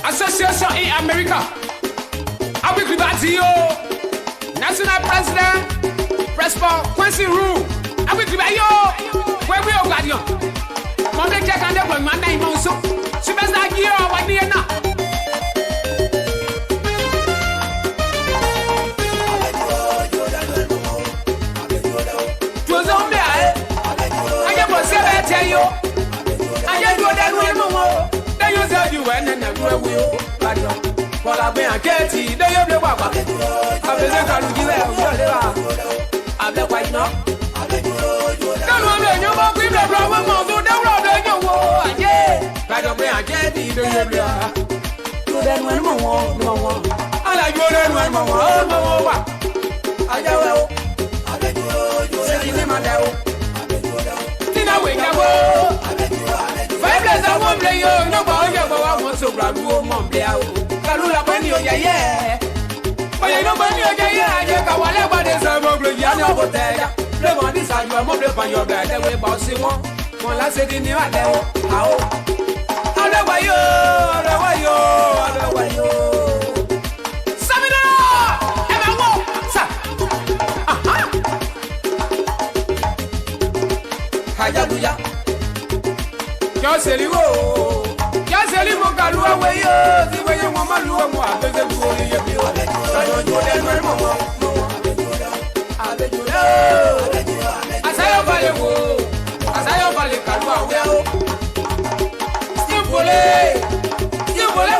Association in America. Avec Libatio, National President, Prespa, Quincy Roux, avec Libayo, where we are Guardian. Monday check and then my name also. Superstar Gio, what do you know? Voilà bien Kassey, d'ailleurs le papa. Avec un calou qui est avec quoi non? Quand on est nous on prie le problème on doit développer nous. Pas de bien Kassey d'ailleurs le. Nous donne moi. Ala yo donne moi. Aja wo. C'est qui demande wo. Tina we gabo. Faibles à mon blé yo, no ba yo ba mo so bra du mon blé a o. Kalu la bani o yaye. Oye no bani o yaye, aje ka wale ba de so mo blé ya no boteya. Le bon di sa yo mo blé pa yo blé de we ba si won. Won la se di ni wa de o. A o. Ale wa yo. Samina! E ma wo. Sa. Aha. Hajaduya. Kassey mo kalu awe yo, si we yo mo malu mo abeze bu ori ye bi o. Sayo jode no mo. Abejulo. Asayo bale kalu awe o. Simple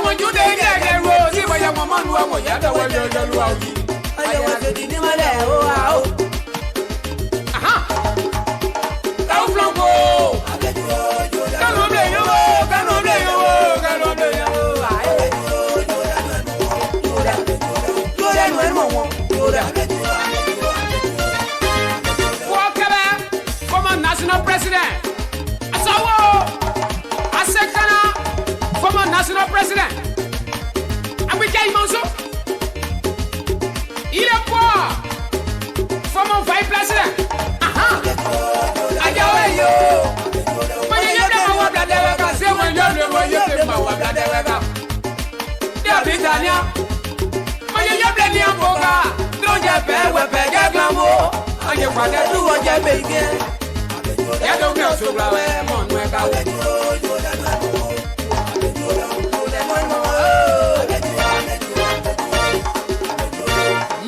mo jude ge ro, si we yo mo malu mo ya da wa yo lu awi. Ayo wa se di ni male o a o. Aha. Ka u flanco. Former national president. Asawo. Asekana. Former national president. Britannia. Maya blending a boga. Don't you pay with Pega Glambo? And you want to do what you begin. You don't know so well, on my God.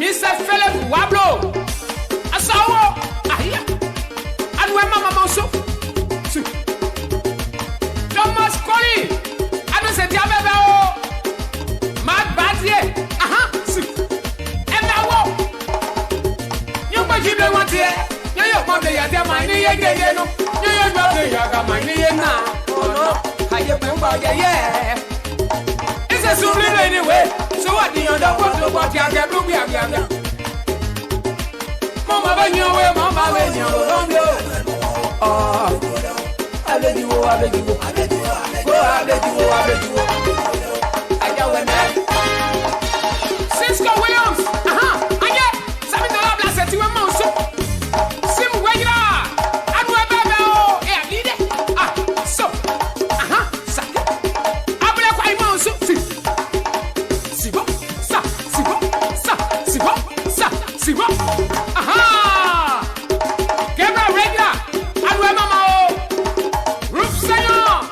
Mr. Philip Wablo. I saw and when Mamma Mosso. Thomas Collie. I don't say Diablo. Mad Badzie. And now what? You might give them one here. You want the other money again. You got the other money now. Oh no, I have been by yeah. It's a super anyway. So what do you know what you get? Mama, when you were Mama, when you were oh, I let you go, I let you go, I let you go, I let you go, I let you go. I got one man. Cisco Williams, I get $7 blessed to a mouse. Sim Wagner, and Webber, yeah, need it. So, I will have my mouse. Sibo, aha! Gabriel Regla, and Mama, Roof Sayon,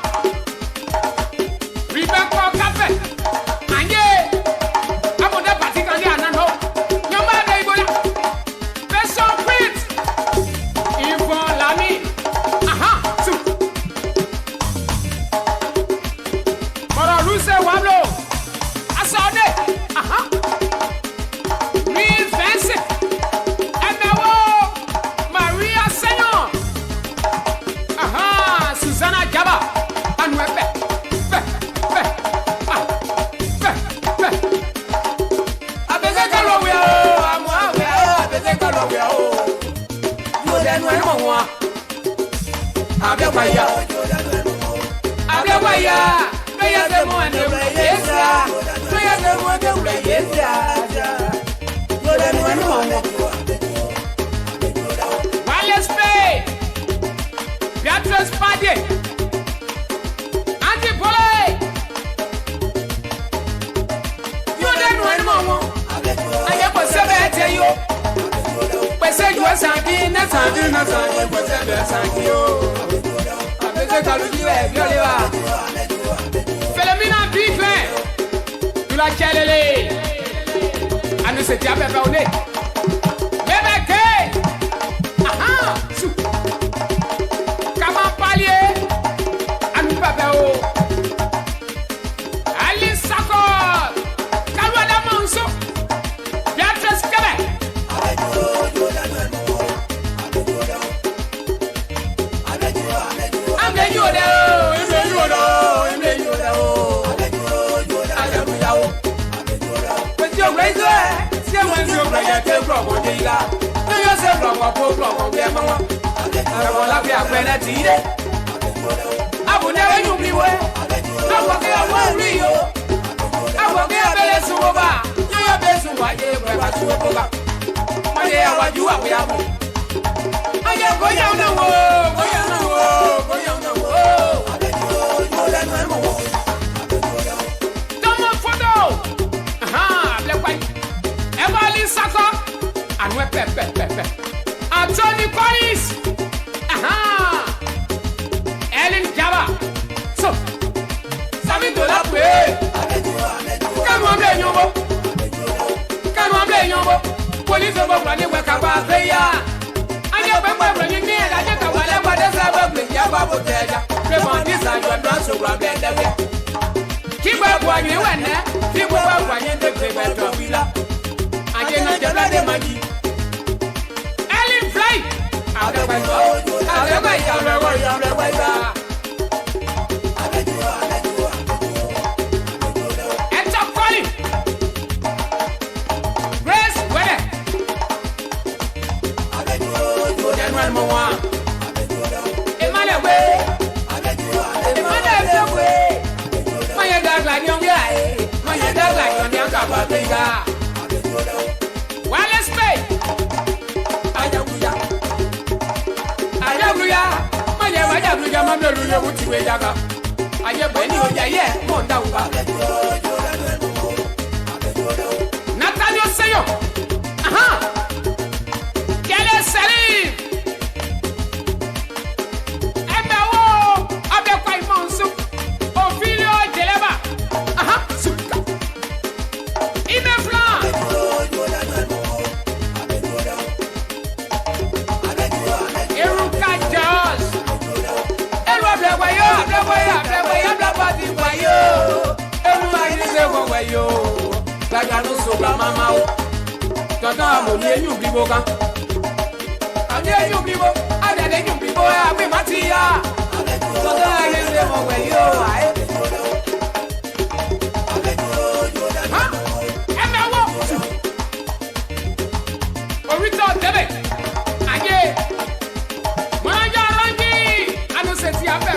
Rebecca Cafe, and yeah, I'm on the particular and no, no matter Special Prince, Yvonne Lamy, aha, so. For a Russe Wablo, I saw it, aha. Philomena Bife, tu la Geleo, and nous c'était à peu près au nez. Comment parler? À nous pas faire. Alice Sakor, Kalwada Monso, Beatrice Québec. Anthony Collins, Ellen Java, so $7 Come on, play your police over running with a bar player. I never running near I get a whatever there's ever been Yabba Teja. Come on, this I got not so well. Keep up when you went there, keep up when you take the villa. I cannot get like the money. Ellen Fly, I'll never go, I'll never go. Wireless pay. I wayo. Gaga no so mama o. Tata mo ni enyu bibo kan. Ani enyu bibo, ada enyu bibo ya pe matia. Tata ye se mo wayo ai. Ha? Emewo. Orito debe. Aye. Manja rangi. Anu seti a pe.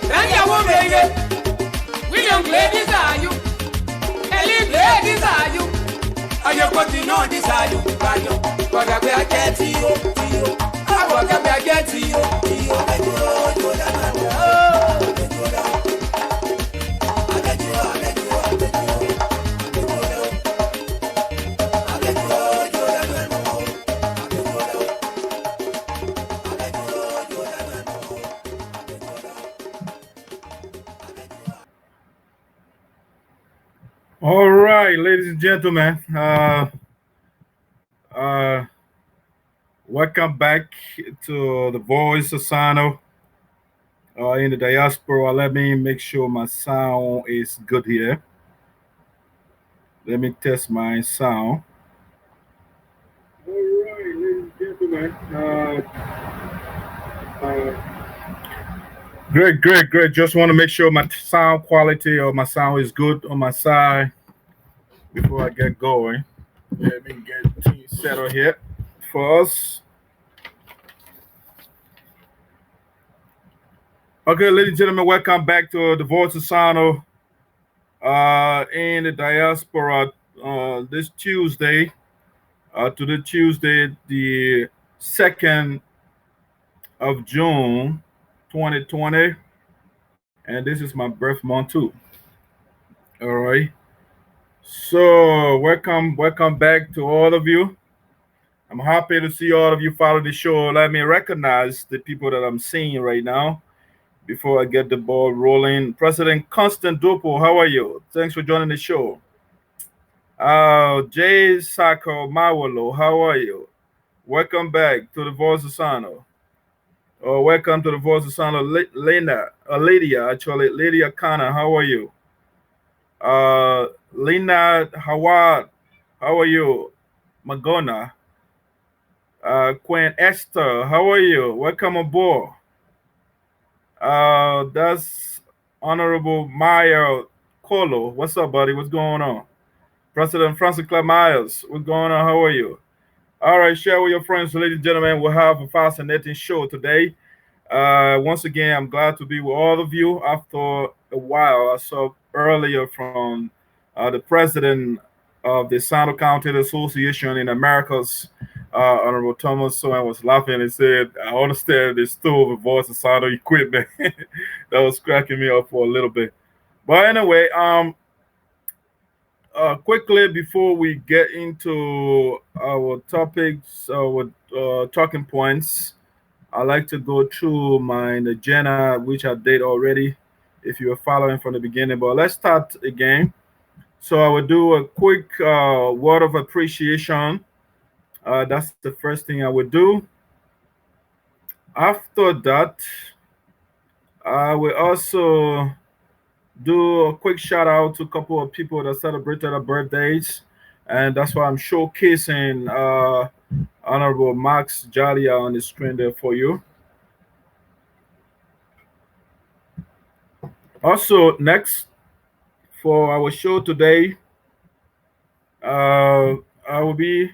Ranya wo mege. William ladies are you. Elite ladies are you. Ayo continue this are you. Bayo. Koda be a get you. Koda be a get you. All right, ladies and gentlemen, welcome back to the Voice of Sano in the diaspora. Let me make sure my sound is good here. Let me test my sound. All right, ladies and gentlemen. Great. Just want to make sure my sound quality or my sound is good on my side before I get going. Let me get things settled here for us. Okay, ladies and gentlemen, welcome back to the Voice of Sano in the diaspora this Tuesday, the 2nd of June, 2020, and this is my birth month too. All right. So welcome back to all of you. I'm happy to see all of you follow the show. Let me recognize the people that I'm seeing right now before I get the ball rolling. President Constant Dopo, how are you? Thanks for joining the show. Jay Sako Mawolo, how are you? Welcome back to the Voice of Sano. Welcome to the Voice of Sano, Lydia Kana, how are you? Lina Hawad, how are you? Magona. Queen Esther, how are you? Welcome aboard. That's Honorable Maya Colo. What's up, buddy? What's going on? President Francis Clay Myers, what's going on? How are you? All right, share with your friends, ladies and gentlemen. We'll have a fascinating show today. Once again, I'm glad to be with all of you after a while. I saw earlier from the president of the Sano County Association in Americas, Honorable Thomas Soen, was laughing and said, I understand the stove of Voice of Sano equipment. That was cracking me up for a little bit. But anyway, quickly before we get into our topics, our talking points, I like to go through my agenda, which I did already, if you were following from the beginning. But let's start again. So I will do a quick word of appreciation. That's the first thing I would do. After that, I will also do a quick shout out to a couple of people that celebrated their birthdays. And that's why I'm showcasing Honorable Max Jalia on the screen there for you. Also, next for our show today, I will be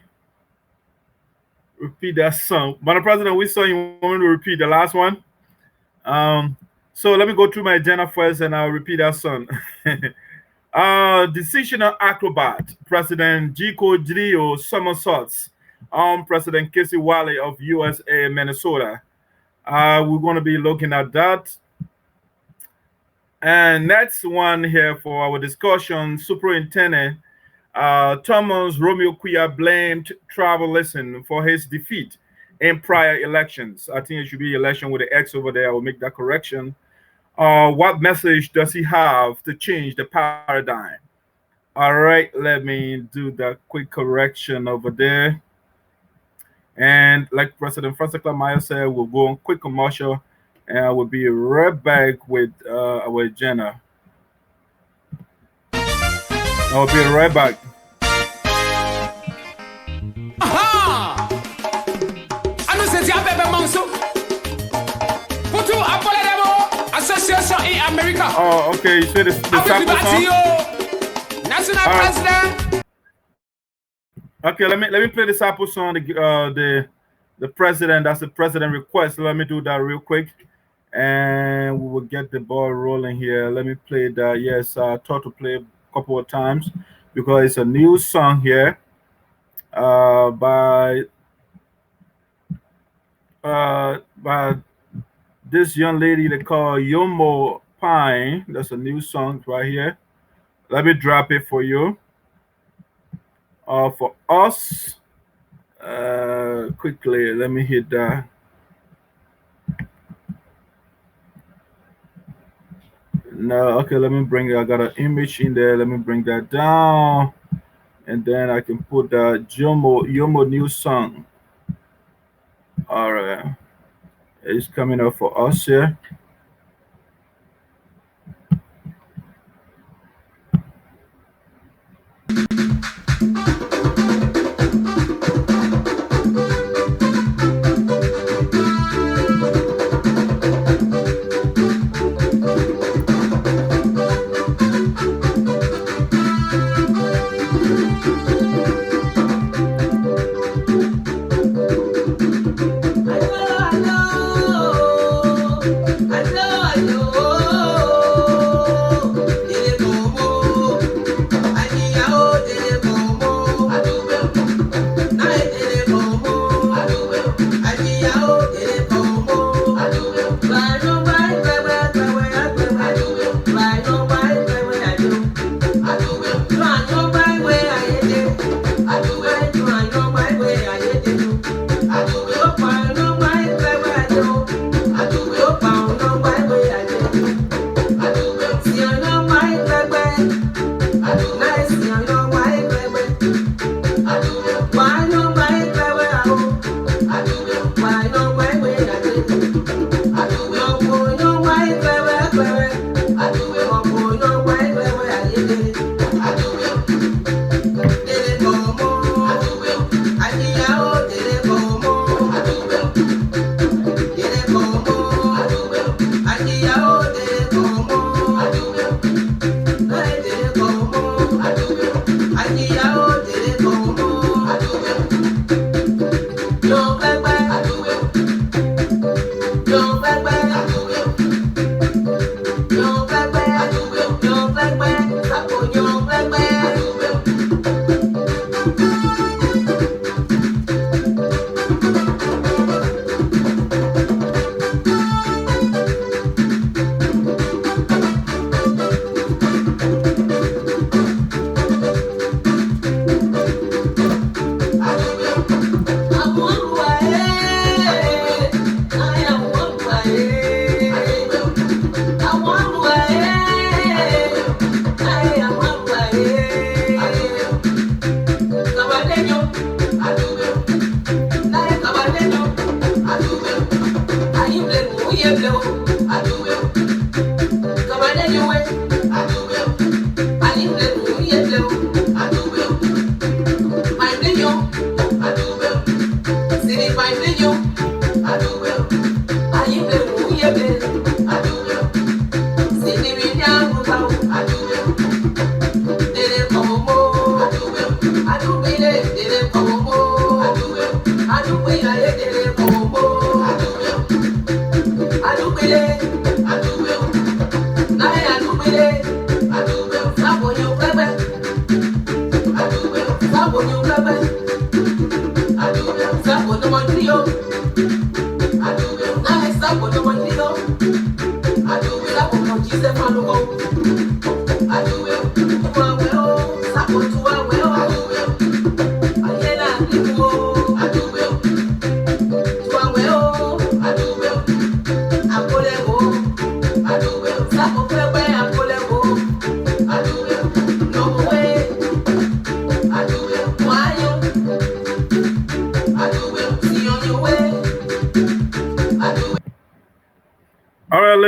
repeat that song. Madam President, which song you want me to repeat? The last one? So let me go through my agenda first and I'll repeat that song. Decisional acrobat, President Geleo somersaults. President Kassey Wylie of USAA Minnesota. We're going to be looking at that. And next one here for our discussion, Superintendent Thomas Romeo Quioh blamed tribalism for his defeat in prior elections. I think it should be election with the X over there. I will make that correction. What message does he have to change the paradigm? All right, let me do that quick correction over there. And like President Francis Clay Myers said, we'll go on quick commercial and I will be right back with our agenda. I'll be right back. Aha! Ano se tia bebe monso. Putu apole demo association in America. Oh, okay. You said the sample song? National president. Okay, let me play the sample song. The president. That's the president request. Let me do that real quick, and we will get the ball rolling here. Let me play that. Yes, I thought to play a couple of times because it's a new song here by this young lady they call Yomo Pine. That's a new song right here. Let me drop it for you. For us, quickly, let me hit that. No, okay, let me bring it. I got an image in there. Let me bring that down. And then I can put the Yomo new song. All right. It's coming up for us here.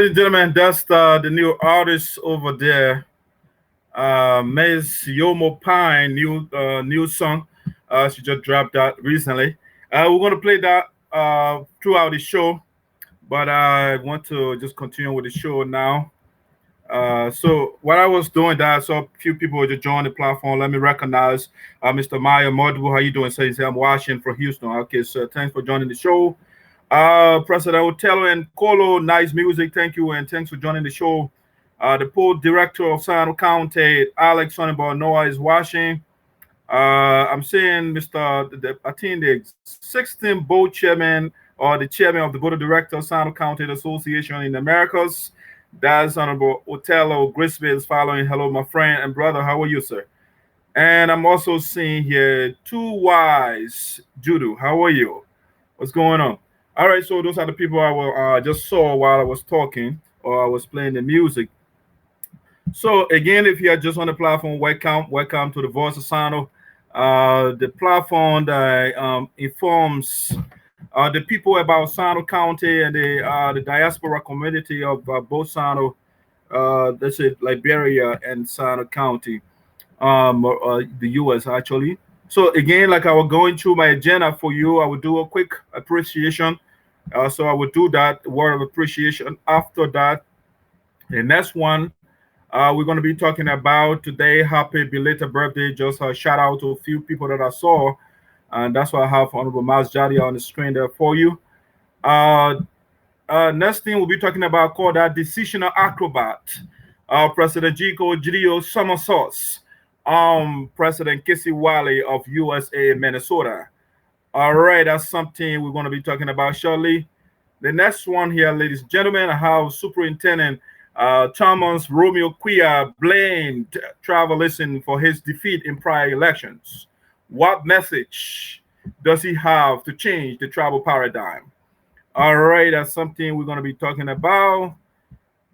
ladies and gentlemen, that's the new artist over there. Ms. Yomo Pine, new song. She just dropped that recently. We're gonna play that throughout the show, but I want to just continue with the show now. So while I was doing that, I saw a few people just join the platform. Let me recognize Mr. Maya Modibu. How you doing? So he said, I'm watching from Houston. Okay, so thanks for joining the show. President Otello and Colo, nice music. Thank you, and thanks for joining the show. The Port Director of San County, Alex Sonnenbar Noah, is watching. I'm seeing I think the 16th board chairman or the chairman of the board of directors of San County Association in the Americas. That's Honorable Otello Grisby is following. Hello, my friend and brother. How are you, sir? And I'm also seeing here Two Wise Judo. How are you? What's going on? All right, so those are the people I just saw while I was talking or I was playing the music. So again, if you are just on the platform, welcome to the Voice of Sano, the platform that informs the people about Sano County and the diaspora community of both Sano, let's say Liberia and Sano County, the U.S. actually. So again, like I was going through my agenda for you, I would do a quick appreciation. So I would do that word of appreciation. After that, the next one we're going to be talking about today. Happy belated birthday. Just a shout out to a few people that I saw. And that's why I have Honorable Mas Jadi on the screen there for you. Next thing we'll be talking about called that Decisional acrobat. President Geleo somersaults. President Kassey Wylie of USAA Minnesota. All right, that's something we're going to be talking about shortly. The next one here, ladies and gentlemen, I have Superintendent Thomas Romeo Quioh blamed tribalism for his defeat in prior elections. What message does he have to change the tribal paradigm? All right, that's something we're going to be talking about.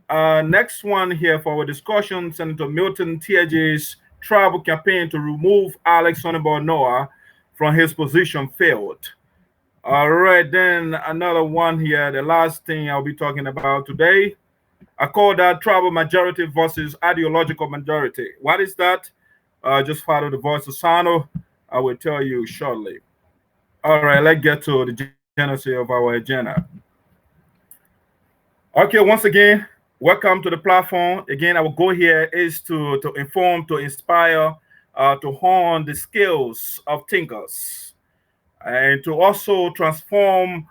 Next one here for our discussion, Senator Milton Teahjyay's tribal campaign to remove Alex Sonnenbar Noah from his position failed. All right, then another one here, the last thing I'll be talking about today. I call that tribal majority versus ideological majority. What is that? Just follow the Voice of Sano. I will tell you shortly. All right, let's get to the genesis of our agenda. Okay, once again, welcome to the platform. Again, our goal here is to inform, to inspire, to hone the skills of thinkers, and to also transform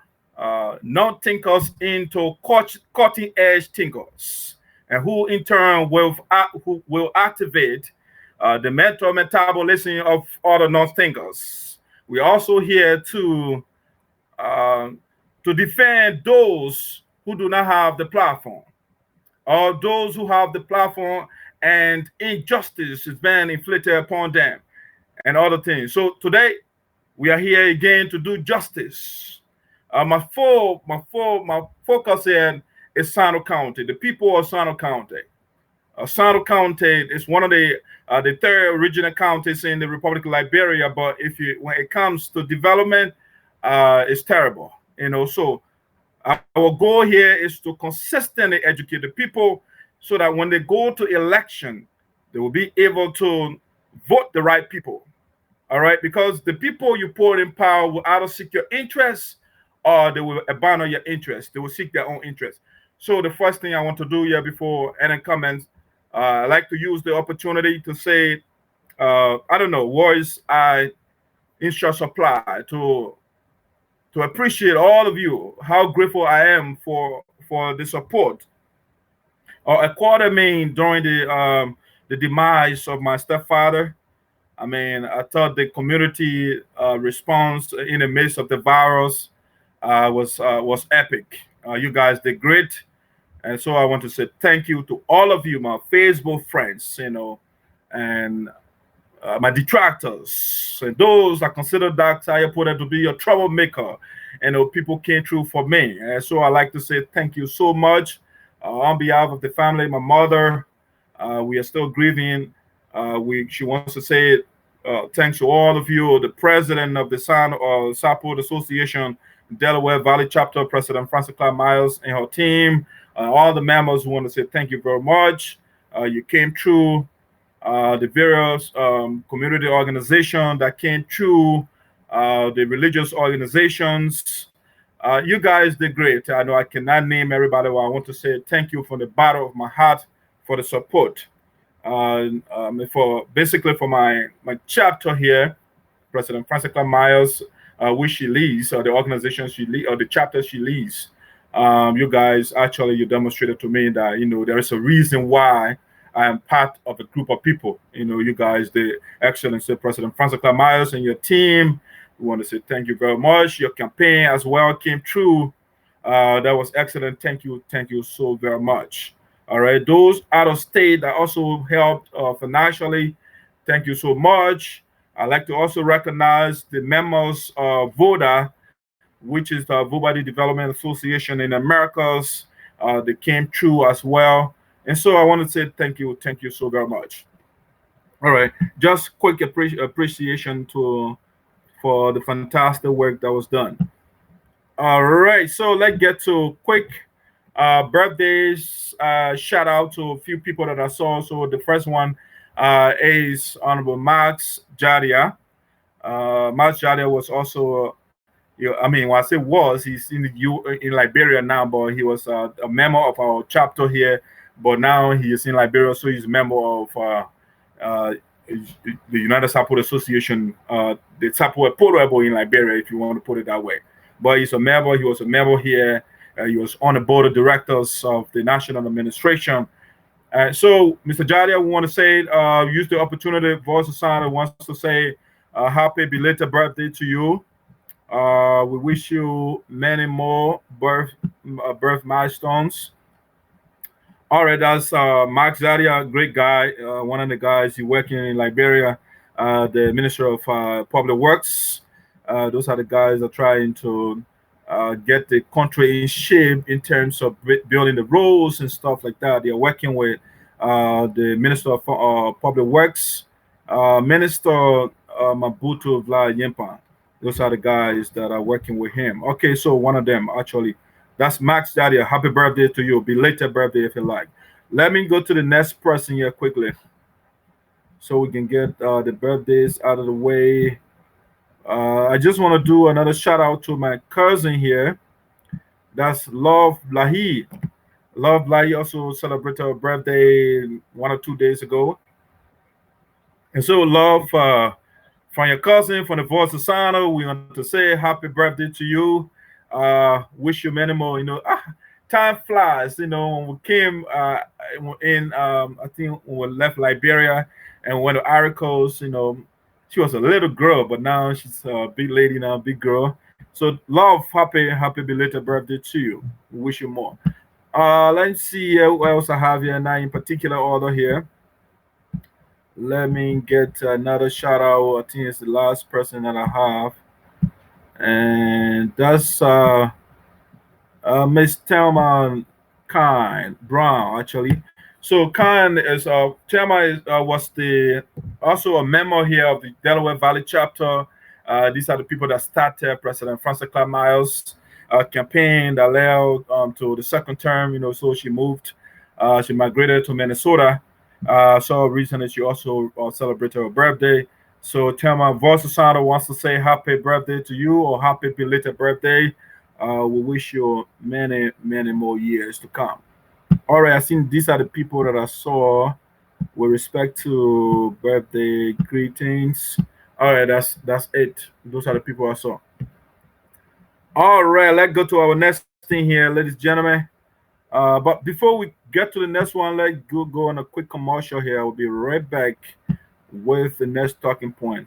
non-thinkers into cutting-edge thinkers, and who in turn will activate the mental metabolism of other non-thinkers. We're also here to defend those who do not have the platform, or those who have the platform and injustice is being inflicted upon them, and other things. So today we are here again to do justice. My focus here is Sano County, the people of Sano County. Sano County is one of the third regional counties in the Republic of Liberia, but when it comes to development, it's terrible. So our goal here is to consistently educate the people so that when they go to election, they will be able to vote the right people. All right, because the people you put in power will either seek your interests or they will abandon your interests. They will seek their own interests. So the first thing I want to do here before any comments, I like to use the opportunity to say, I don't know, words I in short supply to appreciate all of you, how grateful I am for the support. A quarter mean during the demise of my stepfather. I mean, I thought the community response in the midst of the virus was epic. You guys did great, and so I want to say thank you to all of you, my Facebook friends, and my detractors, and those that consider Dr. Saryorpodeh to be a troublemaker, and people came through for me. And so I like to say thank you so much on behalf of the family. My mother, we are still grieving. She wants to say thanks to all of you, the president of the Saryorpodeh Association, Delaware Valley chapter, President Francis Clark Miles, and her team, All the members, we want to say thank you very much. You came through. The various community organizations that came through, the religious organizations. You guys did great. I know I cannot name everybody, but I want to say thank you from the bottom of my heart for the support. For basically for my chapter here, President Francis Myers, which she leads, or the organization she leads, or the chapter she leads. You guys actually, you demonstrated to me that there is a reason why I am part of a group of people. You guys, the Excellency President Francis Myers and your team. We want to say thank you very much. Your campaign as well came true. That was excellent. Thank you so very much. All right, those out of state that also helped financially, thank you so much. I'd like to also recognize the members of VODA, which is the Voting Development Association in Americas. They came through as well. And so I want to say thank you so very much. All right, just quick appreciation for the fantastic work that was done. All right, so let's get to quick birthdays. Shout out to a few people that I saw. So the first one is Honorable Max Jadia. Max Jadia was also, when I say was, he's in Liberia now, but he was a member of our chapter here. But now he is in Liberia, so he's a member of the United Support Association, the Support Portable in Liberia, if you want to put it that way. But he's a member. He was a member here. He was on the board of directors of the National Administration. So, Mr. Jadia, we want to say, use the opportunity. Voice of Society wants to say happy belated birthday to you. We wish you many more birth milestones. All right, that's Max Zadia, a great guy, one of the guys he's working in Liberia, the Minister of Public Works. Those are the guys that are trying to get the country in shape in terms of building the roads and stuff like that. They're working with the Minister of Public Works, Minister Mabutu Vla Yimpa. Those are the guys that are working with him. Okay, so one of them actually. That's Max Jadia. Happy birthday to you. Belated birthday if you like. Let me go to the next person here quickly so we can get the birthdays out of the way. I just want to do another shout out to my cousin here. That's Love Lahi. Love Lahi also celebrated her birthday 1 or 2 days ago. And so, Love, from your cousin, from the Voice of Sana, we want to say happy birthday to you. Wish you many more. Time flies. When we came in, I think when we left Liberia and went to Ivory Coast, she was a little girl, but now she's a big lady now, big girl. So, Love, happy belated birthday to you. We wish you more. Let's see who else I have here now in particular order here. Let me get another shout out. I think it's the last person that I have. And that's Miss Thelma Brown, actually. So Khan is Thelma was also a member here of the Delaware Valley chapter. These are the people that started President Francis Myers' campaign that led to the second term. So she moved, she migrated to Minnesota. So recently she also celebrated her birthday. So Thelma Voice of Sound wants to say happy birthday to you, or happy belated birthday. We wish you many more years to come. All right, I think these are the people that I saw with respect to birthday greetings. All right, that's it. Those are the people I saw. All right, let's go to our next thing here, ladies and gentlemen. But before we get to the next one, let's go on a quick commercial here. I'll be right back with the next talking point.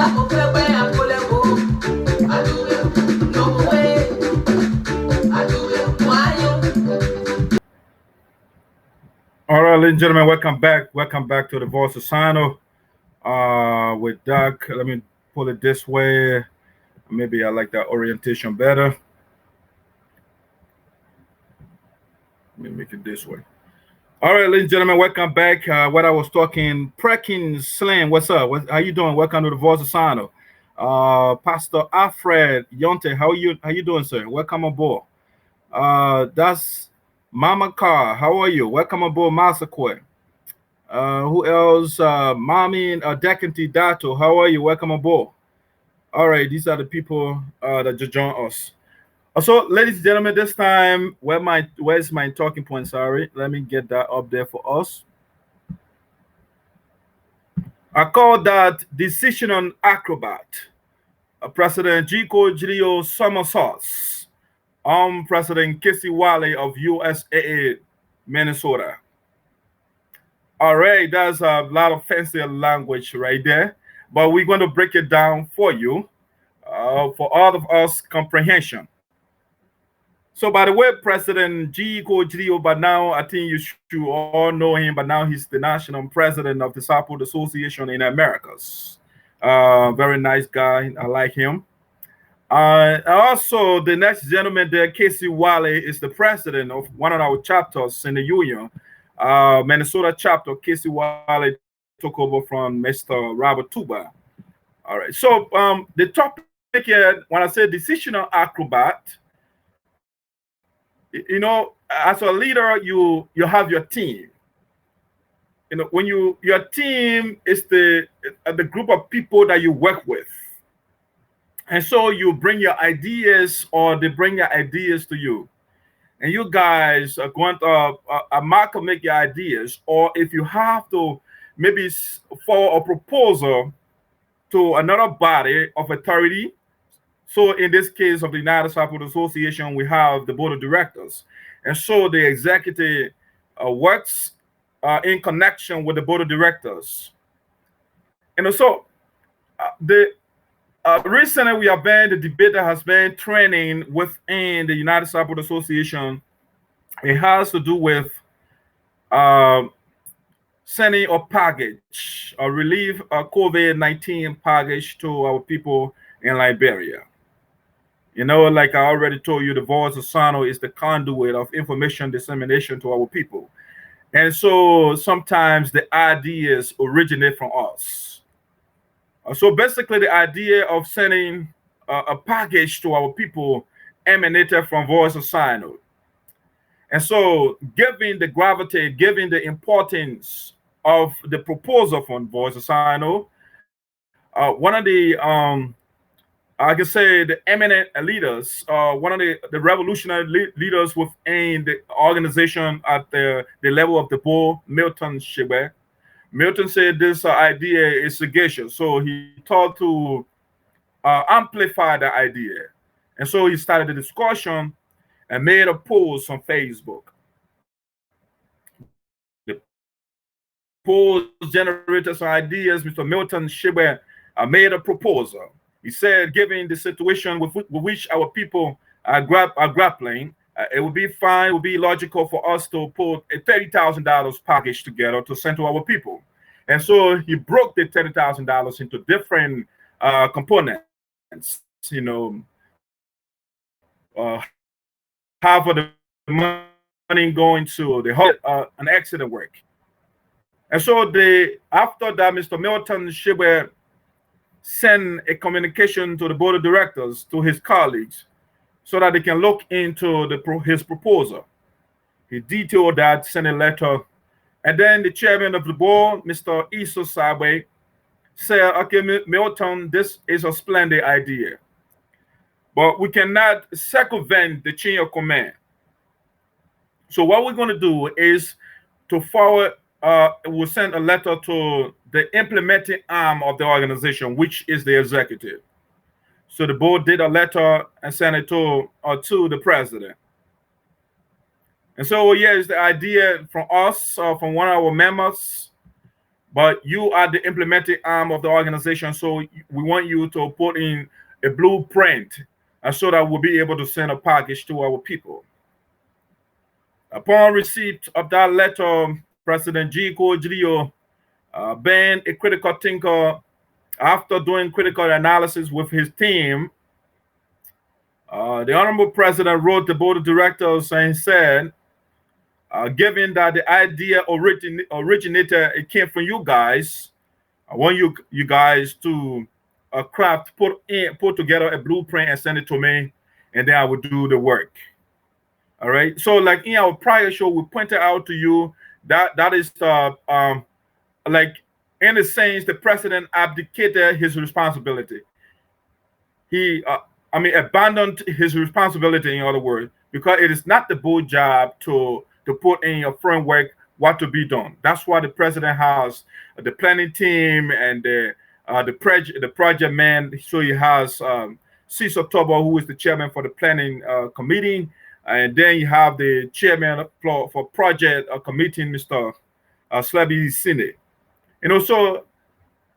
All right, ladies and gentlemen, welcome back. Welcome back to the Voice of Sino with Doc. Let me pull it this way. Maybe I like that orientation better. Let me make it this way. All right, ladies and gentlemen, welcome back. What I was talking, Prekin Slam, what's up? How you doing? Welcome to the Voice of Sino. Pastor Alfred Yonte, how you doing, sir? Welcome aboard. That's Mama Car. How are you? Welcome aboard, Masakwe. Who else? Mommy Decanti Dato. How are you? Welcome aboard. All right, these are the people that just joined us. So, ladies and gentlemen, this time, where's my talking point? Sorry, let me get that up there for us. I call that Decisional acrobat. President Geleo somersaults. President Kassey Wylie of USAA, Minnesota. All right, that's a lot of fancy language right there, but we're going to break it down for you, for all of us comprehension. So, by the way, President Geleo, but now I think you should all know him, but now he's the national president of the Saryorpodeh Association in Americas. Very nice guy. I like him. Also, the next gentleman there, Kassey Wylie, is the president of one of our chapters in the union, Minnesota chapter. Kassey Wylie took over from Mr. Robert Tuba. All right. So the topic here, when I say decisional acrobat, you know, as a leader, you have your team. You know, when your team is the group of people that you work with. And so you bring your ideas, or they bring your ideas to you. And you guys are going to amalgamate your ideas, or if you have to maybe for a proposal to another body of authority. So in this case of the United Saryorpodeh Association, we have the board of directors. And so the executive works in connection with the board of directors. And so recently, we have been the debate that has been training within the United Saryorpodeh Association. It has to do with sending a package, a relief COVID-19 package to our people in Liberia. You know, like I already told you, the Voice of Sano is the conduit of information dissemination to our people. And so sometimes the ideas originate from us. So basically, the idea of sending a package to our people emanated from Voice of Sino. And so, given the gravity, given the importance of the proposal from Voice of Sino, one of the, I can say, the eminent leaders, one of the revolutionary leaders within the organization at the level of the board, Milton Teahjyay. Milton said this idea is sagacious, so he thought to amplify the idea. And so he started the discussion and made a post on Facebook. The post generated some ideas. Mr. Milton Teahjyay made a proposal. He said, given the situation with which our people are grappling, it would be fine, it would be logical for us to put a $30,000 package together to send to our people. And so he broke the $30,000 into different components. You know, half of the money going to the whole an accident work. And so after that, Mr. Milton Teahjyay sent a communication to the board of directors, to his colleagues, so that they can look into his proposal. He detailed that, sent a letter, and then the chairman of the board, Mr. Issa Sabwe, said, okay, Milton, this is a splendid idea, but we cannot circumvent the chain of command. So what we're going to do is to forward, we'll send a letter to the implementing arm of the organization, which is the executive. So the board did a letter and sent it to the president. And so, yeah, it's the idea from us, from one of our members, but you are the implementing arm of the organization. So we want you to put in a blueprint, so that we'll be able to send a package to our people. Upon receipt of that letter, President Geleo, being a critical thinker, after doing critical analysis with his team, the Honorable President wrote the board of directors and said, given that the idea originated, it came from you guys, I want you guys to put together a blueprint and send it to me, and then I will do the work. All right. So, like in our prior show, we pointed out to you that is like, in a sense, the president abdicated his responsibility. He, abandoned his responsibility, in other words, because it is not the board job to put in a framework what to be done. That's why the president has the planning team and the project man. So he has Supt, who is the chairman for the planning committee, and then you have the chairman for project committee, Mr. Slabby Sine. So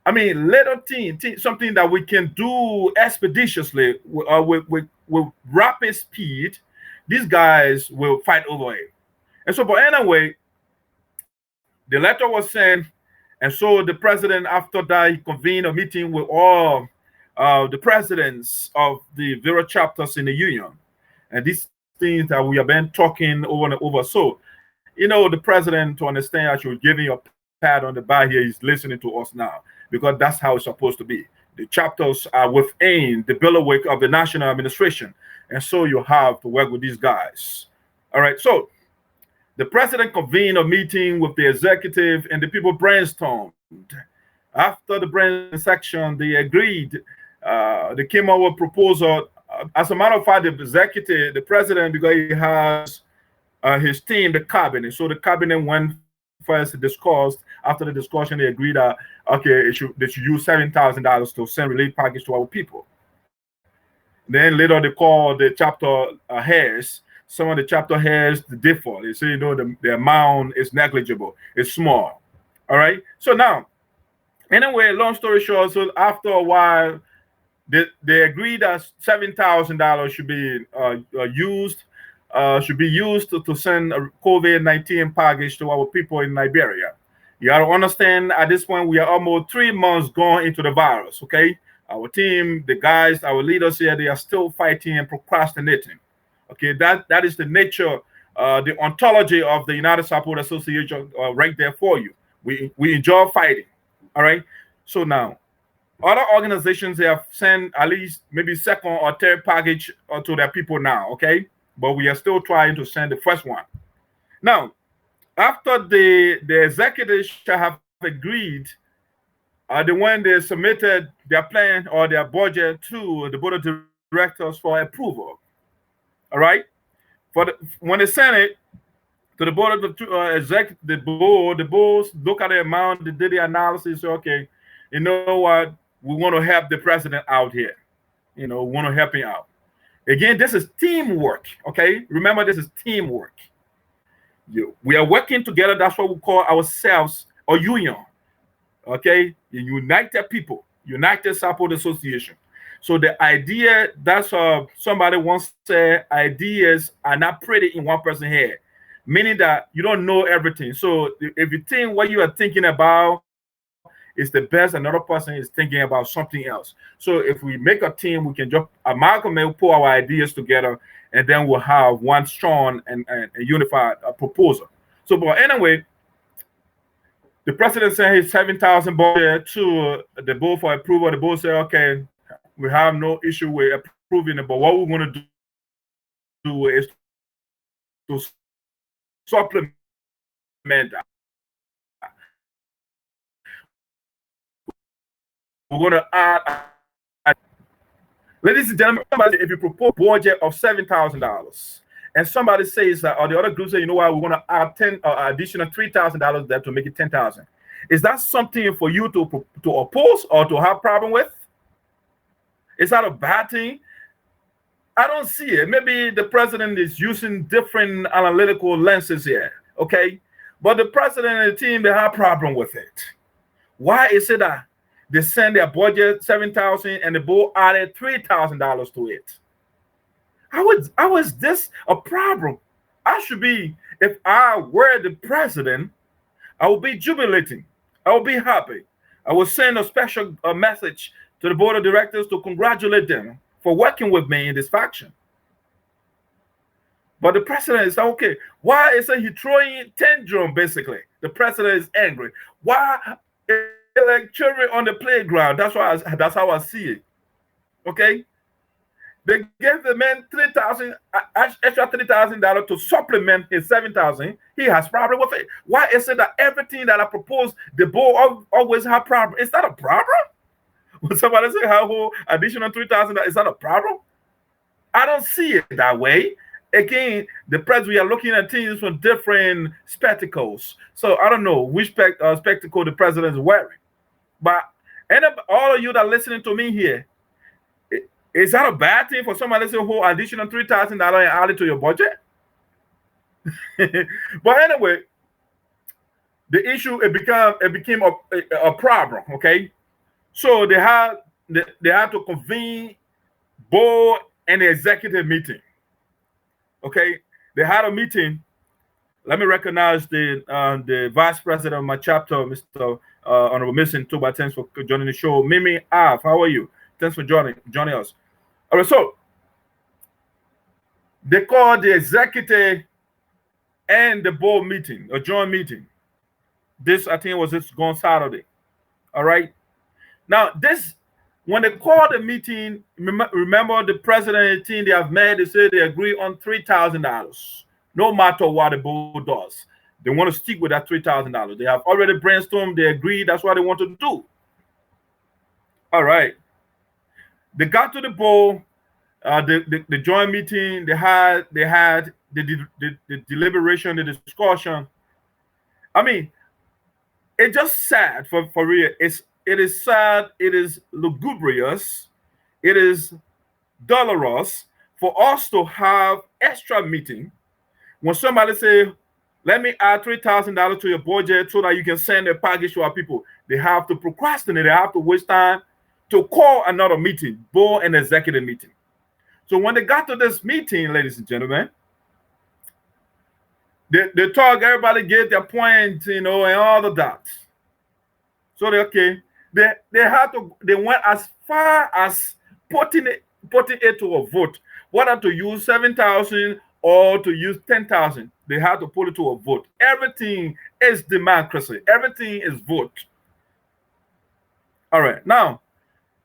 little team, something that we can do expeditiously with rapid speed. These guys will fight over it. And so, but anyway, the letter was sent, and so the president, after that, he convened a meeting with all the presidents of the various chapters in the union, and these things that we have been talking over and over. So, the president, to understand, I should give him a pat on the back here. He's listening to us now, because that's how it's supposed to be. The chapters are within the bailiwick of the national administration, and so you have to work with these guys. All right, so the president convened a meeting with the executive, and the people brainstormed. After the brainstorming section, they agreed. They came up with a proposal. As a matter of fact, the executive, the president, because he has his team, the cabinet. So the cabinet went first, discussed. After the discussion, they agreed that okay, they should use $7,000 to send relief package to our people. Then later they called the chapter heads. Some of the chapter heads differ. They say, the amount is negligible, it's small. All right. So now, anyway, long story short, so after a while, they agreed that $7,000 should be used to send a COVID-19 package to our people in Liberia. You got to understand, at this point, we are almost 3 months gone into the virus. Okay, our team, the guys, our leaders here, they are still fighting and procrastinating. Okay, that is the nature, the ontology of the United Saryorpodeh Association right there for you. We enjoy fighting. All right. So now, other organizations, they have sent at least maybe second or third package to their people now. Okay, but we are still trying to send the first one. Now, after the executives have agreed, when they submitted their plan or their budget to the board of directors for approval. All right. When they sent it to the board of the boards look at the amount, they did the analysis. Okay, you know what? We want to help the president out here. We want to help him out. Again, this is teamwork. Okay, remember, this is teamwork. We are working together. That's what we call ourselves a union. Okay, united people, United Saryorpodeh Association. So the idea, that's somebody once said, ideas are not pretty in one person's head, meaning that you don't know everything. So if you think what you are thinking about is the best, another person is thinking about something else. So if we make a team, we can just amalgamate, pull our ideas together, and then we'll have one strong and unified proposal. So, but anyway, the president sent his $7,000 to the board for approval. The board said, okay, we have no issue with approving it, but what we're going to do is to supplement that. We're going to add, ladies and gentlemen, if you propose a budget of $7,000 and somebody says that, or the other group say, you know what, we're going to add additional $3,000 there to make it $10,000. Is that something for you to oppose or to have problem with? Is that a bad thing? I don't see it. Maybe the president is using different analytical lenses here, okay? But the president and the team, they have a problem with it. Why is it that they send their budget $7,000 and the board added $3,000 to it? How is this a problem? I should be, if I were the president, I would be jubilating. I would be happy. I would send a special message to the board of directors to congratulate them for working with me in this faction. But the president is okay. Why is he throwing tantrum? Basically, the president is angry. Why? Like children on the playground. That's how I see it. Okay. They gave the man extra $3,000 to supplement his $7,000. He has problem with it. Why is it that everything that I propose, the board always have problem? Is that a problem? When somebody say how additional $3,000, is that a problem? I don't see it that way. Again, the press, we are looking at things from different spectacles. So I don't know which spectacle the president is wearing. But all of you that are listening to me here, is that a bad thing for somebody to say, who additional $3,000 and add it to your budget? But anyway, the issue, it became a problem, okay? So they had to convene board and the executive meeting. Okay, they had a meeting. Let me recognize the vice president of my chapter, Mr. Honorable Missing Tuba. Thanks for joining the show. Mimi Af, how are you? Thanks for joining us. All right, so they called the executive and the board meeting, a joint meeting. This, I think, was just gone Saturday. All right. Now, when they called the meeting, remember the president and the team they have met, they said they agree on $3,000, no matter what the board does. They want to stick with that $3,000. They have already brainstormed, they agree, that's what they want to do. All right. They got to the board, the joint meeting, they had the deliberation, the discussion. I mean, it's just sad for real. It is sad, it is lugubrious, it is dolorous for us to have extra meeting when somebody say, let me add $3,000 to your budget so that you can send a package to our people. They have to procrastinate, they have to waste time to call another meeting, board and executive meeting. So when they got to this meeting, ladies and gentlemen, they talk, everybody get their point, and all of that. So they went as far as putting it to a vote, whether to use 7,000 or to use 10,000. They had to put it to a vote. Everything is democracy. Everything is vote. All right. Now,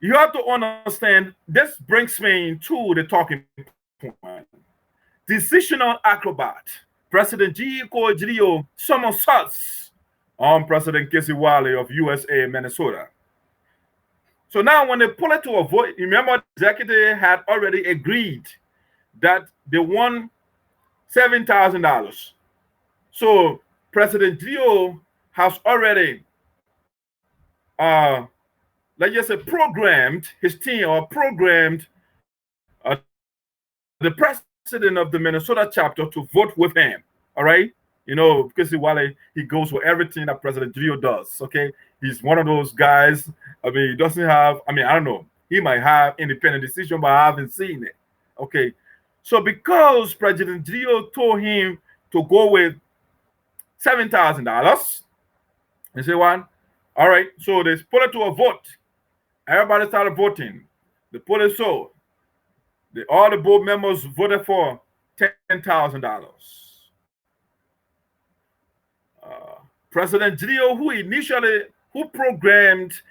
you have to understand, this brings me to the talking point. Decisional acrobat. President Geleo somersaults on President Kassey Wylie of USAA Minnesota. So now when they pull it to a vote, remember the executive had already agreed that they won $7,000. So President Geleo has already, let's just say, programmed his team or programmed the president of the Minnesota chapter to vote with him. All right. Kassey Wylie, he goes with everything that President Geleo does. Okay. He's one of those guys. I mean, he doesn't have, I don't know. He might have independent decision, but I haven't seen it. Okay. So because President Geleo told him to go with $7,000, they say, what? All right. So they put it to a vote. Everybody started voting. They put it so. All the board members voted for $10,000. President Geleo, who programmed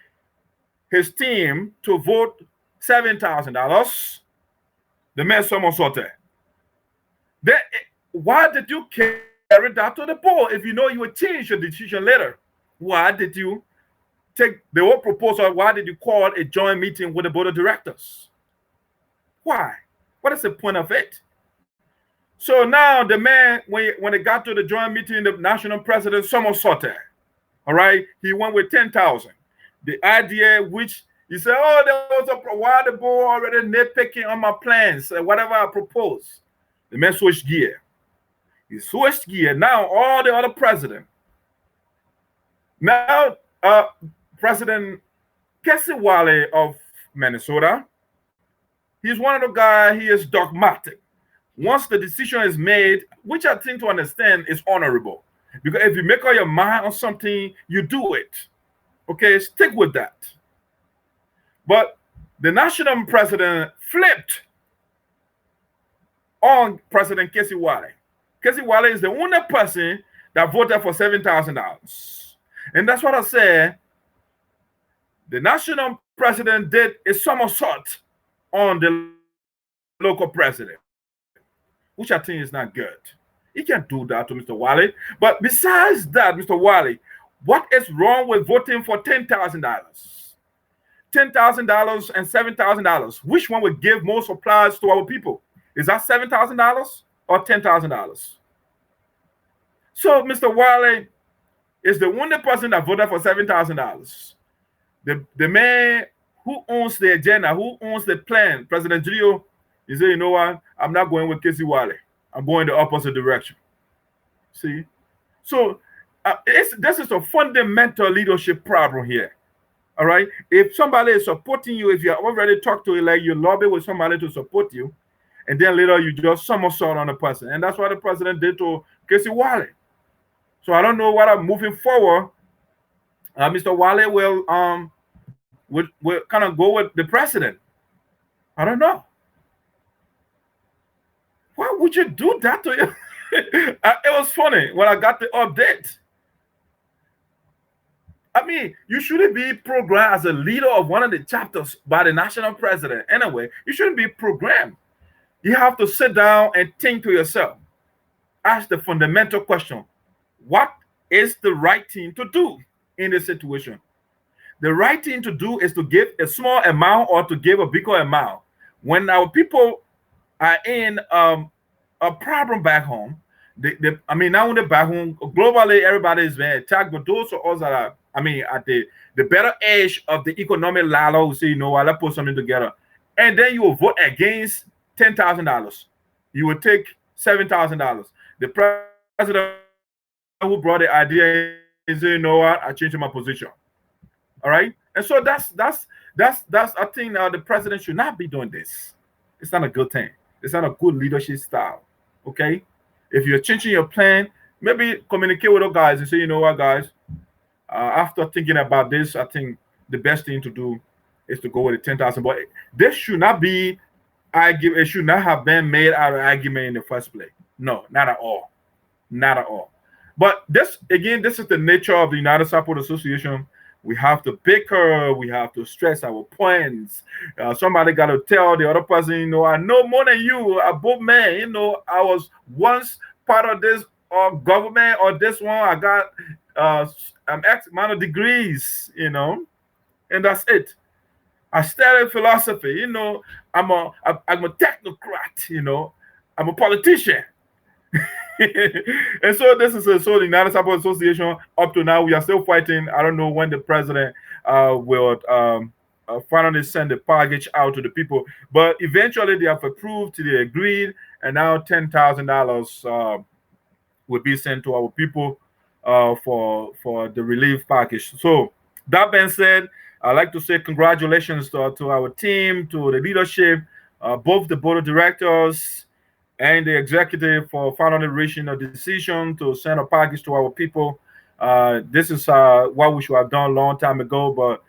his team to vote $7,000, the man somersaulted. Why did you carry that to the board if you know you would change your decision later? Why did you take the whole proposal? Why did you call a joint meeting with the board of directors? Why? What is the point of it? So now the man, when it got to the joint meeting, the national president somersaulted. All right, he went with 10,000. The idea, which he said, oh, there was why the board already nitpicking on my plans, whatever I propose. The man switched gear. He switched gear. Now all the other president. Now President Kassey Wylie of Minnesota. He's one of the guys, he is dogmatic. Once the decision is made, which I think to understand is honorable. Because if you make up your mind on something, you do it. Okay, stick with that. But the national president flipped on President Kassey Wylie. Kassey Wylie is the only person that voted for $7,000. And that's what I said. The national president did a somersault on the local president, which I think is not good. He can't do that to Mr. Wylie. But besides that, Mr. Wylie, what is wrong with voting for $10,000? $10,000 and $7,000. Which one would give more supplies to our people? Is that $7,000 or $10,000? So Mr. Wylie is the only person that voted for $7,000. The man who owns the agenda, who owns the plan, President Geleo, he said, you know what? I'm not going with Kassey Wylie. I'm going the opposite direction. See? So this is a fundamental leadership problem here. All right? If somebody is supporting you, if you already talked to it, like you lobby with somebody to support you, and then later you just somersault on the person. And that's what the president did to Kassey Wylie. So I don't know what I'm moving forward. Mr. Wylie will kind of go with the president. I don't know. Why would you do that to you? It was funny when I got the update. I mean, you shouldn't be programmed as a leader of one of the chapters by the national president. Anyway, you shouldn't be programmed. You have to sit down and think to yourself. Ask the fundamental question. What is the right thing to do in this situation? The right thing to do is to give a small amount or to give a bigger amount. When our people are in a problem back home, I mean, not only back home, globally, everybody is being attacked, but those of us that are, I mean, at the better edge of the economic ladder, who say, you know what, let's put something together. And then you will vote against $10,000. You will take $7,000. The president who brought the idea is, you know what, I changed my position. All right. And so that's I think the president should not be doing this. It's not a good thing. It's not a good leadership style. Okay. If you're changing your plan, maybe communicate with the guys and say, you know what, guys, after thinking about this, I think the best thing to do is to go with the 10,000. But this should not be argument. It should not have been made out of argument in the first place. No, not at all. Not at all. But this, again, this is the nature of the United Support Association. We have to bicker. We have to stress our points. Somebody got to tell the other person, you know, I know more than you. I both men, you know, I was once part of this government or this one. I got X amount of degrees, you know, and that's it. I studied philosophy, you know. I'm a technocrat, you know. I'm a politician. And so this is so the United Support Association. Up to now, we are still fighting. I don't know when the president will finally send the package out to the people, but eventually they have approved, they agreed, and now $10,000 will be sent to our people for the relief package. So that being said, I'd like to say congratulations to our team, to the leadership, both the board of directors and the executive for finally reaching a decision to send a package to our people. This is what we should have done a long time ago, but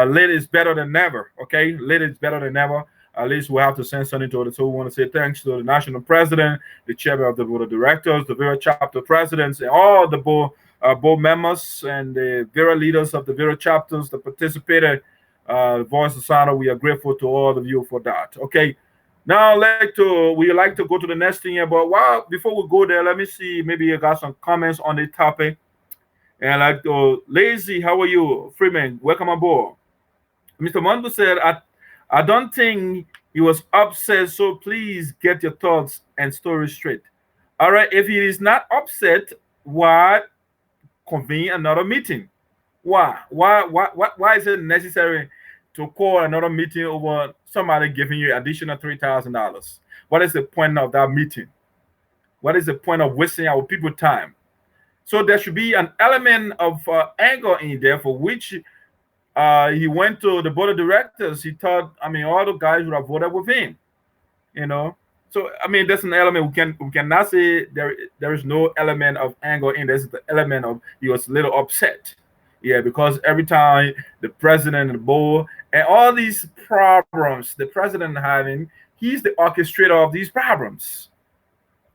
late is better than never, okay? Late is better than never. At least we have to send something to it. So we want to say thanks to the national president, the chairman of the board of directors, the various chapter presidents, and all the board members and the various leaders of the various chapters that participated. Voice of Sound, we are grateful to all of you for that, okay? Now, we like to go to the next thing here, but before we go there, let me see, maybe you got some comments on the topic. And like Lazy, how are you? Freeman, welcome aboard. Mr. Mondo said, I don't think he was upset, so please get your thoughts and stories straight. All right, if he is not upset, why convene another meeting? Why is it necessary to call another meeting over somebody giving you additional $3,000? What is the point of that meeting? What is the point of wasting our people's time? So there should be an element of anger in there for which he went to the board of directors. He thought, I mean, all the guys would have voted with him, you know. So I mean, there's an element we cannot say there is no element of anger in. There's the element of he was a little upset, yeah, because every time the president and the board and all these problems the president having, he's the orchestrator of these problems.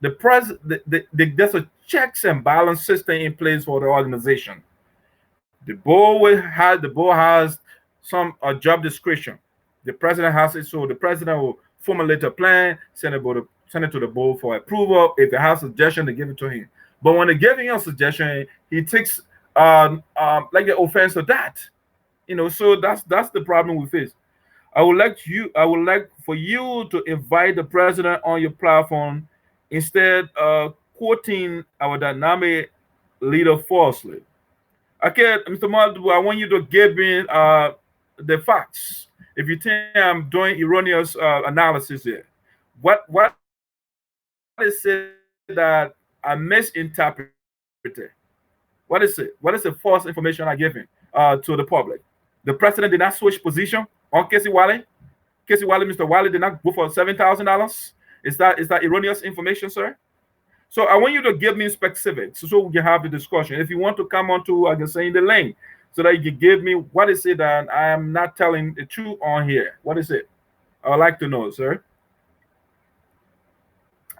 There's a checks and balance system in place for the organization. The board has some job description. The president has it, so the president will formulate a plan, send it to the board for approval. If they have suggestion, they give it to him. But when they're giving him a suggestion, he takes like the offense of that. You know, so that's the problem we face. I would like for you to invite the president on your platform instead of quoting our dynamic leader falsely. Okay, Mr. Maldu, I want you to give me the facts. If you think I'm doing erroneous analysis here, what is it that I misinterpreted? What is it? What is the false information I given to the public? The president did not switch position on Kassey Wylie. Kassey Wylie, Mr. Wylie did not go for $7,000. Is that erroneous information, sir? So I want you to give me specifics so we can have the discussion. If you want to come on to, I can send you the link so that you can give me what is it that I am not telling the truth on here. What is it? I would like to know, sir.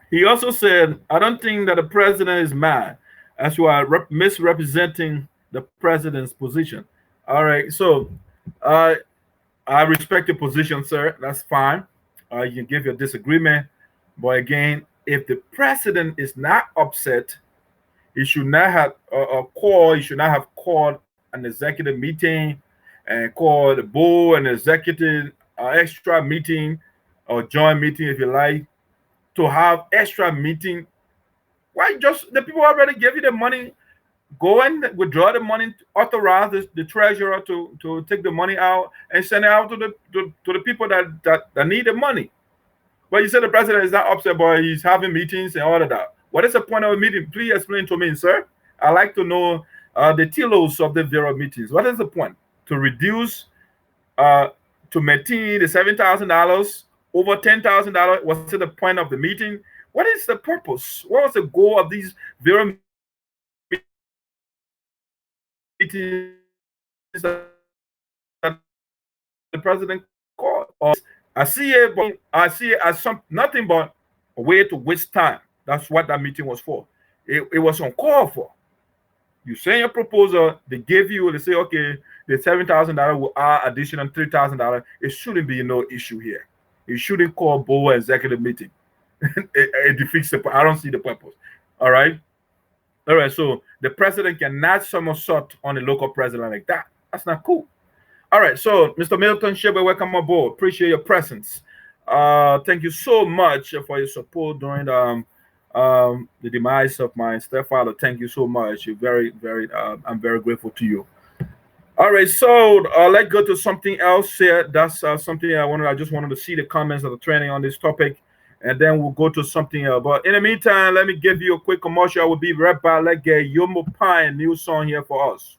He also said, I don't think that the president is mad as you are misrepresenting the president's position. All right, so I respect your position, sir. That's fine. You can give your disagreement. But again, if the president is not upset, he should not have he should not have called an executive meeting and called the board and executive extra meeting or joint meeting, if you like, to have extra meeting. Why just the people already gave you the money? Go and withdraw the money, authorize the treasurer to take the money out and send it out to the people that need the money. But you said the president is not upset, but he's having meetings and all of that. What is the point of a meeting? Please explain to me, sir. I'd like to know the telos of the various meetings. What is the point? To reduce, to maintain the $7,000 over $10,000? Was it the point of the meeting? What is the purpose? What was the goal of these various meetings that the president called? I see it as nothing but a way to waste time. That's what that meeting was for. It was uncalled for. You send your proposal, they give you, they say, okay, the $7,000 will add additional $3,000. It shouldn't be no issue here. You shouldn't call board executive meeting. It defeats the. I don't see the purpose. All right. So the president cannot somersault on the local president like that. That's not cool. All right, so Mr. Milton Teahjyay, welcome aboard. Appreciate your presence. Thank you so much for your support during the demise of my stepfather. Thank you so much. You're very, I'm very grateful to you. All right, so let's go to something else here. That's something I just wanted to see the comments of the training on this topic, and then we'll go to something else. But in the meantime, let me give you a quick commercial. I will be right back. Let's get Yomo Pine new song here for us.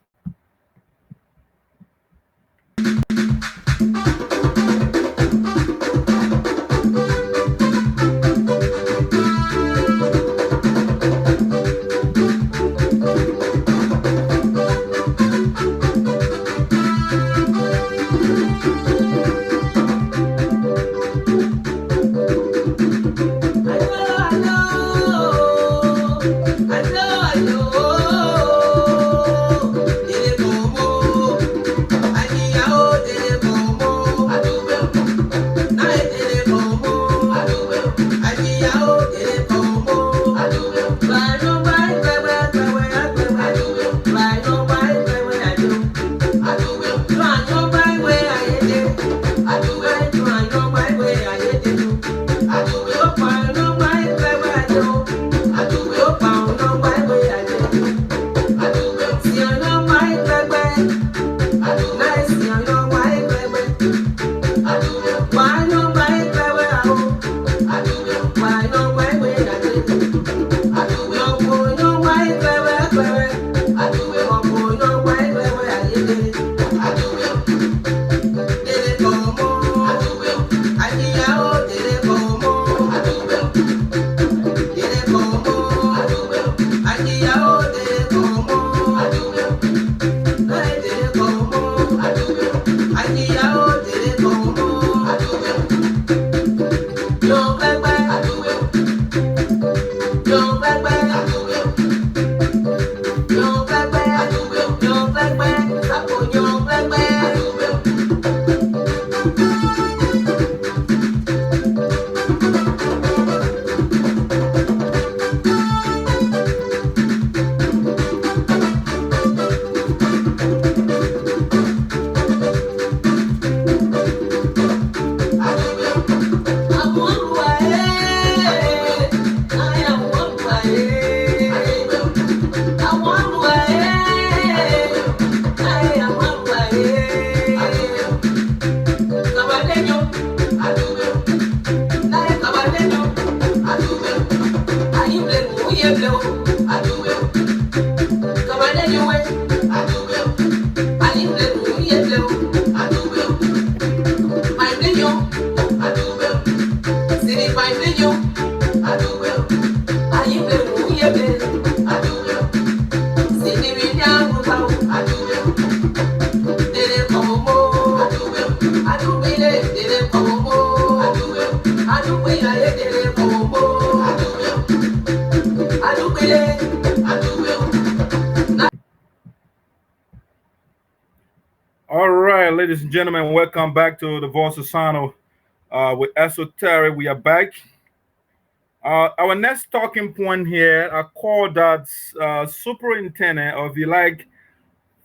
ladies and gentlemen, welcome back to the Voice of Sano with Esoteric. We are back. Our next talking point here, I call that superintendent, or if you like,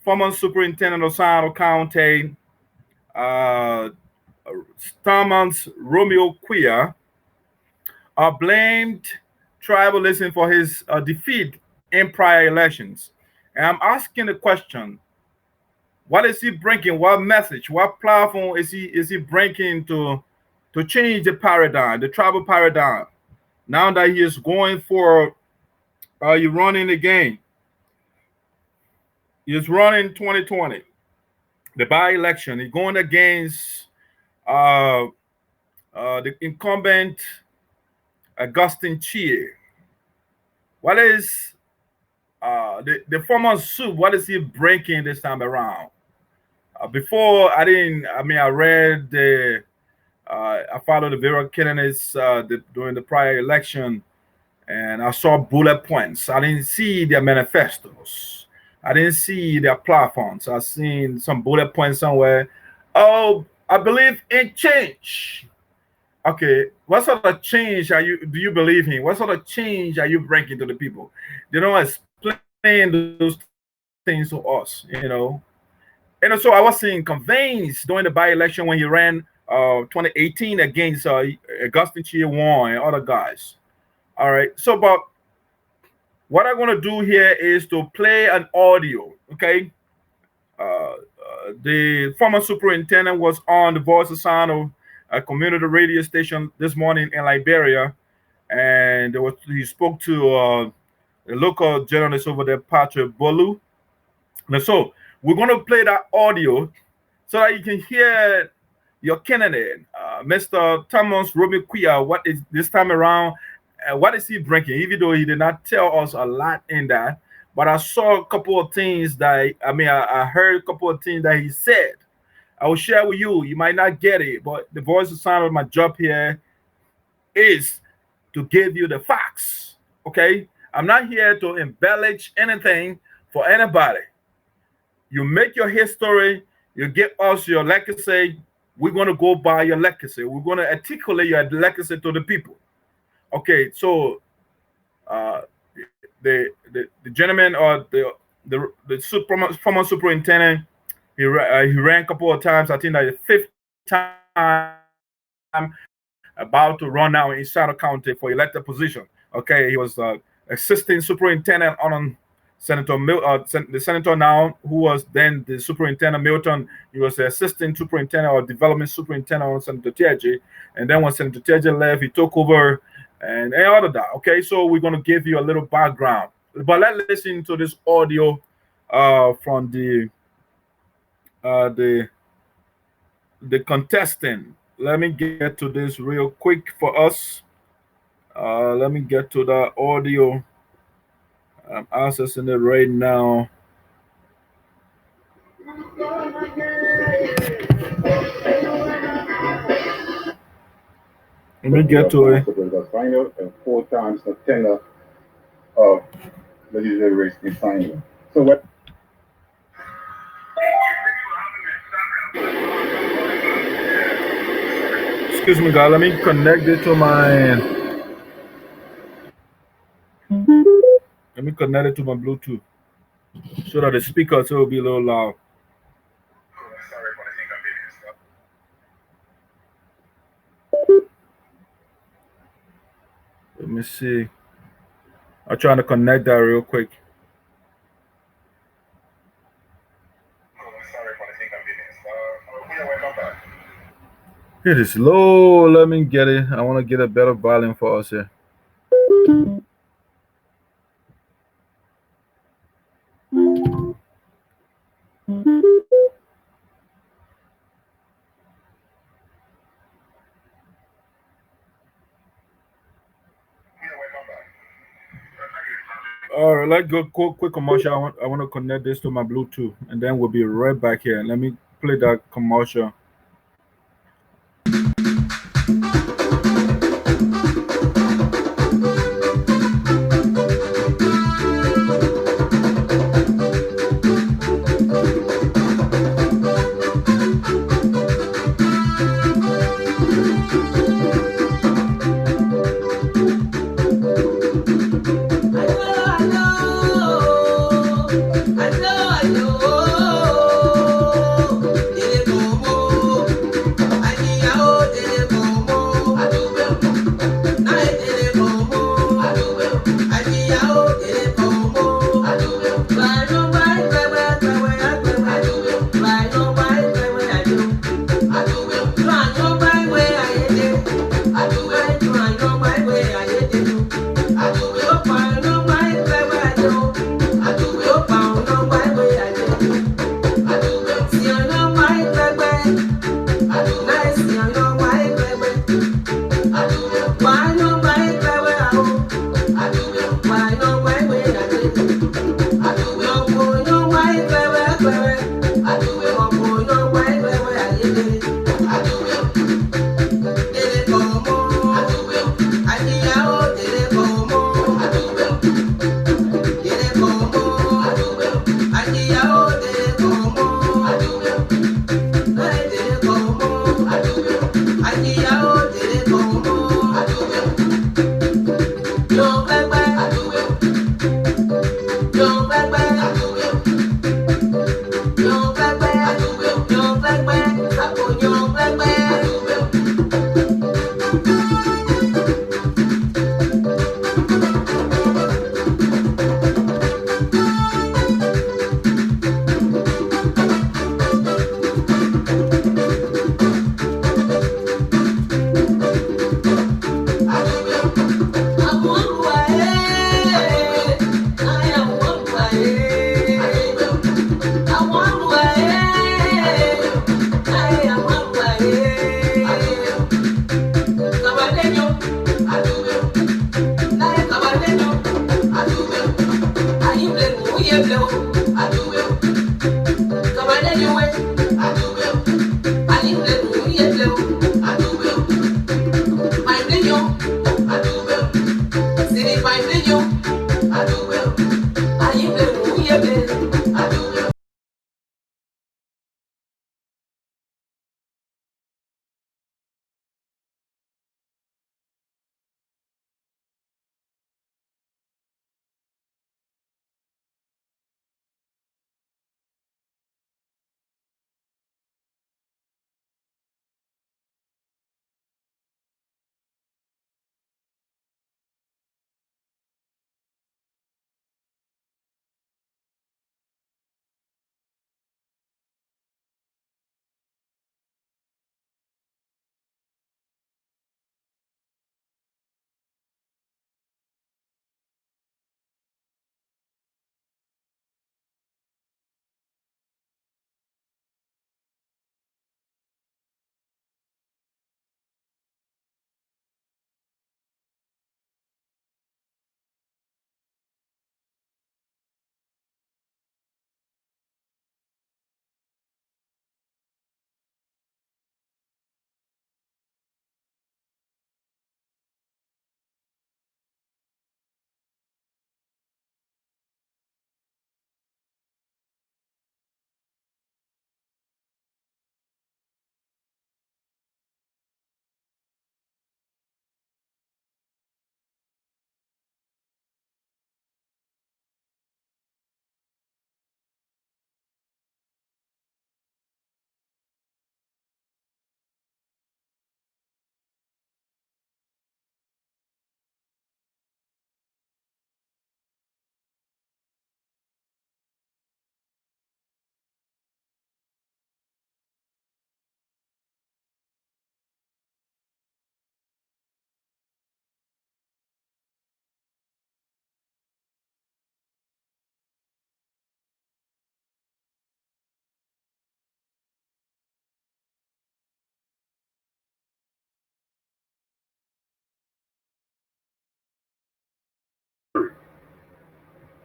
former superintendent of Sano County, Thomas Romeo Quioh, blamed tribalism for his defeat in prior elections. And I'm asking the question, what is he bringing? What message? What platform is he bringing to change the paradigm, the tribal paradigm? Now that he is going for, you running again. He is running 2020, the by-election. He's going against the incumbent Milton Teahjyay. What is the former Supt? What is he bringing this time around? Before I read the I followed the various candidates during the prior election, and I saw bullet points. I didn't see their manifestos. I didn't see their platforms. I seen some bullet points somewhere. Oh, I believe in change. Okay, what sort of change do you believe in? What sort of change are you bringing to the people? They don't explain those things to us, you know. And so I was seeing conveys during the by-election when he ran 2018 against Milton Teahjyay and other guys. All right. So, but what I'm going to do here is to play an audio. Okay. The former superintendent was on the Voice of Sano, a community radio station this morning in Liberia, and he spoke to a local journalist over there, Patrick Bolu. And so we're going to play that audio so that you can hear your candidate, Mr. Thomas Romeo Quioh, what is this time around, what is he bringing? Even though he did not tell us a lot in that, but I saw a couple of things that, I heard a couple of things that he said. I will share with you. You might not get it, but the Voice of Sound of my job here is to give you the facts, okay? I'm not here to embellish anything for anybody. You make your history, you give us your legacy, we're going to go by your legacy. We're going to articulate your legacy to the people. Okay, so the gentleman or the former superintendent, he ran a couple of times. I think that the fifth time about to run now in Sano County for elected position. Okay, he was assistant superintendent on the senator now, who was then the superintendent Milton. He was the assistant superintendent or development superintendent on Senator Teahjyay. And then when Senator Teahjyay left, he took over and all of that. Okay, so we're going to give you a little background. But let's listen to this audio from the contestant. Let me get to this real quick for us. Let me get to the audio. I'm accessing it right now. Let me get to it. The final and 4 times the tenor of the legislative race in final. So what? Excuse me, guys. Let me connect it to my. Let me connect it to my Bluetooth so that the speaker will be a little loud. Let me see. I'm trying to connect that real quick. It is low. Let me get it. I want to get a better volume for us here. All right, let's go quick commercial. I want to connect this to my Bluetooth, and then we'll be right back here. Let me play that commercial.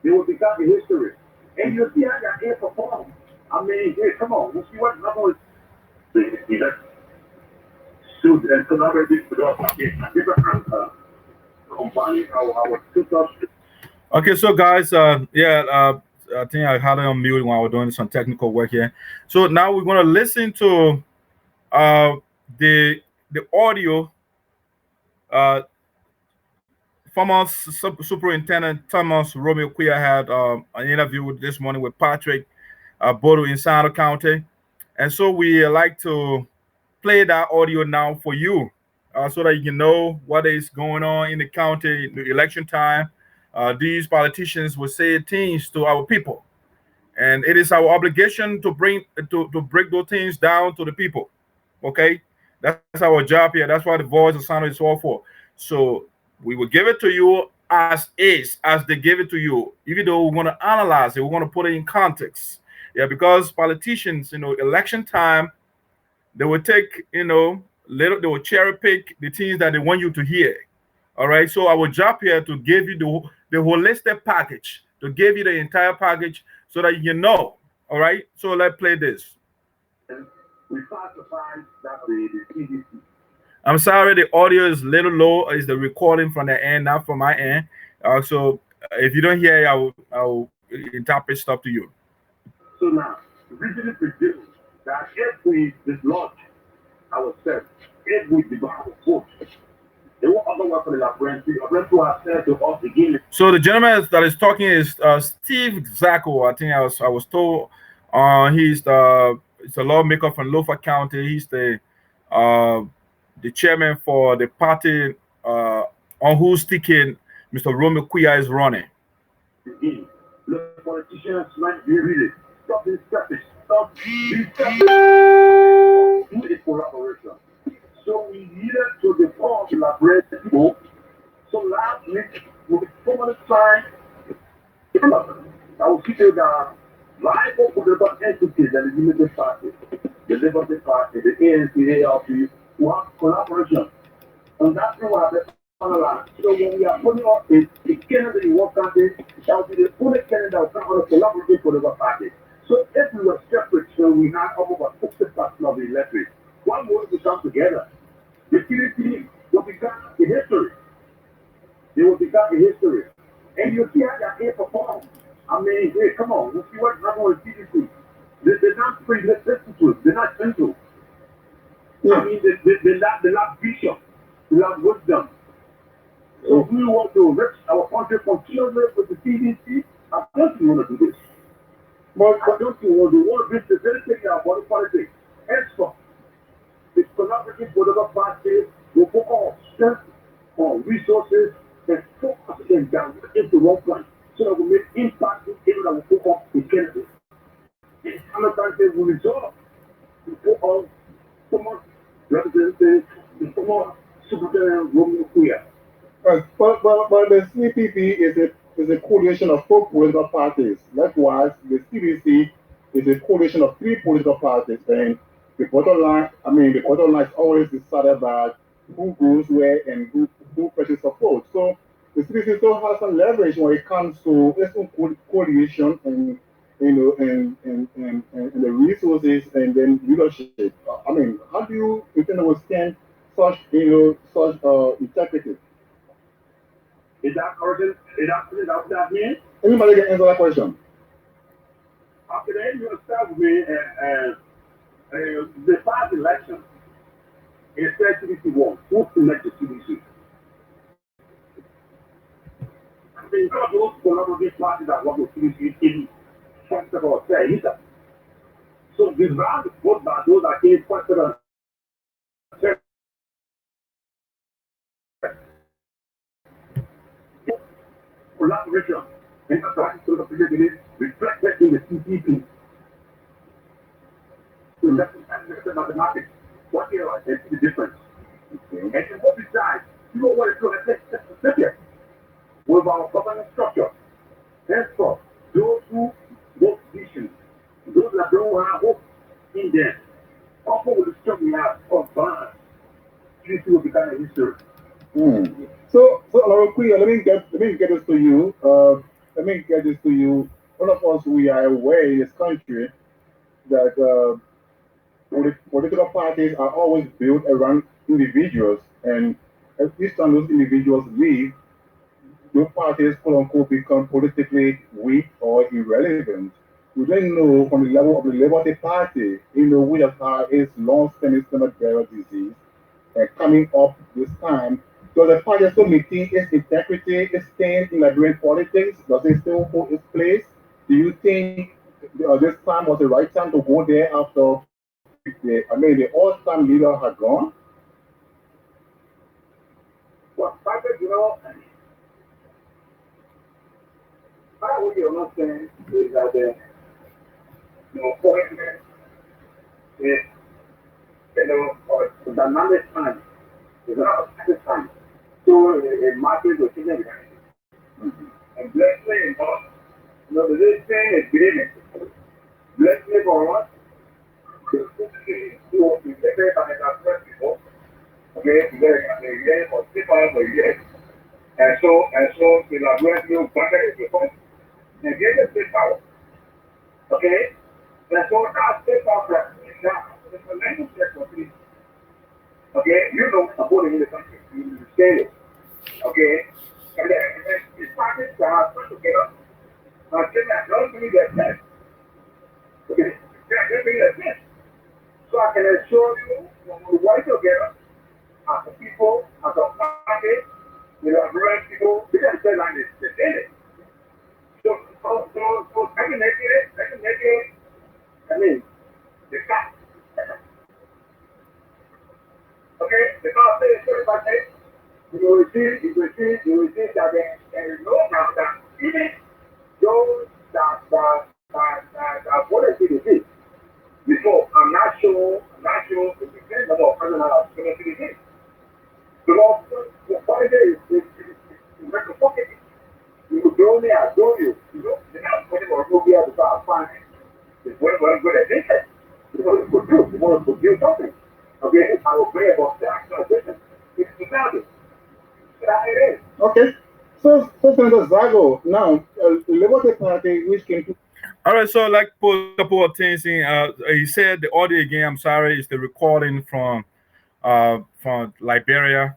There will be copy history. And you'll see I got air performance. I mean, here, come on. We'll see what I'm going to see. That suit and collaborative Okay, so guys, I think I had it on mute while we're doing some technical work here. So now we're going to listen to the the audio, former Superintendent Thomas Romeo Quioh had an interview this morning with Patrick Bodo in Sano County. And so we like to play that audio now for you so that you can know what is going on in the county, the election time. These politicians will say things to our people. And it is our obligation to break those things down to the people. Okay? That's our job here. That's why the voice of Sano is all for. So we will give it to you as is, as they give it to you. Even though we're going to analyze it, we're going to put it in context. Yeah, because politicians, election time, they will take, they will cherry pick the things that they want you to hear. All right. So our job here to give you the holistic package, to give you the entire package so that you know. All right. So let's play this. We classify that the CDC. I'm sorry, the audio is a little low. It's the recording from the end, not from my end. So if you don't hear, I will interpret stuff to you. So now, originally produced that if we dislodge ourselves, if we devour the vote, they won't otherwise for the laboratory has said to us again. So the gentleman that is talking is Steve Zacko. I think I was told he's a lawmaker from Lofa County. He's the chairman for the party on whose ticket Mr. Romeo Quioh is running. Again, the politicians might be reading. Stop this selfish. Stop this selfish. Do a collaboration. So we needed to develop elaborate people. So last week, with the permanent sign, I will keep you down. Live for the entities and the limited party, the Liberty Party, the ANC, the ALP, who have collaboration. And that's what I analyze. So when we are putting up a candidate in one country, that will be the only candidate that will come on a collaborative for the party. So if we were separate, so we had about 60% of the electorate, one would come together. The CDC will become a history. They will become a history. And you see how that can't perform. I mean, hey, come on, let's see what's happening with CDC. They're not free, let's listen to it. They're not gentle. Yeah. I mean, they're not vision. They lack wisdom. So we want to reach our country continuously with the CDC. I don't you want to do this. But I don't you want to reach the very thing about politics. Henceforth, the collaborative political party will put all strength on resources and focus and direct into one point. So that we make impact in people that will focus in Kennedy. And other countries will resolve to put all former representatives, the former Superintendent Romeo Quioh. But the CPP is a coalition of 4 political parties. Likewise, the CDC is a coalition of 3 political parties. And the bottom line is always decided by who goes where and who pressures support. So the CDC still has some leverage when it comes to its own coalition and the resources and then leadership. I mean, how do you intend to withstand such integrity? Is that urgent? Is that what that means? Anybody can answer that question. Okay, then you're going to start with me and the past election, it said CDC won. Who elected CDC? I mean, those collaborative parties that work with CDC in first of all say either. So the round is voted by those that came first of all. Collaboration and the reflected in the CCP. So that's mathematics. What year I see the difference? Okay. And then what besides, you know what it's going to take here with our governance structure. Henceforth, those who vote issues, those that don't have hope in them, coupled with the structure we have of bonds, you will become a history. So Romeo Quioh, let me get this to you. All of us, we are aware in this country that political parties are always built around individuals, and each time those individuals leave, those parties, quote unquote, become politically weak or irrelevant. We don't know from the level of the Liberty Party, which has had its long-standing stomach barrel disease and coming up this time, does the party still maintain its integrity, its stand in Liberian politics? Does it still hold its place? Do you think this time was the right time to go there after the all-time leader had gone? Well, Patrick, what you're not saying is that foreign men is, the dynamic time is not a time. So a market will change everything. And blessing, the thing is believing. Blessing for us, the to be better than the people. Okay, very for 6 hours a year. And so the Liberian people better is the and get the state power. Okay? And so that state power is a language sector. Okay? You know supporting in the country. You say it. Okay? And then it's starting to have to get up. Now Kenya don't believe that test. Okay? Kenya don't believe that test. So I can assure you when we work together as a people, as a party, the Liberian people, we can say like this, they did it. So I can make it, I mean, the fact. Okay, the fact is, everybody, you will see that there is no doubt that even those that what I see before, I'm not sure if the same number of persons are going to see the because the point is reciprocating. You do me, I do you. You're not putting or move here to start finding. It's very good at this. You want to produce, you want to produce something. Okay, I will pray about that transition. It's society. That's it is. Okay. So Senator Zago, now, the Liberty Party, which came to. All right, so like put a couple of things in. He said the audio again. I'm sorry, it's the recording from Liberia.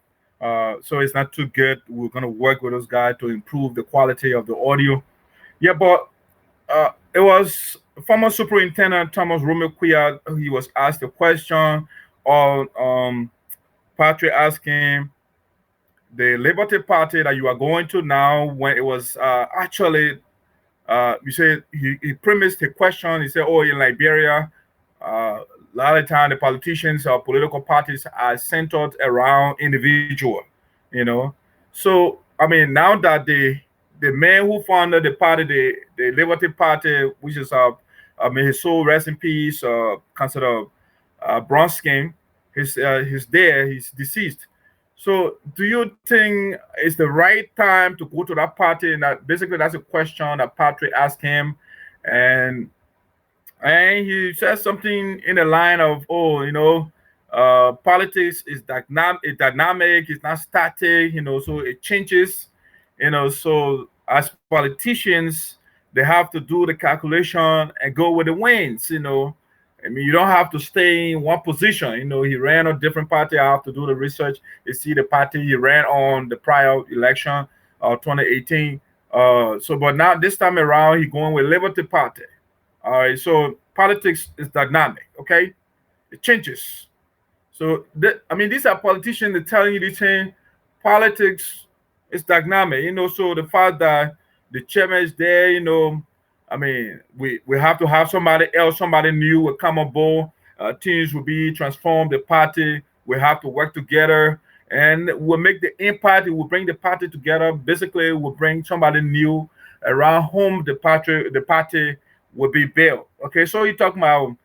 So it's not too good. We're gonna work with those guys to improve the quality of the audio. Yeah, but it was former Superintendent Thomas Romeo Quioh. He was asked a question, or Patrick asked him, the Liberty Party that you are going to now, when it was actually, you said he premised the question. He said, "Oh, in Liberia, a lot of time the politicians or political parties are centered around individual, you know. So I mean, now that the man who founded the party, the Liberty Party, which is may his soul rest in peace, considered Bronskin, he's there, he's deceased. So do you think it's the right time to go to that party? And that basically that's a question that Patrick asked him, and he says something in the line of, "Oh, politics is dynamic, it's not static, so it changes, so as politicians, they have to do the calculation and go with the winds, I mean, you don't have to stay in one position. He ran on different party. I have to do the research. You see the party he ran on the prior election, 2018. But now this time around, he going with Liberty Party. All right, so politics is dynamic, okay? It changes. So, these are politicians that telling you this thing, politics is dynamic, so the fact that the chairman is there, we have to have somebody else, somebody new will come on board, teams will be transformed, the party, we have to work together, and we'll make the impact, it will bring the party together. Basically, we'll bring somebody new around whom the party will be built. Okay, so you're talking about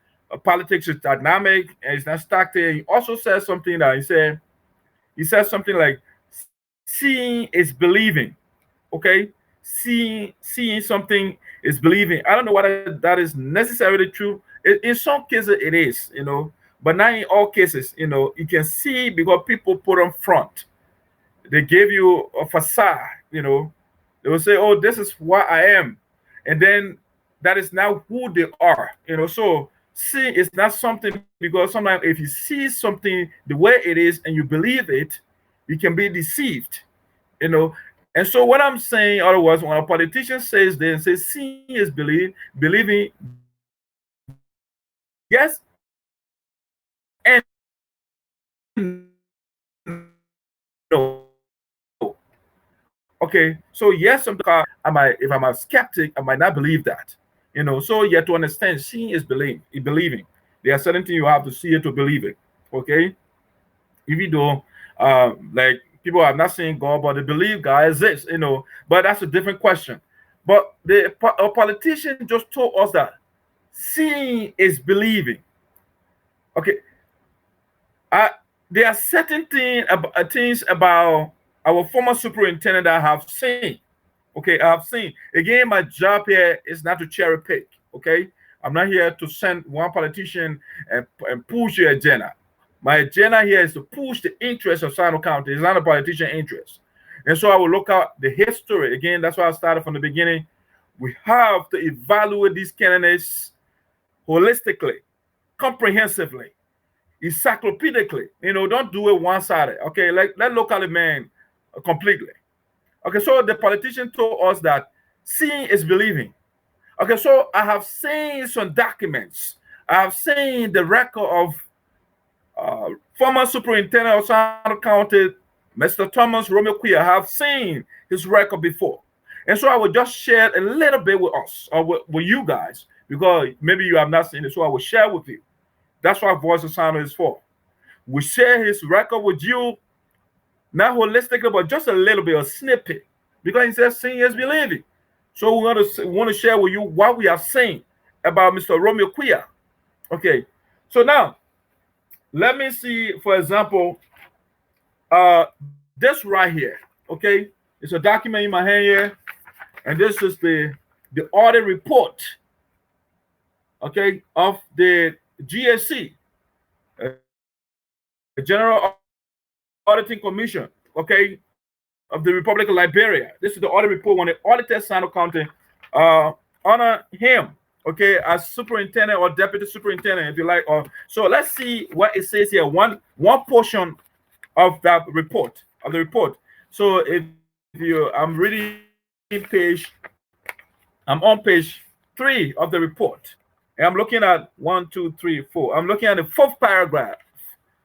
politics is dynamic and it's not static. He also says something that he said something like seeing is believing. Okay, seeing something is believing. I don't know whether that is necessarily true. In some cases it is, but not in all cases. You can see because people put on front. They give you a facade. They will say, "Oh, this is what I am," and then that is not who they are. So see is not something, because sometimes if you see something the way it is and you believe it, you can be deceived. And so what I'm saying, otherwise, when a politician says this and says seeing is believing, yes, and no. So what I'm saying is, if you see something the way it is and you believe it, you can be deceived. And so what I'm saying, otherwise, when a politician says this and says seeing is believing, yes, and no. So what I'm saying is, if you see something the way it is and you believe it, you can be deceived. And so what I'm saying, otherwise, when a politician says this and says seeing is believing, yes, and Okay, so yes, sometimes if I'm a skeptic, I might not believe that. So you have to understand, seeing is believing. There are certain things you have to see it to believe it. Okay, even though like people have not seen God, but they believe God exists. But that's a different question. But a politician just told us that seeing is believing. Okay, there are certain things about our former superintendent that I have seen. Okay, I have seen. Again, my job here is not to cherry pick. Okay, I'm not here to send one politician and push your agenda. My agenda here is to push the interest of Sarno County. It's not a politician interest. And so I will look at the history. Again, that's why I started from the beginning. We have to evaluate these candidates holistically, comprehensively, encyclopedically. Don't do it one-sided. Okay, let's look at the man completely. Okay, so the politician told us that seeing is believing. Okay, so I have seen some documents. I have seen the record of former superintendent of Sarno County, Mr. Thomas Romeo Quioh. I have seen his record before. And so I will just share a little bit with us, or with you guys, because maybe you have not seen it, so I will share with you. That's what Voice of Sarno is for. We share his record with you, not holistically, but just a little bit, a snippet, because he says seeing is believing. So we want to share with you what we have seen about Mr. Romeo Quioh. Okay, so now let me see, for example, this right here. Okay, it's a document in my hand here, and this is the audit report. Okay, of the GSC, the General Auditing Commission. Okay, of the Republic of Liberia. This is the audit report when they audited Sarno County, honor him, okay, as superintendent or deputy superintendent, if you like. So let's see what it says here. One portion of that report, So if I'm reading I'm on page 3 of the report, and I'm looking at 1, 2, 3, 4. I'm looking at the 4th paragraph.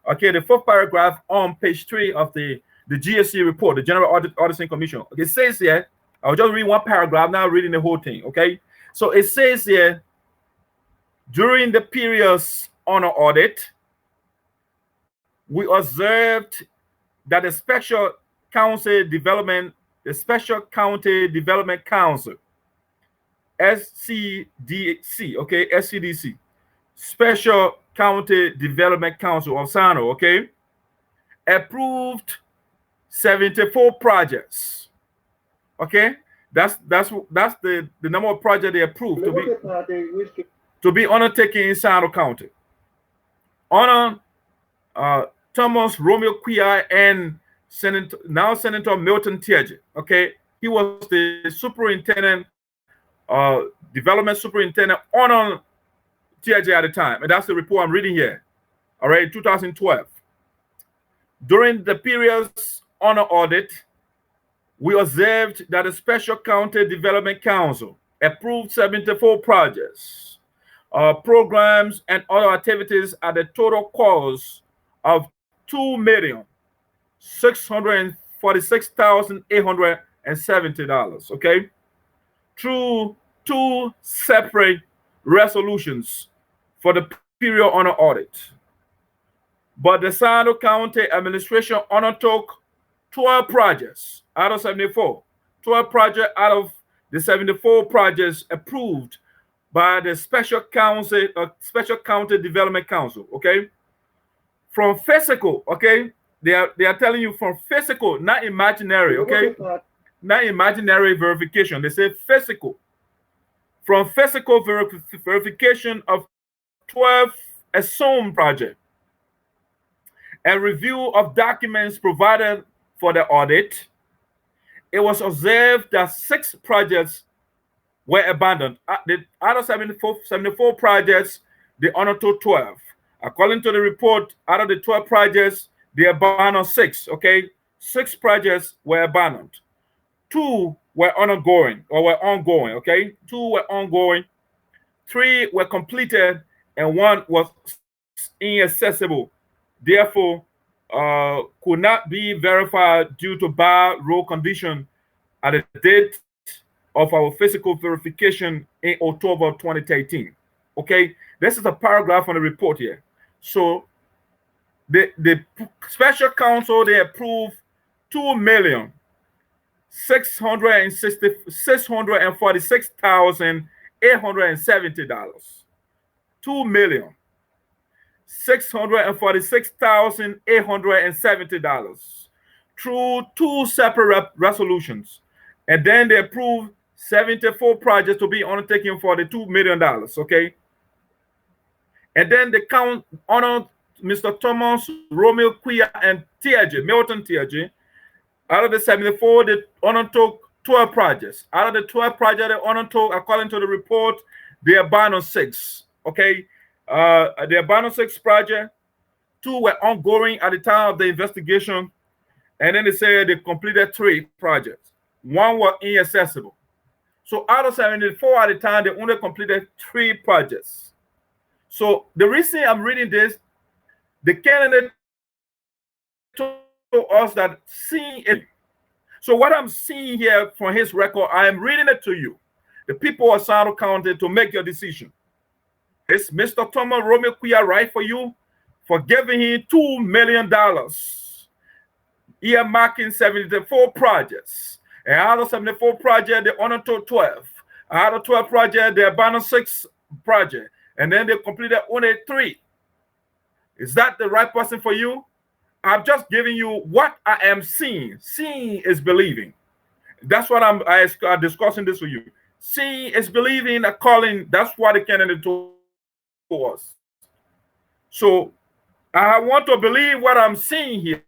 Okay, the 4th paragraph on page 3 of the GSC report, the General Auditing Commission. Okay, it says here, I'll just read one paragraph, now reading the whole thing. Okay, so it says here, during the period's honor audit, we observed that the Special County Development Council, SCDC, okay, SCDC, Special County Development Council of Sarno, okay, approved 74 projects. Okay, that's the number of projects they approved to be undertaken in Sarno County. Honor Thomas Romeo Quioh and Senator Milton Teahjyay. Okay, he was the superintendent, development superintendent on Teahjyay at the time, and that's the report I'm reading here. All right, 2012. During the period's honor audit, we observed that the Special County Development Council approved 74 projects, programs, and other activities at a total cost of $2,646,870. Okay, through 2 separate resolutions for the period honor audit. But the Sarno County administration undertook 12 projects out of 74. 12 projects out of the 74 projects approved by the Special County Development Council. Okay, from physical. Okay, they are telling you from physical, not imaginary. Okay, not imaginary verification. They say physical. From physical verification of 12 assumed projects and review of documents provided for the audit, it was observed that 6 projects were abandoned. Out of 74 projects, they undertook 12. According to the report, out of the 12 projects, they abandoned 6. Okay, 6 projects were abandoned. 2 were ongoing. Okay, 2 were ongoing. 3 were completed, and 1 was inaccessible. Therefore, could not be verified due to bad road condition at the date of our physical verification in October 2013. Okay, this is a paragraph on the report here. So the special counsel, they approved $2,646,870. $2,646,870 through two separate resolutions. And then they approved 74 projects to be undertaken for the $2 million. Okay. And then they honored Mr. Thomas, Romeo Quioh, and Teahjyay, Milton Teahjyay. Out of the 74, they undertook 12 projects. Out of the 12 projects they undertook, according to the report, they abandoned 6. Okay. The abandoned 6 projects, 2 were ongoing at the time of the investigation. And then they said they completed 3 projects. 1 was inaccessible. So out of 74 at the time, they only completed 3 projects. So the reason I'm reading this, the candidate told us that seeing it. So what I'm seeing here from his record, I am reading it to you. The people of Saryorpodeh County to make your decision. Is Mr. Thomas Romeo Quioh right for you for giving him $2 million, earmarking 74 projects? And out of 74 projects, they undertook 12. Out of 12 projects, they abandoned 6 projects. And then they completed only 3. Is that the right person for you? I'm just giving you what I am seeing. Seeing is believing. That's what I'm discussing this with you. Seeing is believing, a calling. That's what the candidate told us. So I want to believe what I'm seeing here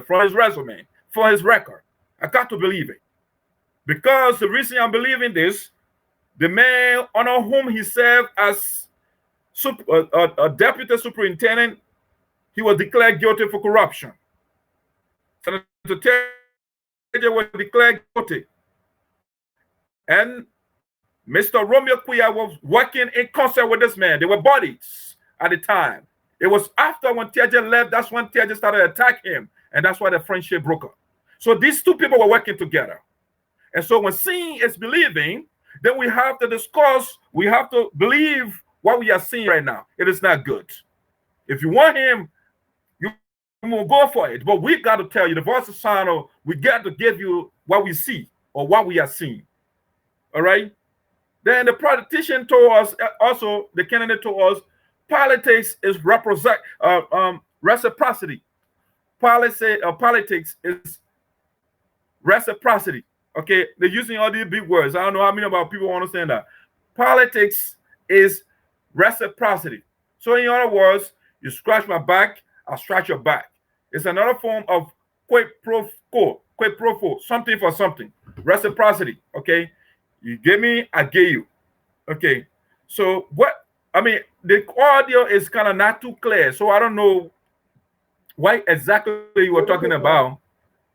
from his resume, for his record. I got to believe it. Because the reason I'm believing this, the man under whom he served as a deputy superintendent, he was declared guilty for corruption. Senator Teahjyay was declared guilty. And Mr. Romeo Quioh was working in concert with this man. They were buddies at the time. It was after when Teahjyay left, that's when Teahjyay started attacking him. And that's why the friendship broke up. So these 2 people were working together. And so when seeing is believing, then we have to discuss, we have to believe what we are seeing right now. It is not good. If you want him, you will go for it. But we got to tell you, the voice of Saryorpodeh, we got to give you what we see or what we are seeing. All right? Then the politician told us, also the candidate told us, politics is reciprocity. Politics is reciprocity. Okay, they're using all these big words. I don't know how many of our people understand that. Politics is reciprocity. So in other words, you scratch my back, I'll scratch your back. It's another form of quid pro quo, something for something. Reciprocity. Okay, you give me, I give you. Okay, so what? I mean, the audio is kind of not too clear, so I don't know what exactly you were talking about.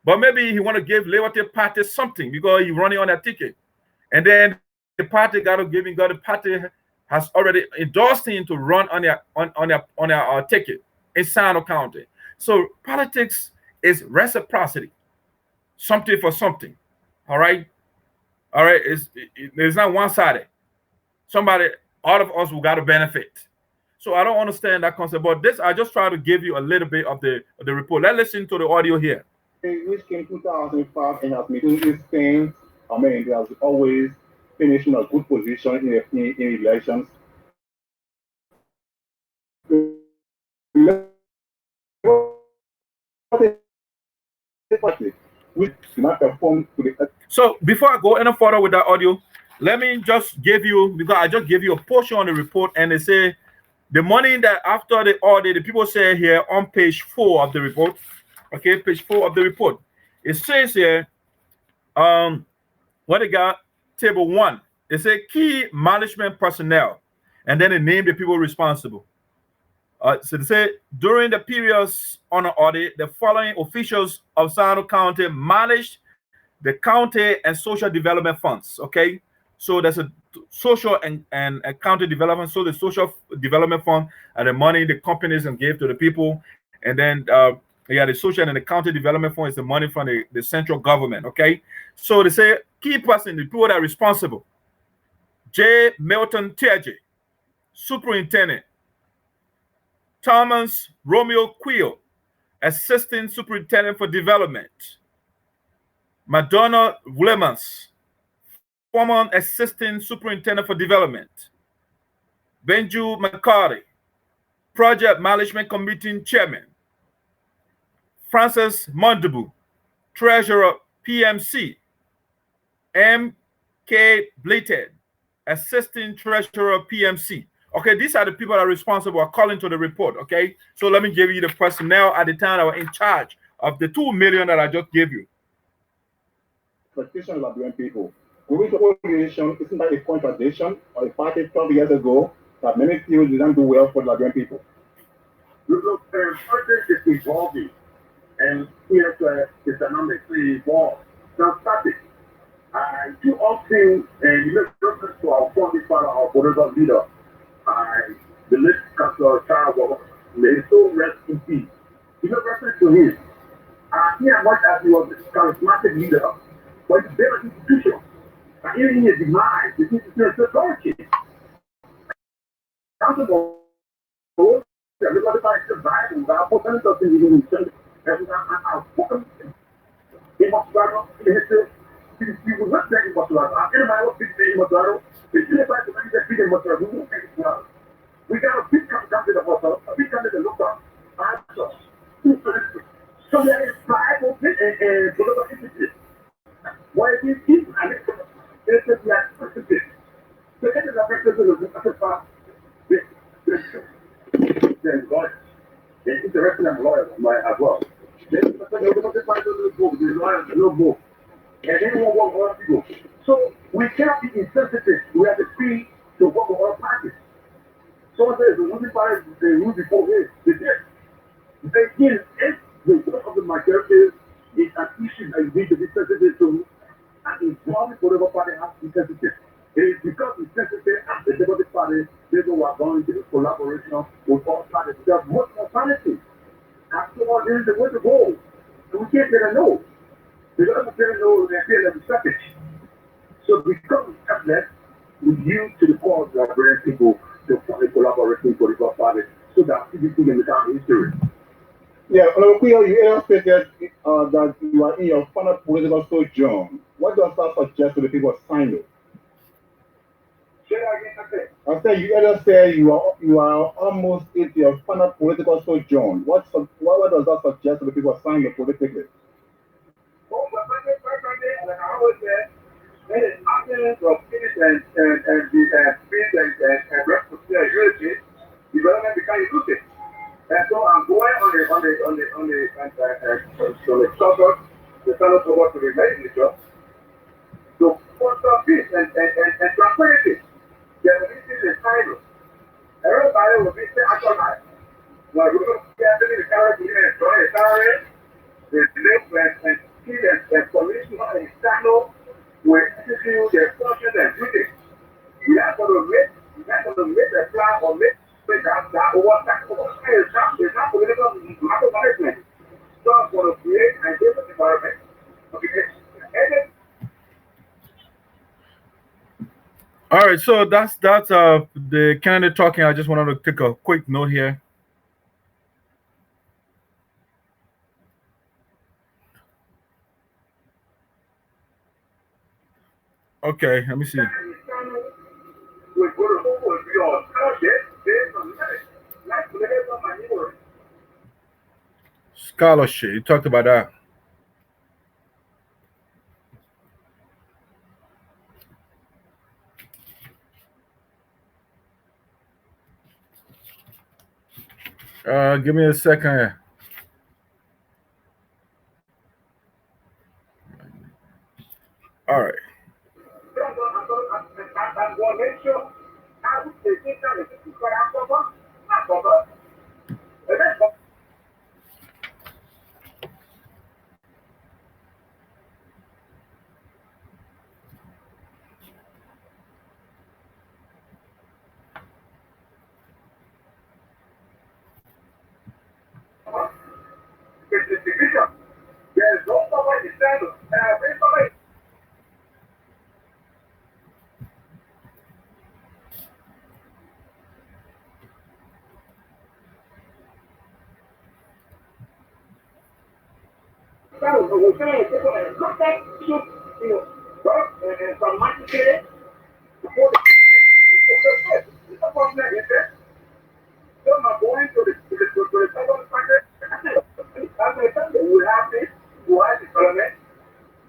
But maybe he want to give Liberty Party something because he's running on that ticket. And then the party got to give him, the party has already endorsed him to run on their ticket in Saryorpodeh County. So politics is reciprocity. Something for something. All right? All right? It's not one-sided. Somebody, all of us, who got to benefit. So I don't understand that concept. But this, I just try to give you a little bit of the report. Let's listen to the audio here. Which came 2005 and has been doing these things. I mean, they have always finished in a good position in elections. So before I go any further with that audio, let me just give you, because I just gave you a portion on the report, and they say the money that after the audit, the people say here on page 4 of the report. Okay, page 4 of the report. It says here, what they got, table 1. They say key management personnel, and then they name the people responsible. So they say during the periods on the audit, the following officials of Saryorpodeh County managed the county and social development funds. Okay, so there's a social and county development. So the social development fund and the money the companies and gave to the people, and then Yeah, the social and the county development fund is the money from the central government. Okay, so they say key person, the people that are responsible: J. Milton Teahjyay, superintendent; Thomas Romeo Quioh, assistant superintendent for development; Madonna Williams, former assistant superintendent for development; Benju McCarty, project management committee chairman; Francis Mondabu, treasurer PMC; M.K. Blated, assistant treasurer PMC. Okay, these are the people that are responsible according to the report. Okay, so let me give you the personnel at the time that were in charge of the 2 million that I just gave you. Expectation of Liberian people. Going to coalition isn't that a contradiction or a party 12 years ago that many people didn't do well for the Liberian people? Look, project is evolving, and here economically evolved. Now, static. Too often, and you make reference to our founding father, our political leader, the late Councillor Charles, may his soul rest in peace. You make reference to him. He as much as he was a charismatic leader, but it's built an institution. And even in his demise, the institution authority. Council everybody finds the Bible, God put something in the I've spoken. He must rather, he was not saying what was. Anybody was saying what was. If you find the man that's speaking what was, we won't take it well. We got a big candidate of us, a big candidate look up, answers. So there is Bible and political institute. Why is it keep and it's just like specific. So it is a representative of the past. Then God, it's interesting I'm lawyer as well. Then the lawyers no more. And anyone want to go. So we cannot be insensitive. We have to free to work with all parties. Someone says the losing party, they lose before this. They did. Again, if the work of the majority is an issue that you need to be sensitive to, and involving political party has to be sensitive. It is because it's sensitive and the Democratic Party, people are going to do collaboration with all parties. Because most alternatives, after all, this is the way to go. And we can't get a no. Because we can't know they're feeling selfish. So because we have that, we yield to the cause of Liberian people to find a collaboration with political parties so that CDC can become history. Yeah, Quioh, you illustrated that you are in your final political sojourn. What does that suggest to the people assigned you? Say that again, I said you earlier said you are almost in your final political sojourn. What does that suggest to the people assigned you politically? Well, like I always said, it is absence of peace and peace and rest of unity, development becomes inclusive. And so I'm going on the suburb, the fellow suburb to the legislature to foster peace and tranquility. There will be a silence. Everybody will be actualized. Like we're going to be having the carrot, we're going to enjoy the carrot, the live and see and commission and external will execute their functions and duties. We are going to make a plan or make that over that is not political macro management. So I'm going to create a different environment. Okay. All right, so that's the candidate talking. I just wanted to take a quick note here. Okay, let me see. Scholarship. You talked about that. Give me a second here. All right. So we're saying people in contact should, work and from money to before the problem is that some are going to the second country. As I said, we have this, we have development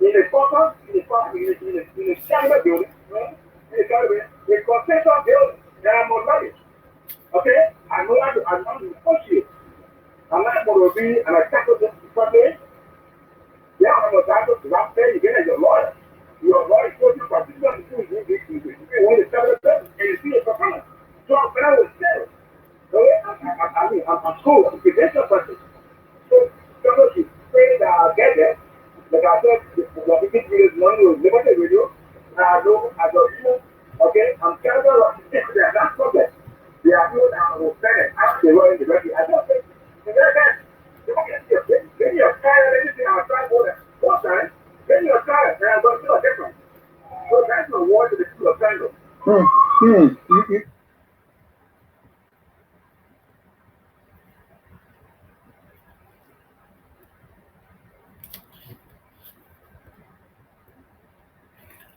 in the focus, in the chamber building, in the gallery, the concession building, there are more knowledge. Okay? I'm not to push you. I'm not going to be an attack of this country. Yeah, I'm a doctor, because I'm saying you get as a lawyer. You're a lawyer, so you're particular to do these things. You want to tell the person, and you see it for fun. So when I was there, okay, I'm school, I'm a credential person. So, fellowship, say that get there, like I said, the big videos, money was limited video. I know, as a human, okay, I'm terrible of they are not subject. They are people that will spend it after they were in the country. I don't think, the very best. Then your child, anything outside border. One time, then your child, and I'm going to do a different. So that's no war to the people of Congo.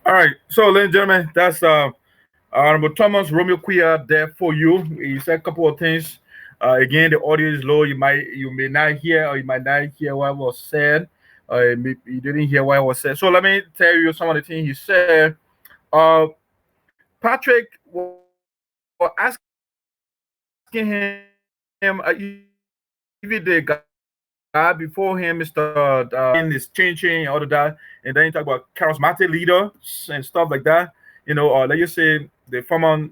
All right, so ladies and gentlemen, that's Honorable Thomas Romeo Quioh there for you. He said a couple of things. Again, the audio is low. You may not hear, or you might not hear what was said. You didn't hear what was said. So let me tell you some of the things he said. Patrick was asking him, even the guy before him, Mr. is changing all of that, and then you talk about charismatic leaders and stuff like that. Let you say the former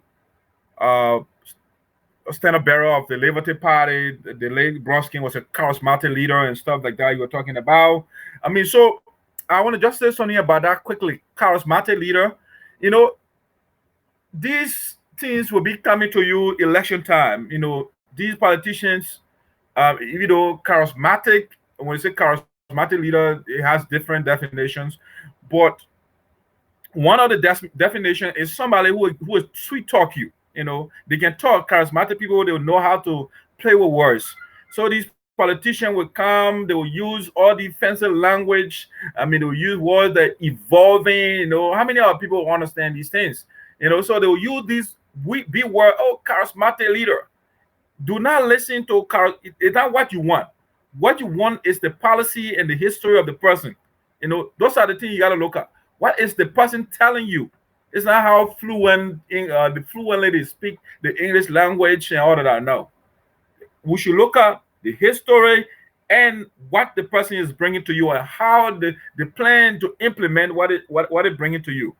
stand-up bearer of the Liberty Party, the late Bronskin was a charismatic leader and stuff like that you were talking about. I mean, so I want to just say something about that quickly. Charismatic leader, these things will be coming to you election time. These politicians, even though charismatic, when you say charismatic leader, it has different definitions, but one of the definition is somebody who will sweet talk you. They can talk. Charismatic people, they will know how to play with words. So these politicians will come, they will use all the fancy language. I mean, they will use words that evolving. How many other people understand these things? So they will use these big word. Oh, charismatic leader. Do not listen to it's not what you want. What you want is the policy and the history of the person. Those are the things you gotta look at. What is the person telling you? It's not how fluent the fluent ladies speak the English language and all of that. No, we should look at the history and what the person is bringing to you and how the plan to implement what it bringing to you.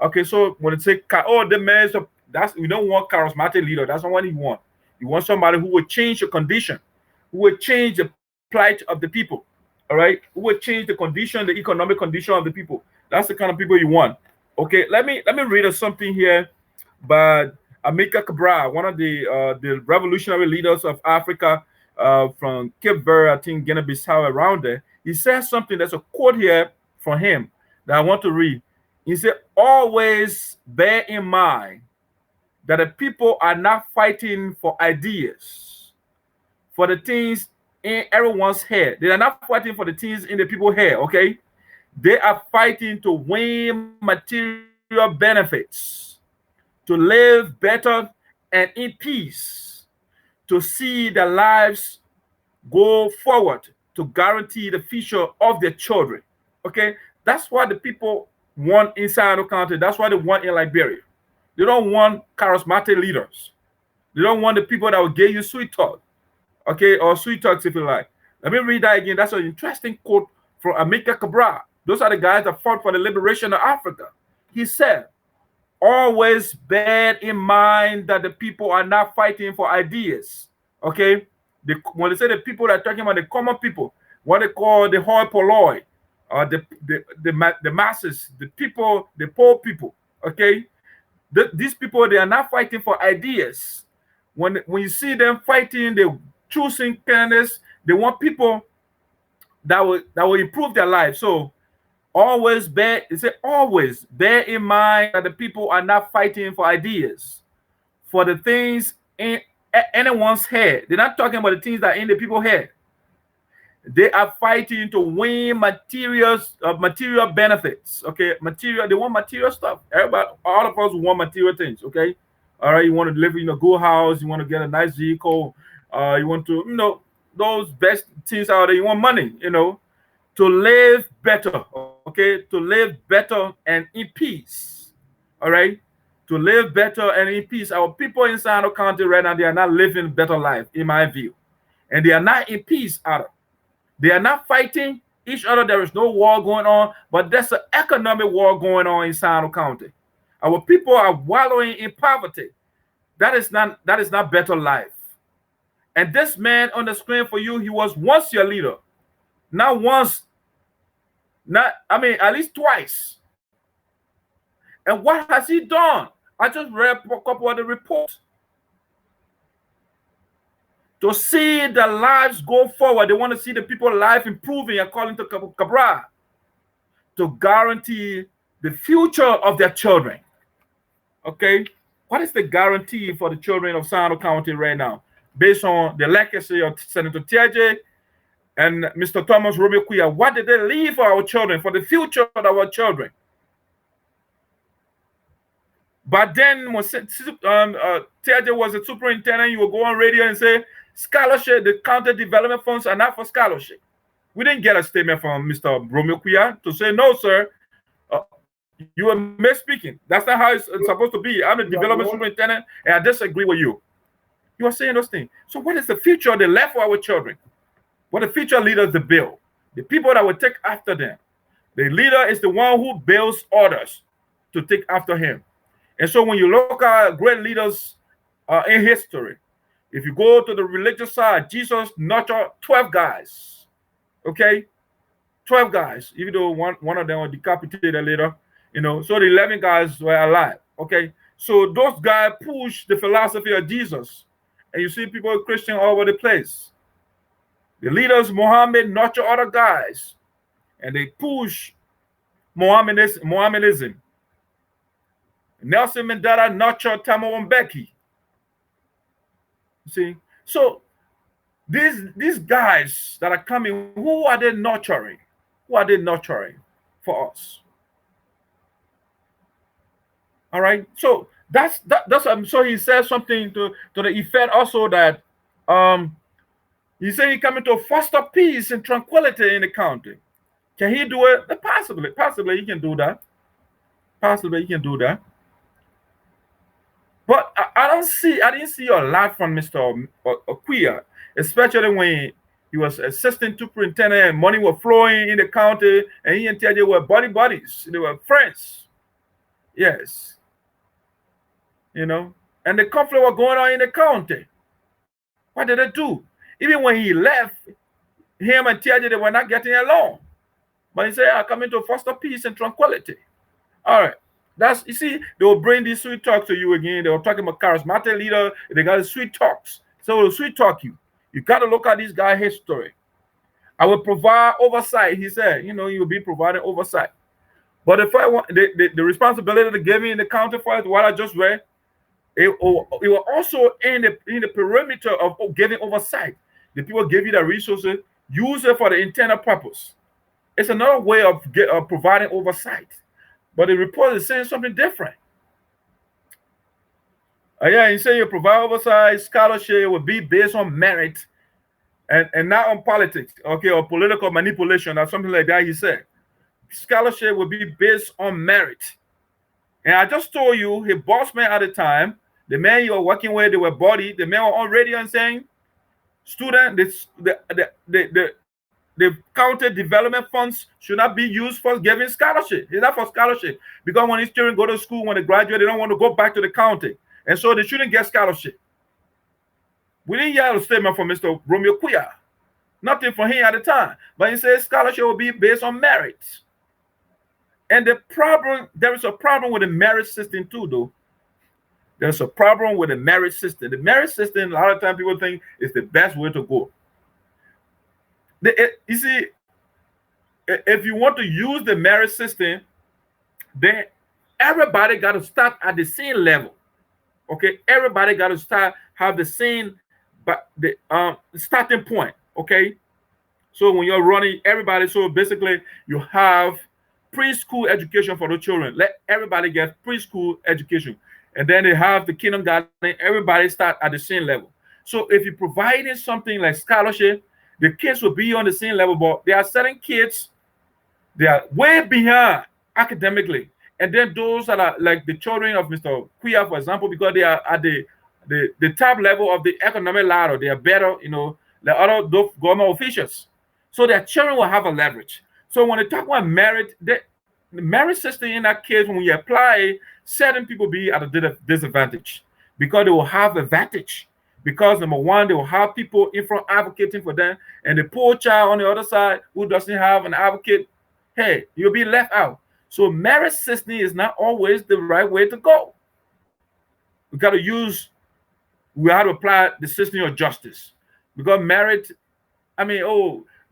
Okay, so when it say the man, we don't want charismatic leader. That's not what you want. You want somebody who will change the condition, who will change the plight of the people. All right, who will change the condition, the economic condition of the people. That's the kind of people you want. Okay, let me read something here by Amilcar Cabral, one of the revolutionary leaders of Africa, from Cape Verde, I think Guinea-Bissau, around there. He says something. There's a quote here from him that I want to read. He said, "Always bear in mind that the people are not fighting for ideas, for the things in everyone's head. They are not fighting for the things in the people's head, okay? They are fighting to win material benefits, to live better and in peace, to see their lives go forward, to guarantee the future of their children." Okay, that's what the people want inside the country. That's what they want in Liberia. They don't want charismatic leaders. They don't want the people that will give you sweet talk, okay, or sweet talks if you like. Let me read that again. That's an interesting quote from Amilcar Cabral. Those are the guys that fought for the liberation of Africa. He said, "Always bear in mind that the people are not fighting for ideas." Okay, when they say the people, they're talking about the common people, what they call the hoi polloi, the masses, the people, the poor people. Okay, these people, they are not fighting for ideas. When you see them fighting, they're choosing candidates. They want people that will improve their life. So always bear in mind that the people are not fighting for ideas, for the things in anyone's head. They're not talking about the things that are in the people's head. They are fighting to win material benefits. Okay, material. They want material stuff. Everybody, all of us want material things. Okay, all right. You want to live in a good house. You want to get a nice vehicle. You want to, those best things out there. You want money. To live better. Okay, to live better and in peace. All right, to live better and in peace. Our people in Saryorpodeh County right now, they are not living a better life, in my view, and they are not in peace either. They are not fighting each other. There is no war going on, but there's an economic war going on in Saryorpodeh County. Our people are wallowing in poverty. That is not better life. And this man on the screen for you, he was once your leader. Not once, at least twice. And what has he done? I just read a couple of the reports. To see the lives go forward, they want to see the people's life improving according to Cabral, to guarantee the future of their children. Okay, what is the guarantee for the children of Saryorpodeh County right now, based on the legacy of Senator Teahjyay and Mr. Thomas Romeo Quioh? What did they leave for our children, for the future of our children? But then when Teahjyay was a superintendent, you would go on radio and say, scholarship, the county development funds are not for scholarship. We didn't get a statement from Mr. Romeo Quioh to say, no, sir, you are misspeaking. That's not how it's supposed to be. I'm a development superintendent, and I disagree with you. You are saying those things. So what is the future they left for our children? What the future leaders they build? The people that will take after them. The leader is the one who builds others to take after him. And so when you look at great leaders in history, if you go to the religious side, Jesus nurtured 12 guys. Okay? 12 guys, even though one of them was decapitated later, so the 11 guys were alive. Okay? So those guys push the philosophy of Jesus. And you see people Christian all over the place. The leaders, Muhammad, nurture other guys. And they push Mohammedanism. Nelson Mandela nurtured Thabo Mbeki. See, so these guys that are coming, who are they nurturing? Who are they nurturing for us? All right. So that's so he says something to the effect also that he said he's coming to foster peace and tranquility in the county. Can he do it? Possibly he can do that. Possibly he can do that. But I didn't see a lot from Mr. Quioh, especially when he was assistant superintendent and money was flowing in the county, and he and Teahjyay were buddies. They were friends. Yes. And the conflict was going on in the county. What did they do? Even when he left, him and Teahjyay, they were not getting along. But he said, I'm coming to foster peace and tranquility. All right. You see, they will bring these sweet talks to you again. They were talking about charismatic leader. They got the sweet talks. So they'll sweet talk you. You got to look at this guy's history. I will provide oversight. He said, you will be providing oversight. But the responsibility to give me in the county for it, what I just read, it was also in the perimeter of giving oversight. The people give you the resources, use it for the intended purpose. It's another way of providing oversight. But the report is saying something different. Yeah, he said you provide oversight, scholarship will be based on merit and not on politics, okay, or political manipulation or something like that, he said. Scholarship will be based on merit. And I just told you, his boss man at the time, the man you were working with, they were buddy, the man were on radio and saying, student, the county development funds should not be used for giving scholarship. It's not for scholarship. Because when these children go to school, when they graduate, they don't want to go back to the county. And so they shouldn't get scholarship. We didn't hear a statement from Mr. Romeo Quioh. Nothing from him at the time. But he says scholarship will be based on merit. And there is a problem with the merit system too, though. There's a problem with the merit system. The merit system, a lot of times people think is the best way to go. You see, if you want to use the merit system, then everybody got to start at the same level. Okay, everybody got to have the same, but the starting point. Okay, So when you're running everybody, so basically you have preschool education for the children. Let everybody get preschool education. And then they have the kindergarten, everybody start at the same level. So if you're providing something like scholarship, the kids will be on the same level, but there are certain kids, they are way behind academically. And then those that are like the children of Mr. Quioh, for example, because they are at the top level of the economic ladder, they are better, than other government officials. So their children will have a leverage. So when they talk about merit, the merit system in that case, when you apply, certain people be at a disadvantage because they will have advantage. Because number one, they will have people in front advocating for them, and the poor child on the other side who doesn't have an advocate, hey, you'll be left out. So merit system is not always the right way to go. We have to apply the system of justice. Because merit,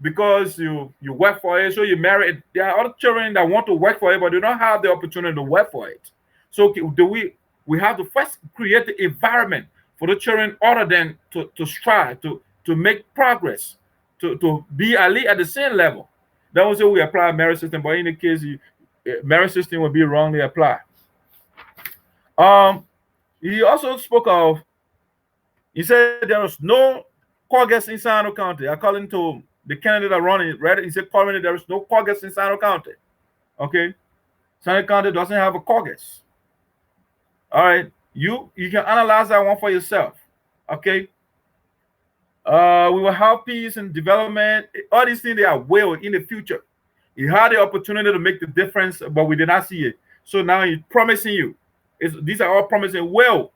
because you work for it, so you marry it. There are other children that want to work for it, but they don't have the opportunity to work for it. So we have to first create the environment for the children other than to strive, to make progress, to be at least at the same level. That was how we apply merit system, but in the case, merit system will be wrongly applied. He also spoke of, he said there was no caucus in Sarno County. According to the candidate that running it, right? He said currently there is no caucus in Sarno County. Okay? Sarno County doesn't have a caucus. All right. You can analyze that one for yourself. Okay. We will have peace and development. All these things, they are will in the future. He had the opportunity to make the difference, but we did not see it. So now he's promising you. These are all promising. Well,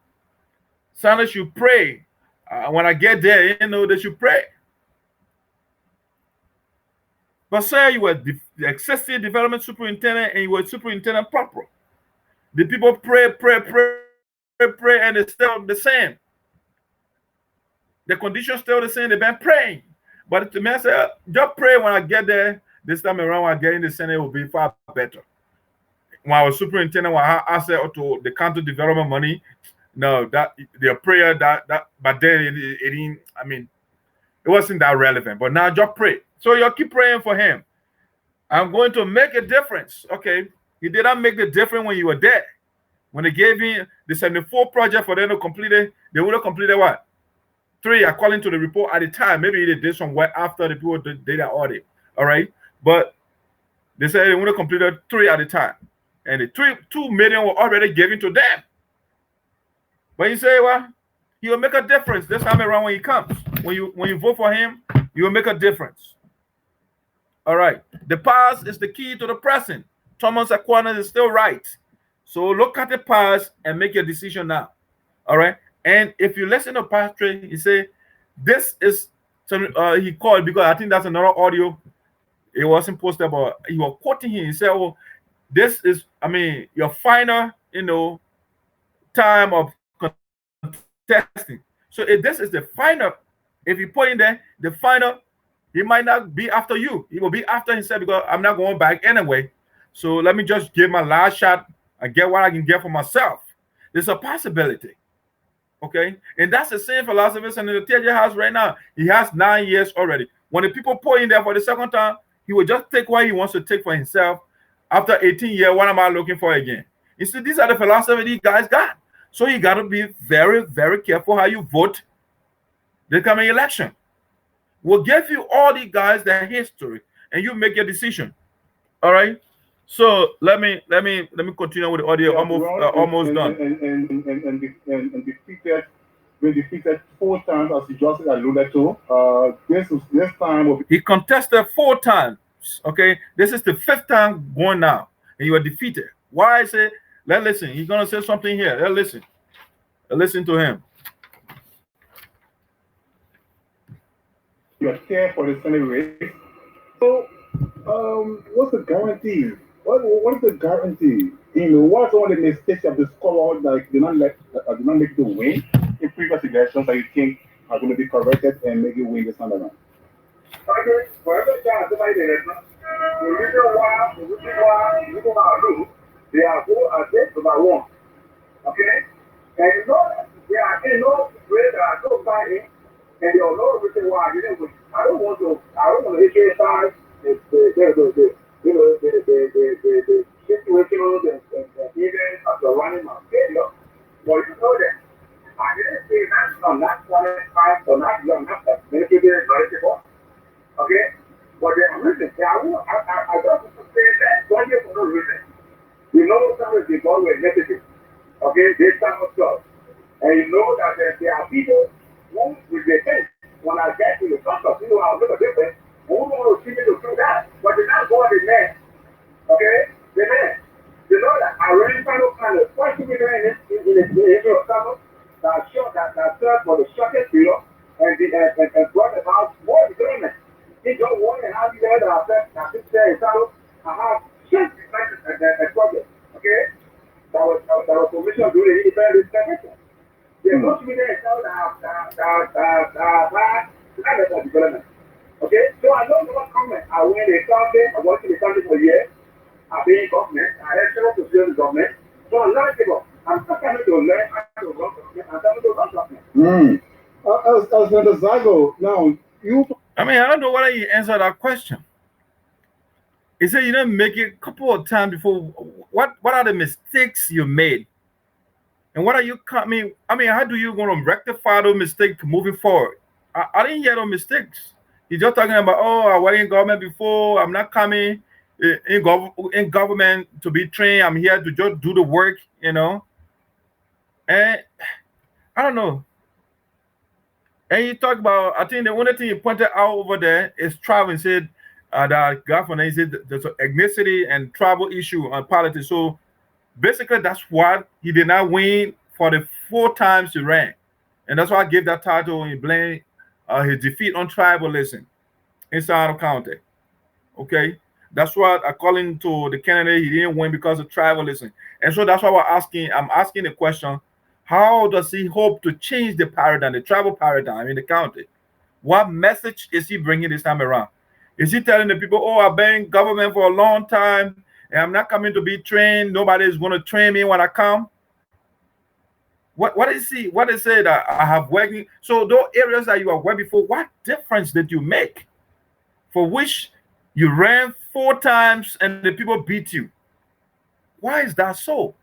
Sanders should pray. When I get there, they should pray. But say you were the excessive development superintendent and you were superintendent proper. The people pray, and it's still the same. The conditions still the same. They've been praying. But the man said, just pray when I get there. This time around, when I get in the Senate, it will be far better. When I was superintendent, when I asked to the county development money, no, that their prayer but then it wasn't that relevant. But now just pray. So you keep praying for him. I'm going to make a difference. Okay. He did not make the difference when you were there. When they gave him the 74 project for them to complete it, they would have completed what? 3, according to the report at the time. Maybe they did some work after the people did their audit. All right. But they said they would have completed 3 at a time. And the 2 million were already given to them. But you say, well, he will make a difference this time around when he comes. When you vote for him, you will make a difference. All right. The past is the key to the present. Thomas Aquinas is still right. So look at the past and make your decision now. All right. And if you listen to Pastor, he say, this is he called, because I think that's another audio. It wasn't posted, but he was quoting him. He said, oh, this is, your final, time of contesting. So if this is the final, if you put in there the final, he might not be after you. He will be after himself, because I'm not going back anyway. So let me just give my last shot and get what I can get for myself. There's a possibility. Okay? And that's the same philosophy in the Teahjyay house right now. He has 9 years already. When the people put in there for the second time, he will just take what he wants to take for himself. After 18 years, what am I looking for again? You see, these are the philosophy these guys got. So you got to be very, very careful how you vote the coming election. We'll give you all the guys their history, and you make your decision. All right. So let me continue with the audio. Almost done. And defeated 4 times, as you just alluded to. This time will be. He contested 4 times. Okay, this is the 5th time going now, and you are defeated. Why I say? Let's listen. He's gonna say something here. Let's listen. Listen to him. You are here for the Senate race. So, what's the guarantee? What is the guarantee? What's one of the mistakes of the scholar that did not make you win in previous elections that you think are going to be corrected and make you win this time around? Okay, for every time somebody did it, the reason why they are all against about one. Okay? And there are no way that are so fighting, and there are no reason why I didn't win. I don't want to hit Okay? They know that I ran kind of what should be doing in the area of Sano that served for the shortest period and brought about more development. He don't want to have you there that sits there in Sano and have just a project. Okay? That was commissioned during the independent intervention. They're supposed to be there in Sano that had development. Okay? So I don't know what comment. I went to the country, I worked in the country for years. I've been in government, I had several positions in government. So I'm not able. I'm still coming to learn how to run government. I'm coming to run government. As Mr. Zago, now you. I mean, I don't know whether you answer that question. He said you didn't make it a couple of times before. What are the mistakes you made? And what are you coming? I mean, how do you going to rectify those mistakes moving forward? I didn't hear those mistakes. He's just talking about, oh, I was in government before. I'm not coming in government to be trained. I'm here to just do the work, you know. And I don't know. And you talk about, I think the only thing you pointed out over there is tribal. And said that governor, he said there's an ethnicity and tribal issue on politics. So basically, that's why he did not win for the 4 times he ran. And that's why I gave that title and blame his defeat on tribalism in Saryorpodeh County. Okay? That's why, according to the candidate, he didn't win because of tribalism. And so that's why I'm asking the question, how does he hope to change the paradigm, the tribal paradigm in the county? What message is he bringing this time around? Is he telling the people, oh, I've been in government for a long time, and I'm not coming to be trained. Nobody is going to train me when I come. What is he? What is it that I have working? So those areas that you have worked before, what difference did you make? For which you ran 4 times and the people beat you. Why is that so?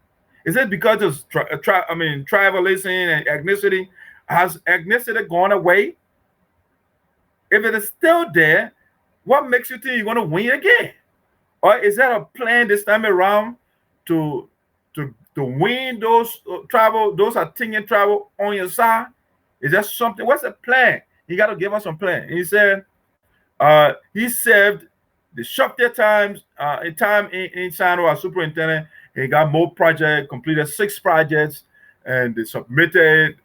Is it because of tribalism and ethnicity? Has ethnicity gone away? If it is still there, what makes you think you're going to win again? Or is that a plan this time around to win those those Athenian tribal on your side? Is that something? What's the plan? You got to give us some plan. And he said he served the Supt times in Sano as superintendent. He got more projects, completed 6 projects, and they submitted,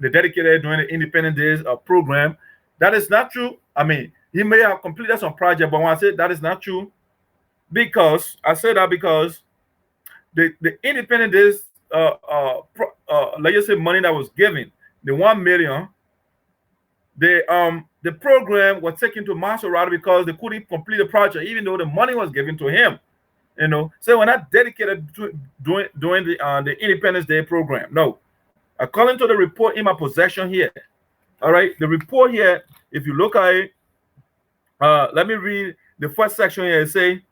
they dedicated during the Independence Days program. That is not true. I mean, he may have completed some project, but when I say that is not true, because I say that because the Independence Days let's just say money that was given, the 1 million, the program was taken to Maserati because they couldn't complete the project, even though the money was given to him. You know, so we're not dedicated to doing the Independence Day program. No, according to the report in my possession here, all right, the report here, if you look at it, let me read the first section here. It say,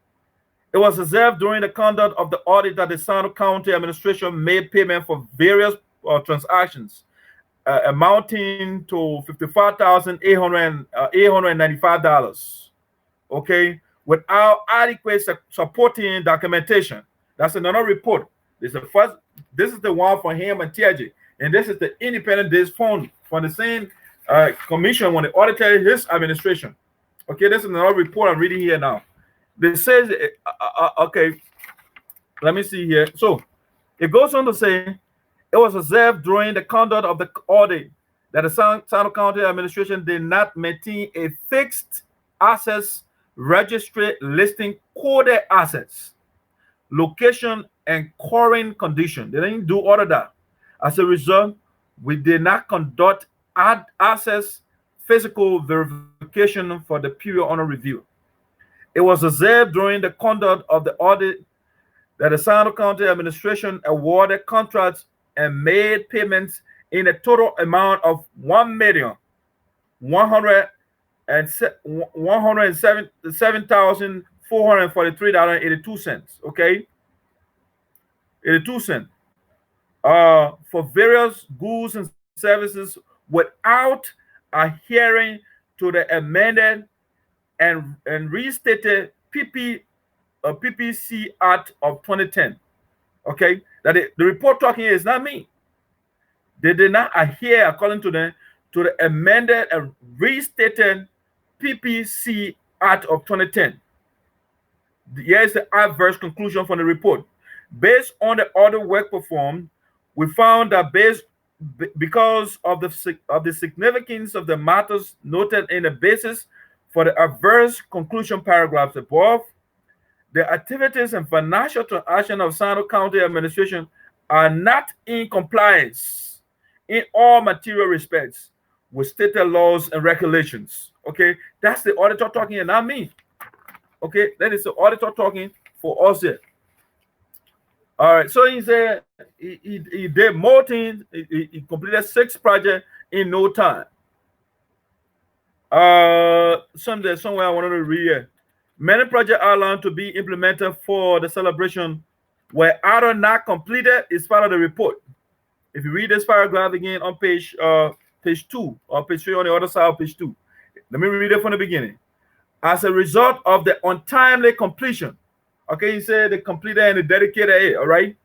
it was observed during the conduct of the audit that the Saryorpodeh County administration made payment for various transactions amounting to $55,895. Okay, without adequate supporting documentation. That's another report. This is the one for him and Teahjyay, and this is the Independent Days Fund from the same commission when they audited his administration. Okay, this is another report I'm reading here now. This says, okay, let me see here. So it goes on to say, it was observed during the conduct of the audit that the Saryorpodeh County administration did not maintain a fixed assets registry listing coded assets, location, and current condition. They didn't do all of that. As a result, we did not conduct assets physical verification for the period under review. It was observed during the conduct of the audit that the Saryorpodeh County administration awarded contracts and made payments in a total amount of $1,107,443.82. Okay, 82 cents for various goods and services without adhering to the amended and restated PPC Act of 2010. Okay, that the report talking here is not me. They did not adhere, according to the amended and restated PPC Act of 2010. Here's the adverse conclusion from the report. Based on the other work performed, we found that because of the significance of the matters noted in the basis for the adverse conclusion paragraphs above, the activities and financial transaction of Sano County administration are not in compliance in all material respects with stated laws and regulations. Okay, that's the auditor talking and not me. Okay, that is the auditor talking for us here. All right, so he said he did more things. He completed 6 projects in no time. Somewhere I wanted to read here. Many projects outlined to be implemented for the celebration were either not completed is part of the report. If you read this paragraph again on page 2 or page 3 on the other side of page 2, let me read it from the beginning. As a result of the untimely completion, okay, he said the completed and the dedicated it, all right?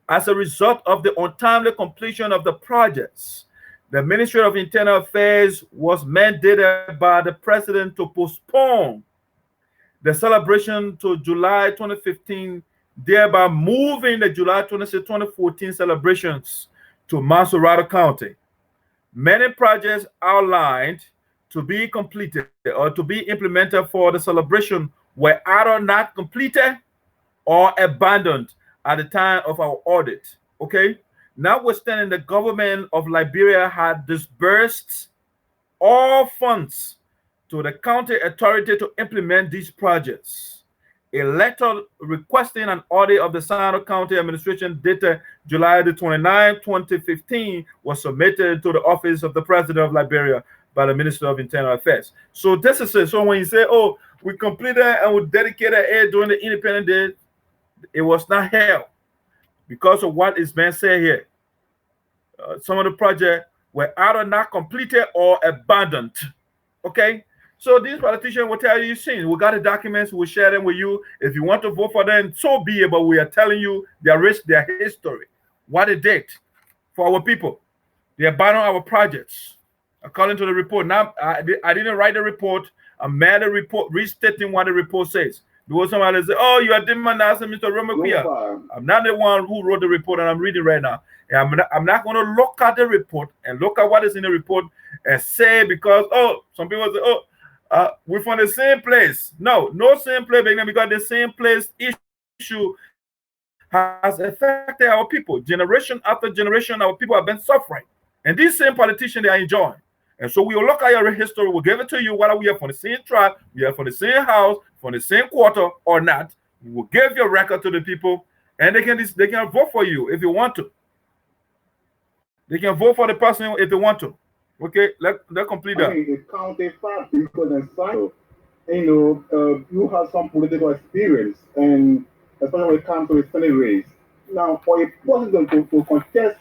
As a result of the untimely completion of the projects, the Ministry of Internal Affairs was mandated by the President to postpone the celebration to July 2015, thereby moving the July 26, 2014 celebrations to Mansourado County. Many projects outlined to be completed or to be implemented for the celebration were either not completed or abandoned at the time of our audit. Okay, notwithstanding the government of Liberia had disbursed all funds to the county authority to implement these projects. A letter requesting an audit of the Sano County administration dated July the 29th, 2015 was submitted to the office of the President of Liberia by the Minister of Internal Affairs. So this is it. So when you say, oh, we completed and we dedicated it during the Independence Day, it was not held because of what is being said here. Some of the projects were either not completed or abandoned. Okay? So these politicians will tell you things. We got the documents, we'll share them with you. If you want to vote for them, so be it. But we are telling you their history, what they did for our people. They abandoned our projects. According to the report. Now, I didn't write the report. I made a report restating what the report says. Because somebody say, oh, you are demonizing Mr. Romeo Quioh. I'm not the one who wrote the report, and I'm reading right now. And I'm not going to look at the report and look at what is in the report and say because, oh, some people say, oh, we're from the same place. No same place, because the same place issue has affected our people. Generation after generation, our people have been suffering. And these same politicians, they are enjoying. And so we will look at your history, we'll give it to you, whether we are from the same tribe, we are from the same house, from the same quarter or not. We will give your record to the people, and they can vote for you if you want to. They can vote for the person if they want to. Okay, let's complete that. It counts a fact because inside, you have some political experience, and especially when it comes to the Senate race. Now, for a president to contest.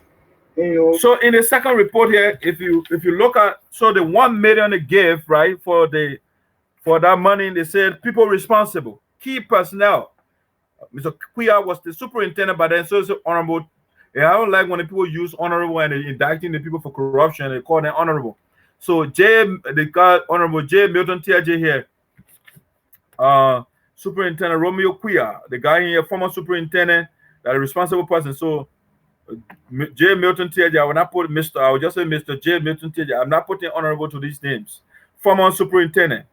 So in the second report here, if you look at the $1 million they gave right for that money, they said people responsible, key personnel. Mr. Quioh was the superintendent, but then so is honorable. Yeah, I don't like when the people use honorable and they're indicting the people for corruption. They call them honorable. So they got honorable J. Milton Teahjyay here. Superintendent Romeo Quioh, the guy here, former superintendent, that a responsible person. So J. Milton Teahjyay, I will not put Mr. I will just say Mr. J. Milton Teahjyay. I'm not putting honorable to these names. Former superintendent,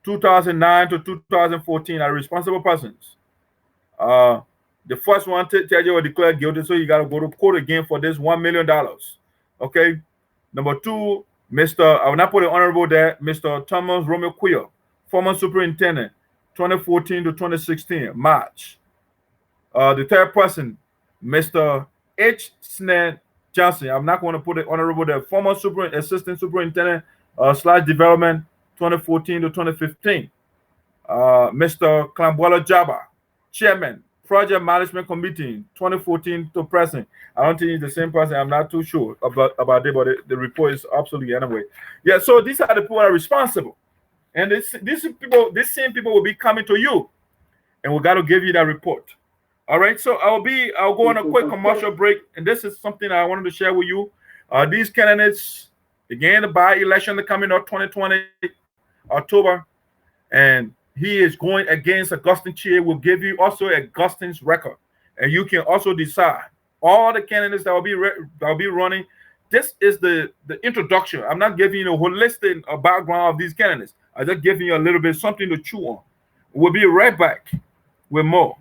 2009 to 2014, are responsible persons. The first one, Teahjyay was declared guilty, so you got to go to court again for this $1 million. Okay. Number 2, I will not put an honorable there, Mr. Thomas Romeo Quioh, former superintendent, 2014 to 2016, March. The third person, Mr. H. Snell Johnson. I'm not going to put it honorable there. Former assistant superintendent / development, 2014 to 2015. Mr. Klambola Jabba, chairman, project management committee, 2014 to present. I don't think he's the same person. I'm not too sure about it, but the report is absolutely anyway. Yeah, so these are the people that are responsible. And these same people will be coming to you, and we got to give you that report. All right, so I'll go on a quick commercial break, and this is something I wanted to share with you. These candidates, again, the by-election coming up 2020 October, and he is going against Augustine Chair will give you also Augustine's record, and you can also decide all the candidates that will be running. This is the introduction. I'm not giving you a holistic background of these candidates. I'm just giving you a little bit something to chew on. We'll be right back with more.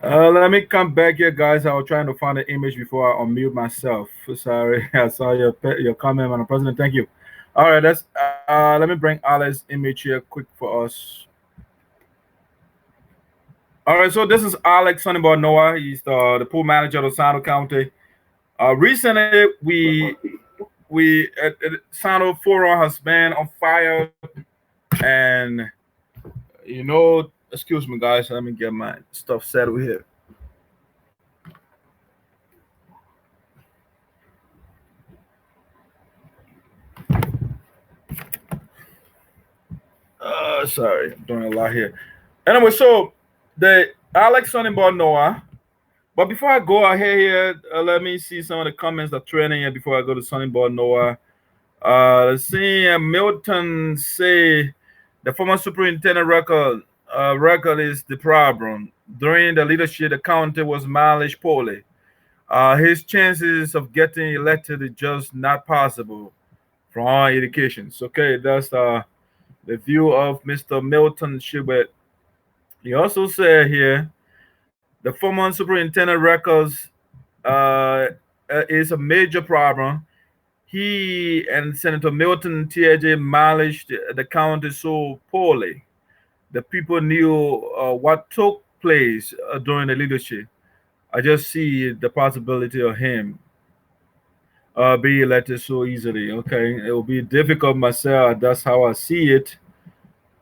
Let me come back here, guys. I was trying to find an image before I unmute myself. Sorry, I saw your comment, Madam President. Thank you. All right, let me bring Alice's image here quick for us. All right, so this is Alex Sunnyball Noah. He's the pool manager of Sano County. Recently, Sano Forum has been on fire, and excuse me, guys. Let me get my stuff settled here. Sorry, I'm doing a lot here. Anyway, so the Alex Sunnyball Noah. But before I go ahead here, let me see some of the comments that are trending here before I go to Sunnyball Noah. Let's see. Milton say the former superintendent record is the problem. During the leadership, the county was managed poorly. His chances of getting elected is just not possible from our educations. Okay, that's the view of Mr. Milton Teahjyay. He also said here the former superintendent records is a major problem. He and Senator Milton Teahjyay managed the county so poorly. The people knew what took place during the leadership. I just see the possibility of him be elected so easily. Okay, it will be difficult myself. That's how I see it.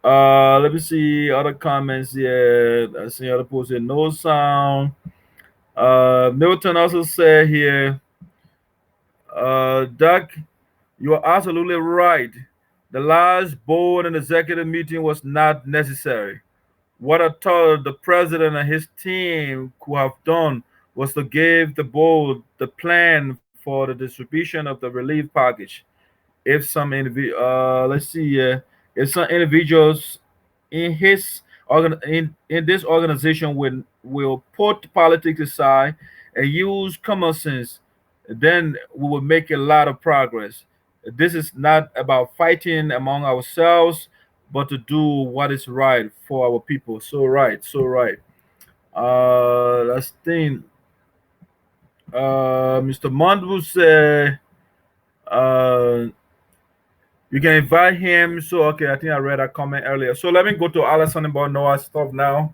Let me see other comments here. I see other posts here. No sound. Milton also said here, Doug, you are absolutely right. The last board and executive meeting was not necessary. What I thought the president and his team could have done was to give the board the plan for the distribution of the relief package. If some let's see, if some individuals in in this organization will put politics aside and use common sense, then we will make a lot of progress. This is not about fighting among ourselves, but to do what is right for our people. So right, so right. Last thing, Mr. Mondwu said, you can invite him. So okay, I think I read that comment earlier. So let me go to Alison about Noah's stuff now,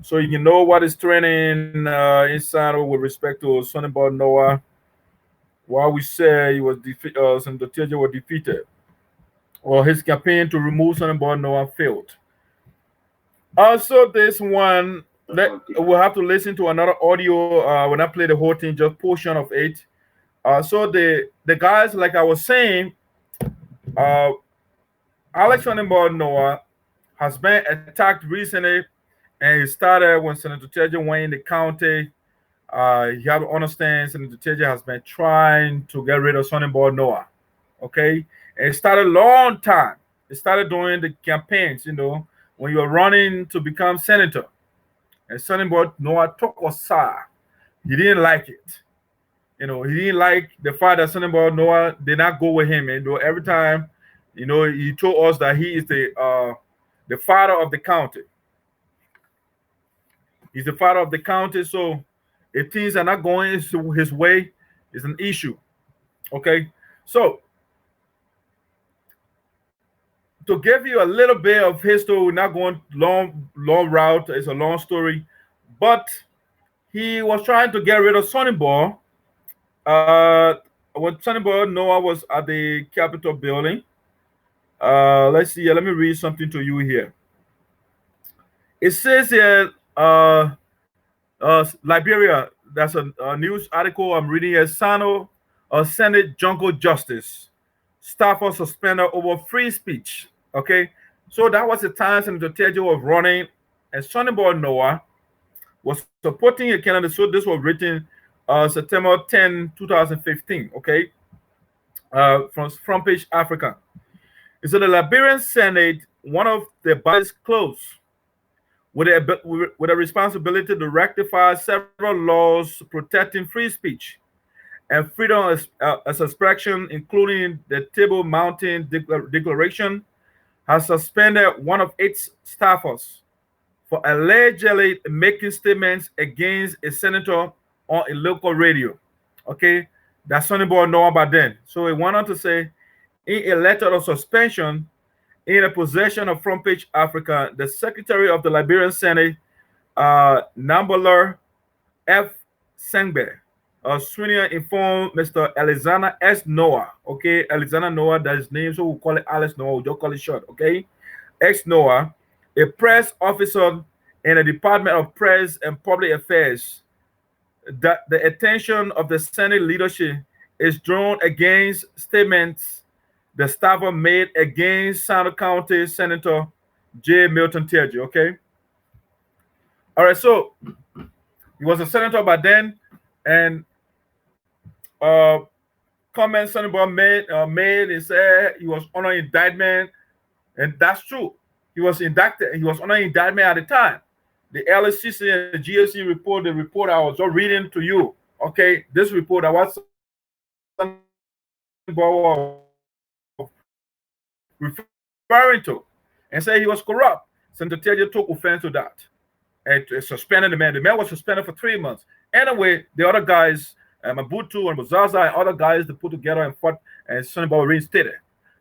so you can know what is trending inside with respect to Sunnyball Noah. While we say he was Senator Teahjyay was defeated. or his campaign to remove Sonny Boy Noah failed. Also, this one, we'll have to listen to another audio when I play the whole thing, just portion of it. So the guys, like I was saying, Alex Sonny Boy Noah has been attacked recently, and he started when Senator Teahjyay went in the county. You have to understand, Senator Teahjyay has been trying to get rid of Sonny Boy Noah. Okay, and it started a long time. It started during the campaigns, when you were running to become senator. And Sonny Boy Noah took a side. He didn't like it. He didn't like the fact that Sonny Boy Noah did not go with him. And every time, he told us that he is the father of the county. He's the father of the county. So if things are not going his way, it's an issue. Okay, so to give you a little bit of history, we're not going long route. It's a long story, but he was trying to get rid of Sonny Boy. When Sonny Boy Noah was at the Capitol building, let's see. Let me read something to you here. It says here, Liberia. That's a news article I'm reading here. Senate jungle justice. Staffer suspended over free speech. Okay, so that was the time Senator Teahjyay was running, and Sonny Boy Noah was supporting a candidate. So this was written September 10, 2015. Okay, from Front Page Africa. It said the Liberian Senate, one of the bodies closed with a responsibility to rectify several laws protecting free speech and freedom of expression, including the Table Mountain Declaration, has suspended one of its staffers for allegedly making statements against a senator on a local radio. Okay, that's Sonny Boy Noah by then. So he went on to say, in a letter of suspension, in a possession of Front Page Africa, the Secretary of the Liberian Senate, Nambola F. Sengbe, Swinier informed Mr. Alexander S. Noah. Okay, Alexander Noah, that's his name, so we'll call it Alex Noah, we'll just call it short. Okay, X Noah, a press officer in the Department of Press and Public Affairs, that the attention of the Senate leadership is drawn against statements the staffer made against Santa County Senator J. Milton Teahjyay. Okay. All right. So he was a senator by then, and comments Sonny Boy made and said he was under indictment, and that's true. He was indicted. He was under indictment at the time. The LSCC and the GSC report, the report I was just reading to you. Okay, this report I was referring to, and say he was corrupt. Senator Teahjyay took offense to that and suspended the man. The man was suspended for 3 months. Anyway, the other guys, Mabutu and Muzaza and other guys, they put together and fought, and Sonny Boy reinstated.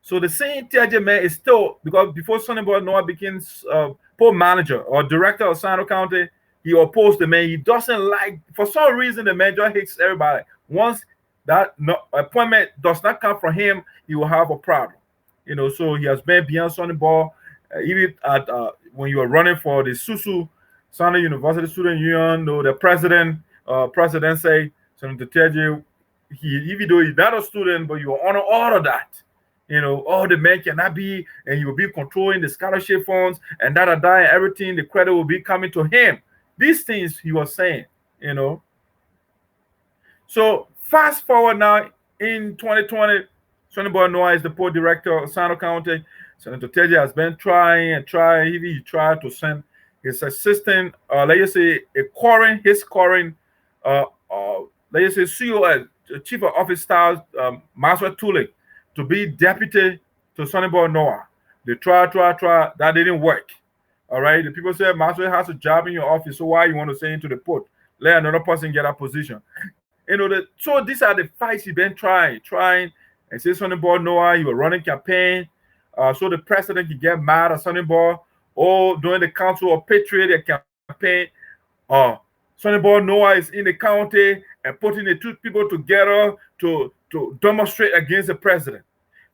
So the same Teahjyay man is still, because before Sonny Boy Noah became poll manager or director of Santa County, he opposed the man. He doesn't like, for some reason, the man just hates everybody. Once that appointment does not come from him, he will have a problem. So he has been beyond Sonny Boy. Even at when you are running for the SUSU, Santa University Student Union, the president say, Senator Teahjyay, even though he's not a student, but you honor all of that. All the men cannot be, and he will be controlling the scholarship funds and and everything. The credit will be coming to him. These things he was saying, So fast forward now in 2020, Sonny Boy Noah is the poll director of Santa County. Senator Teahjyay has been trying and trying. He tried to send his assistant, let's say, his current, let's say, COS, Chief of Office Staff, Maxwell Tully, to be deputy to Sonny Boy Noah. They try. That didn't work. All right. The people said Maxwell has a job in your office, so why you want to send him to the port? Let another person get that position. So these are the fights he's been trying. And say Sonny Boy Noah, he was running campaign, so the president could get mad at Sonny Boy. Or during the Council of Patriot campaign, Sonny Boy Noah is in the county and putting the two people together to demonstrate against the president.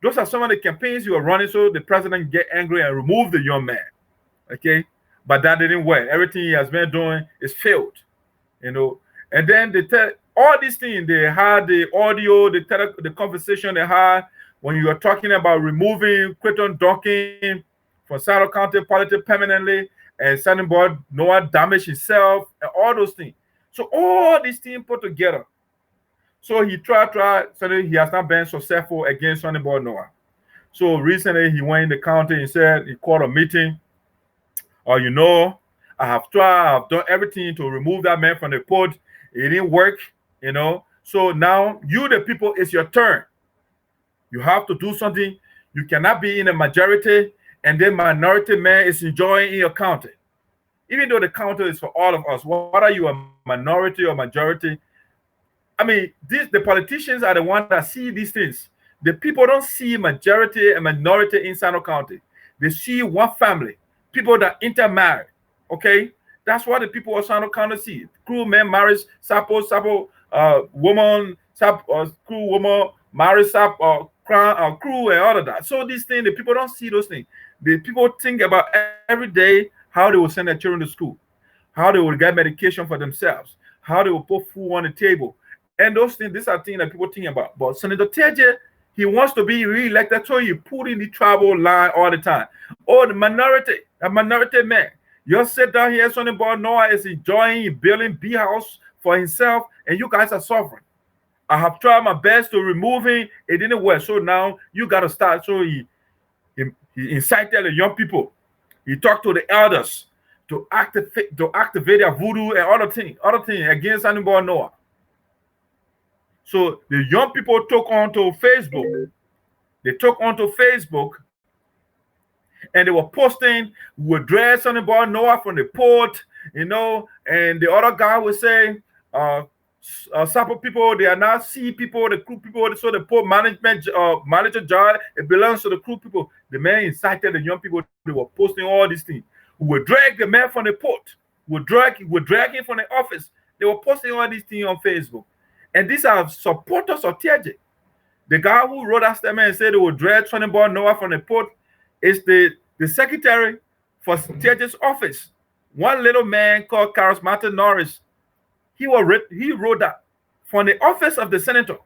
Those are some of the campaigns you are running so the president get angry and remove the young man. Okay, but that didn't work. Everything he has been doing is failed. And then they tell all these things. They had the audio, the conversation they had when you are talking about removing Quinton Duncan from Saddle County politics permanently, and Saryorpodeh Noah damaged himself, and all those things. So all these things put together. So he tried, so he has not been successful against Saryorpodeh Noah. So recently he went in the county and said he called a meeting. I have tried, I've done everything to remove that man from the port. It didn't work, So now you, the people, it's your turn. You have to do something. You cannot be in a majority and then minority man is enjoying in your county. Even though the county is for all of us, what are you, a minority or majority? I mean, the politicians are the ones that see these things. The people don't see majority and minority in Sano County. They see one family, people that intermarry. Okay, that's what the people of Sano County see. Crew man marries Sapo, woman, crew woman marries Sapo, crew and all of that. So these things, the people don't see those things. The people think about every day how they will send their children to school, how they will get medication for themselves, how they will put food on the table. And those things, these are things that people think about. But Senator Teahjyay, he wants to be re-elected, so he put in the tribal line all the time. Oh, a minority man. You sit down here, Saryorpodeh Noah is enjoying building B house for himself, and you guys are suffering. I have tried my best to remove him. It didn't work. So now you got to start. So he incited the young people. He talked to the elders to activate their voodoo and other things against Saryorpodeh Noah. So the young people took onto Facebook. They took onto Facebook and they were posting, we would drag Saryorpodeh Noah from the port, and the other guy would say, Sapo people, they are not sea people, the crew people, so the port manager job, it belongs to the crew people. The man incited the young people, they were posting all these things. We would drag the man from the port, we would drag him from the office. They were posting all these things on Facebook. And these are supporters of Teahjyay. The guy who wrote that statement and said they would drag Saryorpodeh Noah from the port is the secretary for Teahjyay's office. One little man called Charismatic Norris. He wrote that from the office of the senator.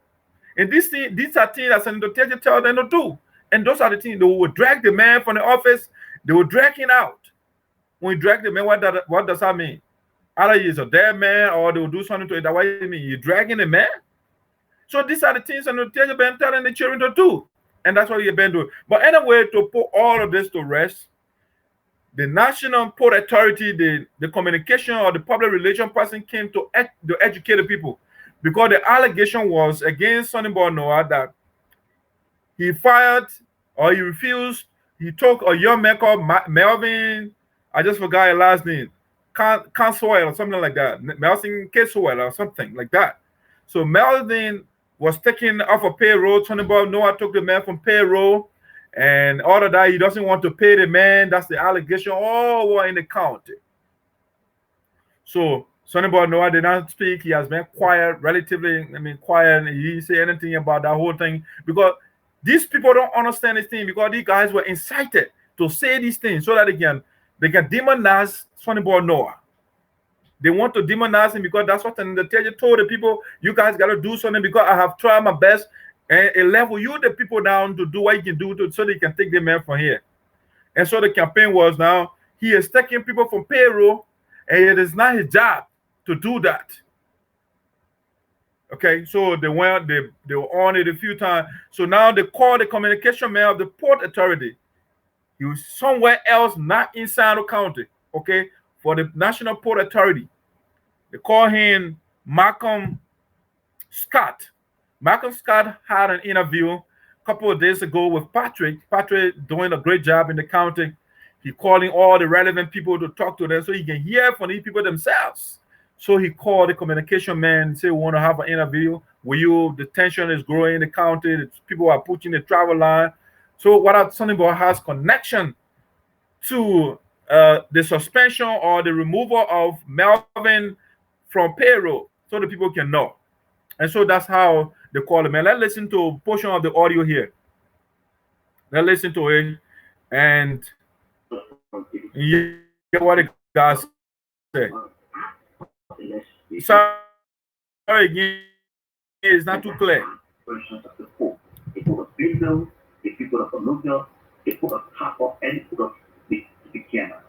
And these are things that Senator Teahjyay tells them to do. And those are the things. They would drag the man from the office. They would drag him out. When you drag the man, what does that mean? Either he's a dead man or they will do something to it. That what you mean? You're dragging the man? So these are the things Senator Teahjyay been telling the children to do. And that's what you've been doing. But anyway, to put all of this to rest, the National Port Authority, the communication or the public relations person came to educate the people, because the allegation was against Saryorpodeh Noah that he fired or he refused. He took a young man called Melvin, I just forgot his last name, Kassey or something like that, Melvin Kassey or something like that. So Melvin was taken off a payroll. Saryorpodeh Noah took the man from payroll. And all of that, he doesn't want to pay the man. That's the allegation all over in the county. So Saryorpodeh Noah did not speak. He has been quiet, relatively, quiet. He didn't say anything about that whole thing, because these people don't understand this thing, because these guys were incited to say these things so that they can demonize Saryorpodeh Noah. They want to demonize him because that's what the Teahjyay told the people, you guys got to do something because I have tried my best. And it level you, the people, down to do what you can do so they can take the man from here. And so the campaign was now, he is taking people from payroll, and it is not his job to do that. Okay, so they were on it a few times. So now they called the communication man of the Port Authority. He was somewhere else, not inside the county, okay, for the National Port Authority. They called him Malcolm Scott. Malcolm Scott had an interview a couple of days ago with Patrick. Patrick doing a great job in the county. He calling all the relevant people to talk to them so he can hear from these people themselves. So he called the communication man and said, we want to have an interview with you. The tension is growing in the county. The people are pushing the travel line. So what Saryorpodeh has connection to the suspension or the removal of Melvin from payroll, so the people can know. And so that's how they call him. And let's listen to a portion of the audio here. Let's listen to it and hear what the guy said. Sorry again, it's not too clear. Versions of the Pope. They put a window, they put up a logo, they put a top of and put up the piano.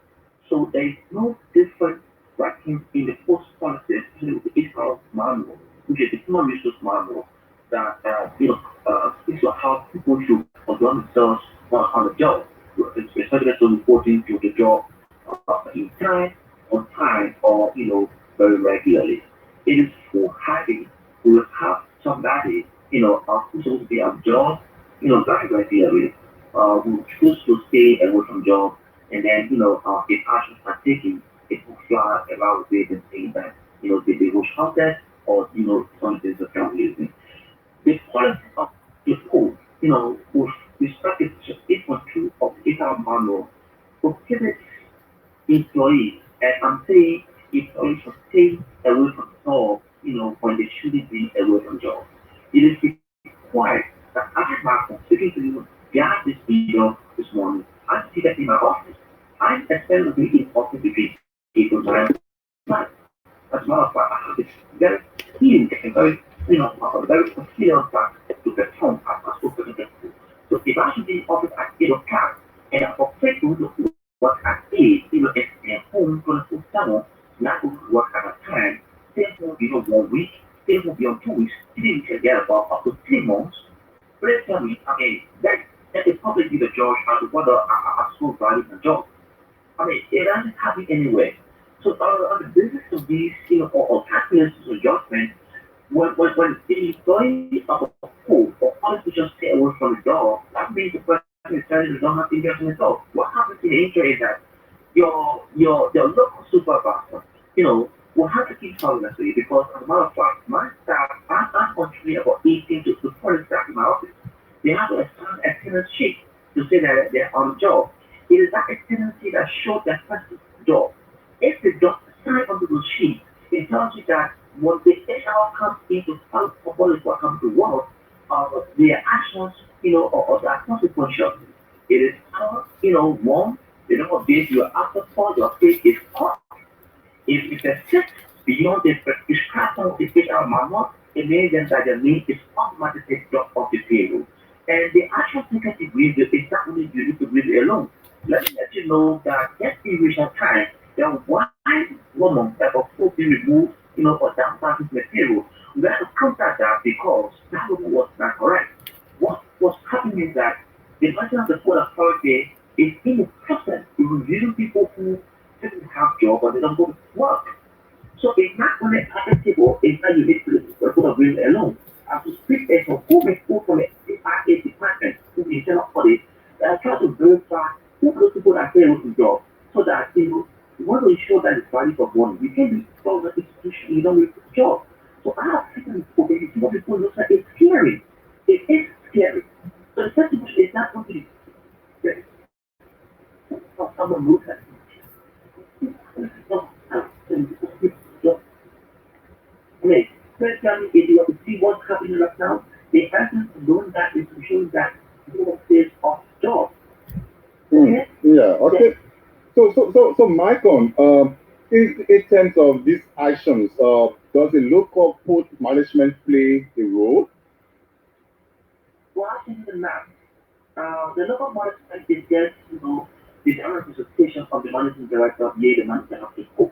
So there is no different writing in the post policies with the fiscal manual, which is the human resource manual that speaks about how people should conduct themselves on the job, especially to reporting to the job on time, or very regularly. It is for having we will have somebody, who's supposed to be on job, very regularly, who choose to stay away from job, and then, if actions are taken, it will fly around with and saying that, they will shout that, or, something the family using. The quality of the code, with respect to 8.2 of the HR manual, prohibits employees, and I'm saying employees should stay away from job, when they shouldn't be away from job. It is required that I have speaking to you via this video this morning. I see that in my office. I spend the day in office between 8 to 9. As a matter of fact, I have this very keen and a very peculiar task to perform as a superintendent. So if I should be in office at 8 o'clock, and I'm afraid to work at 8, at home for the full summer, not to work at a time, things will be on 1 week, things will be on 2 weeks, things can get about up to 3 months. Please tell me, okay, that is probably be the judge as to whether a school value the job. I mean, it doesn't happen anywhere. So on the basis of these, or calculations or judgment, when the employee of a school or college to just stay away from the job, that means the person is telling you don't have to invest in the job. What happens in the nature is that your local supervisor, will have to keep telling that to you because as a matter of fact, my staff, I'm contributing about 18 to 20 staff in my office. They have to assign a attendance sheet to say that they're on the job. It is that attendance sheet that shows that person's job. If they don't sign onto the sheet, it tells you that when the HR comes into public or comes to work, their actions, or their consequences. It is not, one, they don't update you after all your pay is cut. If it's a set beyond the prescribed of the HR manual, it means then that the name is automatically dropped off the payroll. And the actual negative review is not only unique to review alone. Let me let you know that every recent time, there are one woman that was supposed to be removed, for downsizing the payroll. We had to counter that because that was not correct. What was happening is that the person of the Port Authority is in the process of reviewing people who didn't have job or they don't go to work. So it's not only applicable, it's not unique to the people of real alone. As to speak as a who makes people from the RA department, who is internal audit, that are trying to verify who those people that stay with the job so that you want to ensure that it's value for money. You can't be from the institution, you don't need a job. So I have taken people, when you see what people look like, it's scary. It is scary. So the second question is not going to be scary. Someone looks at I mean, especially if you have to see what's happening right now, the essence of doing that is to show that you is of job. Okay? Yeah, okay. So Michael, in terms of these actions, does the local port management play a role? Well, I think the map. The local management is just, the general representation of the managing director of the management of the school.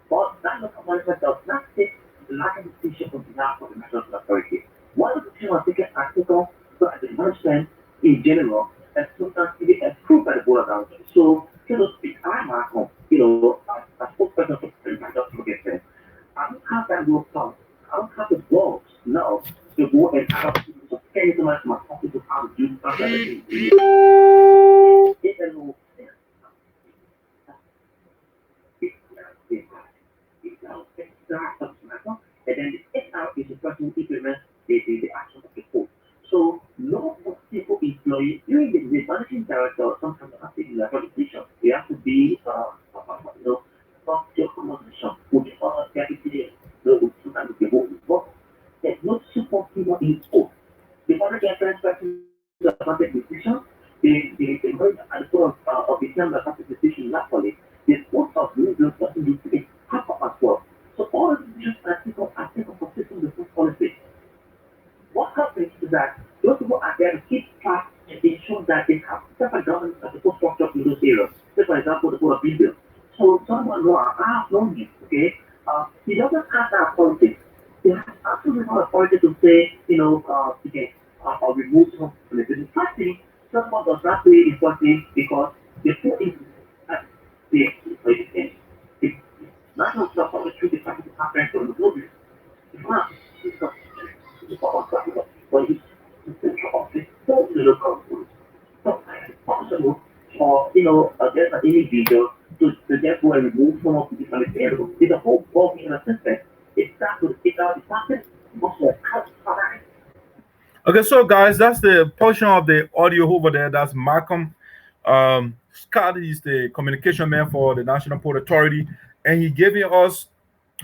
But that local management does not take the lack of decision on behalf of the national authority. One of the things I think I took on so as a management in general, and sometimes it is approved by the board of governors. So, to speak, I'm at home, a spokesperson for the just look at them. I don't have that rule thought. I don't have the balls now to go and have to pay so much my office to how to do stuff like that. It's a little and then the HR is the person who implements the action of the code. So no people employee during the managing director sometimes have to do that decision. They have to be from your conversation with the other deputy, sometimes the whole work. There's no support people in code. The other person to make decision, they the very front of the term that has a decision naturally, the force of movement doesn't need to be half as well. So all of these I think of consistent with this policy. What happens is that those people are there to keep track and ensure that they have separate governance and support structure in those areas. Say, for example, the Board of Building. So someone who I have known him, okay, he doesn't have that authority. He has absolutely no authority to say, okay, I'll remove some from the business practice. Someone does not play important because the point is the national stuff on the truth is happening from the global. It's not. It's possible for there's an individual to therefore remove some of the different variables. It's a whole ball in a system. It starts with the pattern, also outside. Okay, so guys, that's the portion of the audio over there. That's Malcolm. Scott is the communication man for the National Port Authority, and he giving us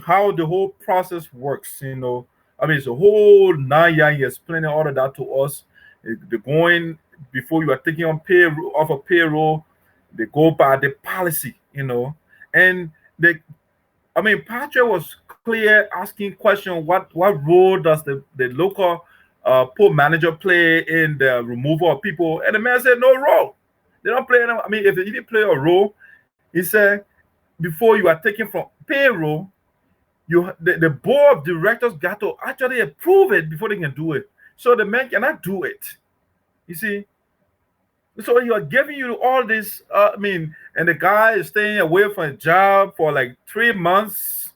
how the whole process works. I mean, it's a whole 9 years. He explaining all of that to us. They're going before you are taking on payroll off a payroll. They go by the policy, and Patrick was clear asking question. What role does the local port manager play in the removal of people? And the man said no role. They don't play. I mean, if they didn't play a role, he said before you are taken from payroll, the board of directors got to actually approve it before they can do it. So the man cannot do it. You see? So you are giving you all this, and the guy is staying away from a job for like 3 months,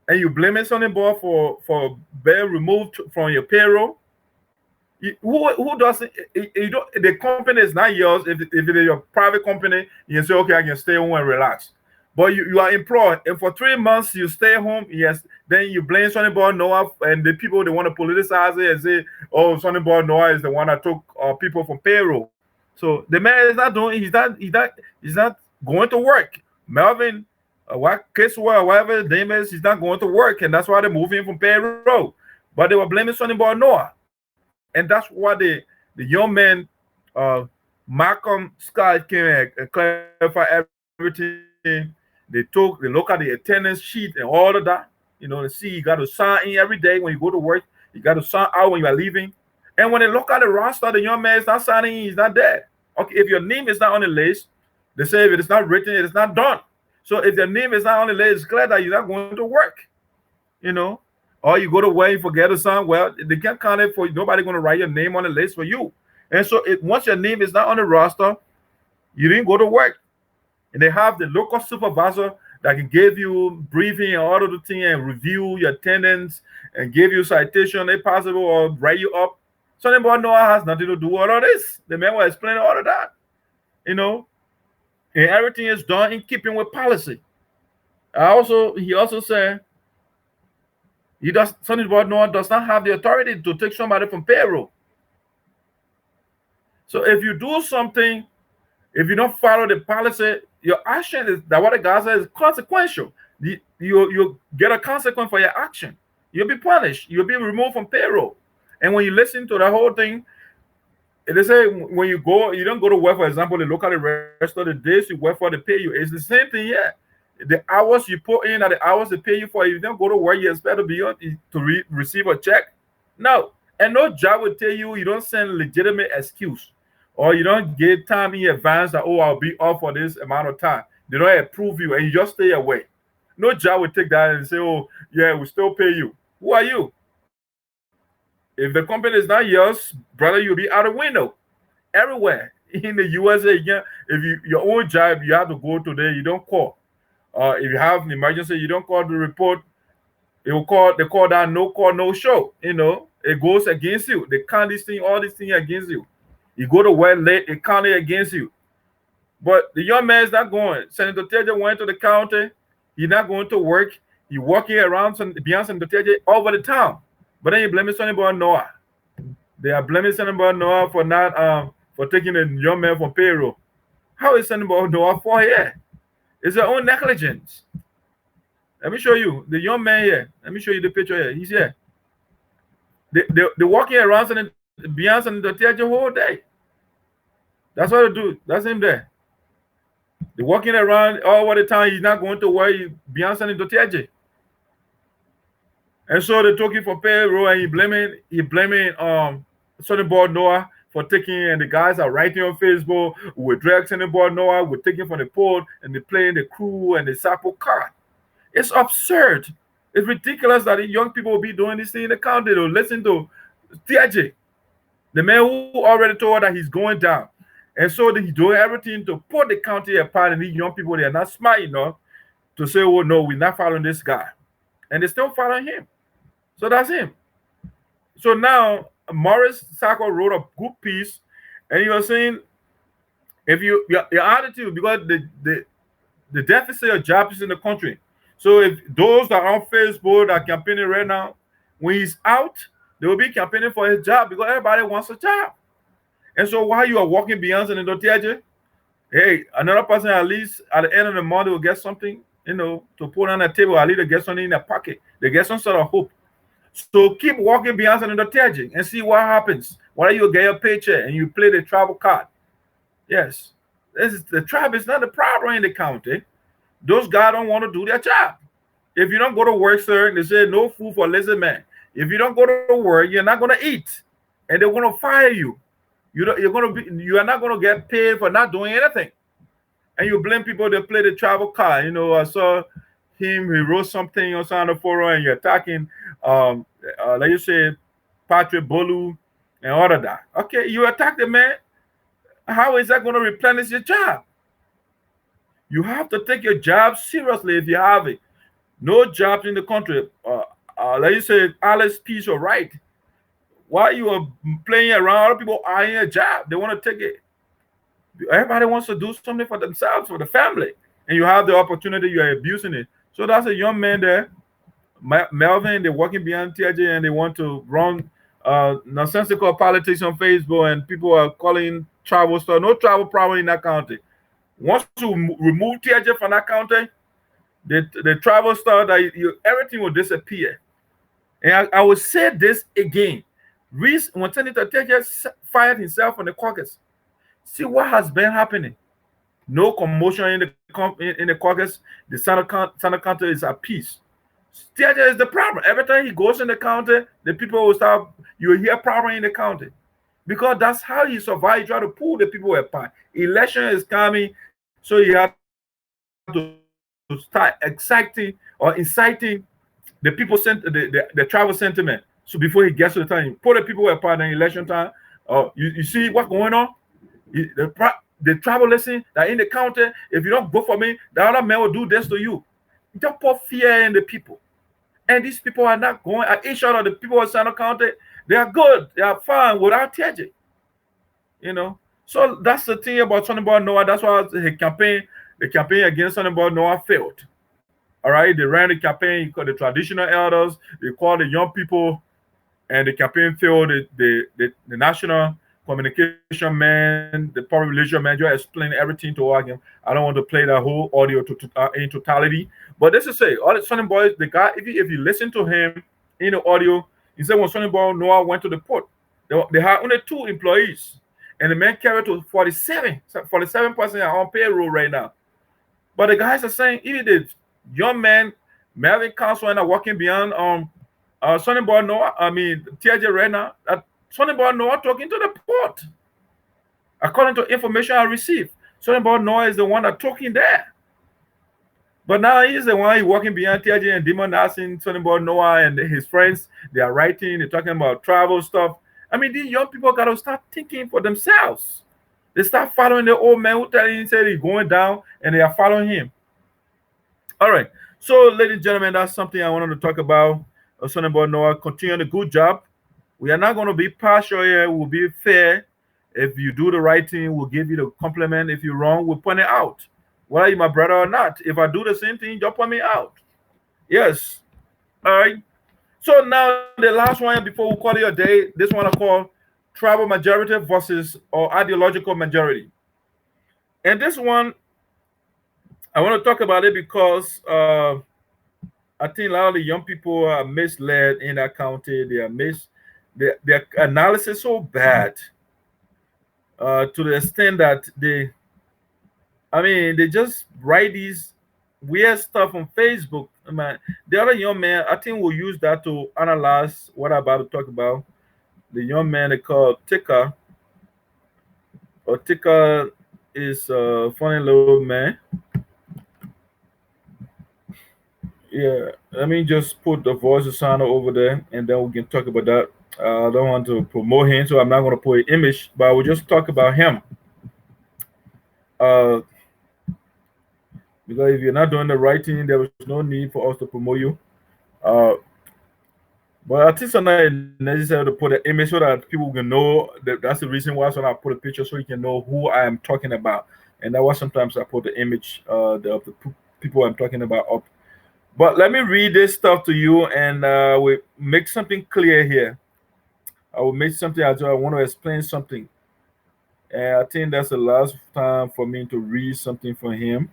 and you blaming somebody for being removed from your payroll. Who doesn't? The company is not yours. If it is your private company, you can say, okay, I can stay home and relax. But you are employed, and for 3 months you stay home. Yes, then you blame Sonny Boy Noah, and the people they want to politicize it and say, "Oh, Sonny Boy Noah is the one that took people from payroll." So the man is not doing. He's not going to work. Melvin, Kassey, whatever his name is, he's not going to work, and that's why they're moving from payroll. But they were blaming Sonny Boy Noah, and that's why the young man, Malcolm Scott, came and clarified everything. They look at the attendance sheet and all of that. See, you got to sign in every day when you go to work. You got to sign out when you are leaving. And when they look at the roster, the young man is not signing in, he's not there. Okay, if your name is not on the list, they say if it is not written, it is not done. So if your name is not on the list, it's clear that you're not going to work. Or you go to work, you forget to sign. Well, they can't count it for you. Nobody going to write your name on the list for you. And so once your name is not on the roster, you didn't go to work. And they have the local supervisor that can give you briefing and all of the things and review your attendance and give you citation if possible or write you up. Sonny Boy Noah has nothing to do with all of this. The man was explaining all of that. And everything is done in keeping with policy. He also said Sonny Boy Noah does not have the authority to take somebody from payroll. So if you do something, if you don't follow the policy, your action is that what the guy says is consequential. You get a consequence for your action. You'll be punished. You'll be removed from payroll. And when you listen to the whole thing, they say when you don't go to work, for example, they look at the rest of the days you work for, they pay you. It's the same thing here. The hours you put in are the hours they pay you for. If you don't go to work, you expect to be receive a check. No. And no job will tell you don't send legitimate excuse. Or you don't get time in advance that, I'll be off for this amount of time. They don't approve you and you just stay away. No job will take that and say, we still pay you. Who are you? If the company is not yours, brother, you'll be out of window. Everywhere. In the USA, if your own job, you have to go today, you don't call. If you have an emergency, you don't call the report. They call that no call, no show. It goes against you. They count all these things against you. You go to work late, they count it against you. But the young man is not going. Senator Teahjyay went to the county. He's not going to work. He's walking around beyond Senator Teahjyay over the town. But then you blame Sonny Boy Noah. They are blaming Sonny Boy Noah for not for taking a young man from payroll. How is Sonny Boy Noah for here? It's their own negligence. Let me show you the young man here. Let me show you the picture here. He's here. They're walking around beyond Senator Teahjyay the whole day. That's what they do. That's him there. They're walking around all the time. He's not going to work. Beyonce and Teahjyay. And so they're talking for payroll, and he blaming Sonny Boy Noah for taking, and the guys are writing on Facebook, we're dragging Sonny Boy Noah, we're taking from the port, and they're playing the crew and the sample card. It's absurd. It's ridiculous that the young people will be doing this thing in the county. They'll listen to Teahjyay, the man who already told that he's going down. And so he's doing everything to put the county apart, and these young people, they are not smart enough to say, oh no, we're not following this guy. And they're still following him. So that's him. So now Morris Sacco wrote a good piece, and he was saying, if your attitude, because the deficit of jobs in the country. So if those that are on Facebook are campaigning right now, when he's out, they will be campaigning for his job because everybody wants a job. And so while you are walking Beyonce and Teahjyay, hey, another person at least at the end of the month will get something, to put on the table. At least they get something in their pocket. They get some sort of hope. So keep walking Beyonce and Teahjyay and see what happens. Whether you get your paycheck and you play the travel card. Yes, the tribe is not the problem in the county. Those guys don't want to do their job. If you don't go to work, sir, they say no food for lazy man. If you don't go to work, you're not going to eat, and they're going to fire you. You are not going to get paid for not doing anything. And you blame people that play the travel card. I saw him. He wrote something on the forum, and you're attacking, like you said, Patrick Bolu and all of that. Okay, you attack the man. How is that going to replenish your job? You have to take your job seriously if you have it. No jobs in the country. Like you said, Alice Peace or right. While you are playing around, other people are in a job. They want to take it. Everybody wants to do something for themselves, for the family. And you have the opportunity, you are abusing it. So that's a young man there. Melvin, they're working beyond Teahjyay, and they want to run nonsensical politics on Facebook, and people are calling travel stuff. No travel problem in that county. Once you remove Teahjyay from that county, the travel stuff, everything will disappear. And I will say this again. When Senator Teahjyay fired himself from the caucus, see what has been happening. No commotion in the caucus. The Senate county is at peace. Teahjyay is the problem. Every time he goes in the county, the people will start. You will hear problem in the county, because that's how he survived. He try to pull the people apart. Election is coming, so you have to start exciting or inciting the people, the tribal sentiment. So before he gets to the time, pull the people apart in election time. You see what's going on? The tribalism that in the county, if you don't vote for me, the other man will do this to you. Just put fear in the people. And these people are not going at each other. The people of Sano County, they are good. They are fine without Teahjyay. So that's the thing about Sonny Boy Noah. That's why the campaign against Sonny Boy Noah failed. All right, they ran the campaign, called the traditional elders, they called the young people, and the campaign failed. The national communication man, the public relations manager explained everything to him. I don't want to play the whole audio in totality, but this is all the Sonny Boy, the guy, if you listen to him in the audio, he said when Sonny Boy Noah went to the port, they had only 2 employees, and the man carried to 47% are on payroll right now. But the guys are saying, even the young man, Melvin Council, and are working beyond Sonny Boy Noah, Teahjyay right now, Sonny Boy Noah talking to the port. According to information I received, Sonny Boy Noah is the one that talking there. But now he's the one working beyond Teahjyay and demonizing Sonny Boy Noah and his friends. They are writing, they're talking about travel stuff. These young people got to start thinking for themselves. They start following the old man who said he's going down, and they are following him. All right. So, ladies and gentlemen, that's something I wanted to talk about. Sonny Boy Noah, continue the good job. We are not going to be partial here. We'll be fair. If you do the right thing, we'll give you the compliment. If you're wrong, we'll point it out. Whether you're my brother or not. If I do the same thing, just point me out. Yes. All right. So now the last one before we call it a day, this one I call tribal majority versus or ideological majority. And this one, I want to talk about it because I think a lot of the young people are misled in that county. They are their analysis so bad. to the extent that they just write these weird stuff on Facebook. Man, the other young man, I think, will use that to analyze what I'm about to talk about. The young man they call Tika, or Tika is a funny little man. Yeah, let me just put the voice sound over there, and then we can talk about that. I don't want to promote him, so I'm not going to put an image, but we'll just talk about him. Uh, because if you're not doing the right thing, there was no need for us to promote you. Uh, but I think sometimes it's necessary to put an image so that people can know that that's the reason why. So I put a picture so you can know who I am talking about, and that was sometimes I put the image of the people I'm talking about up. But let me read this stuff to you, and we make something clear here. I will make something. I want to explain something, and I think that's the last time for me to read something for him.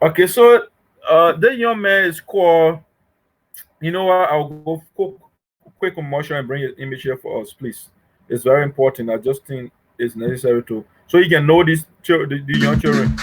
Okay, so the young man is called. You know what? I'll go quick commercial and bring his image here for us, please. It's very important. I just think it's necessary to, so you can know these the young children.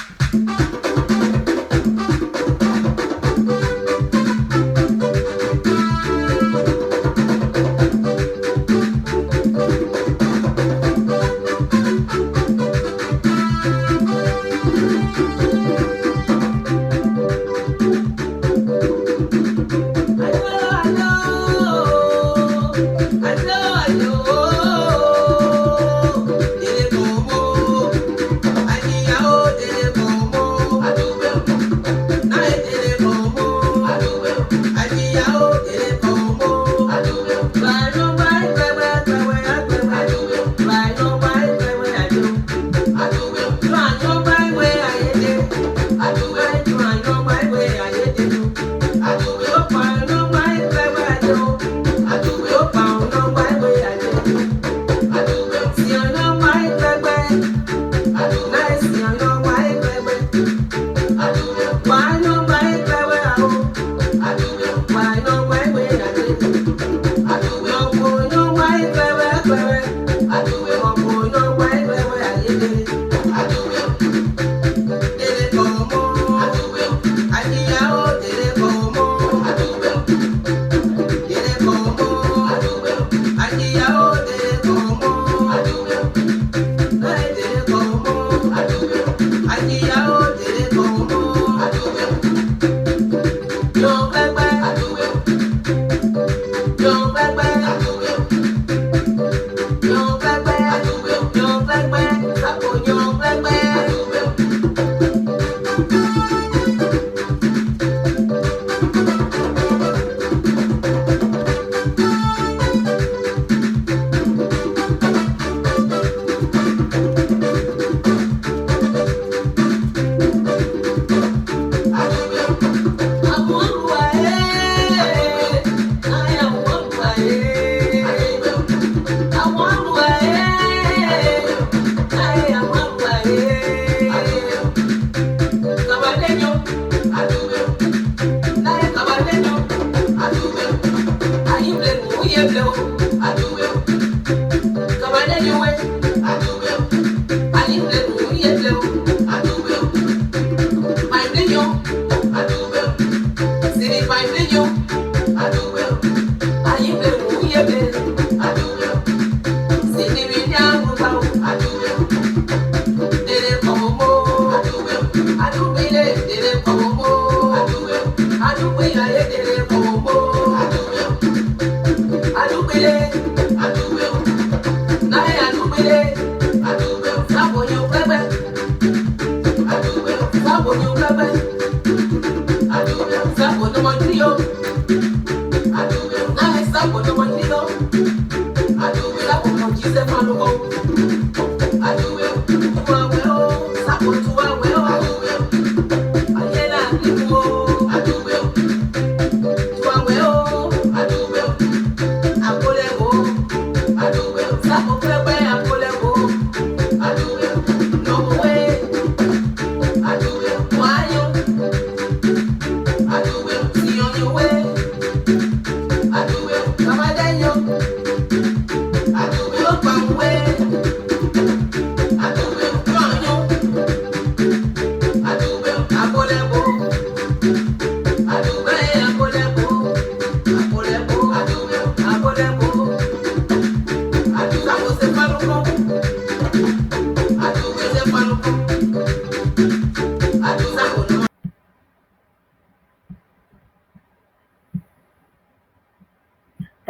Come on,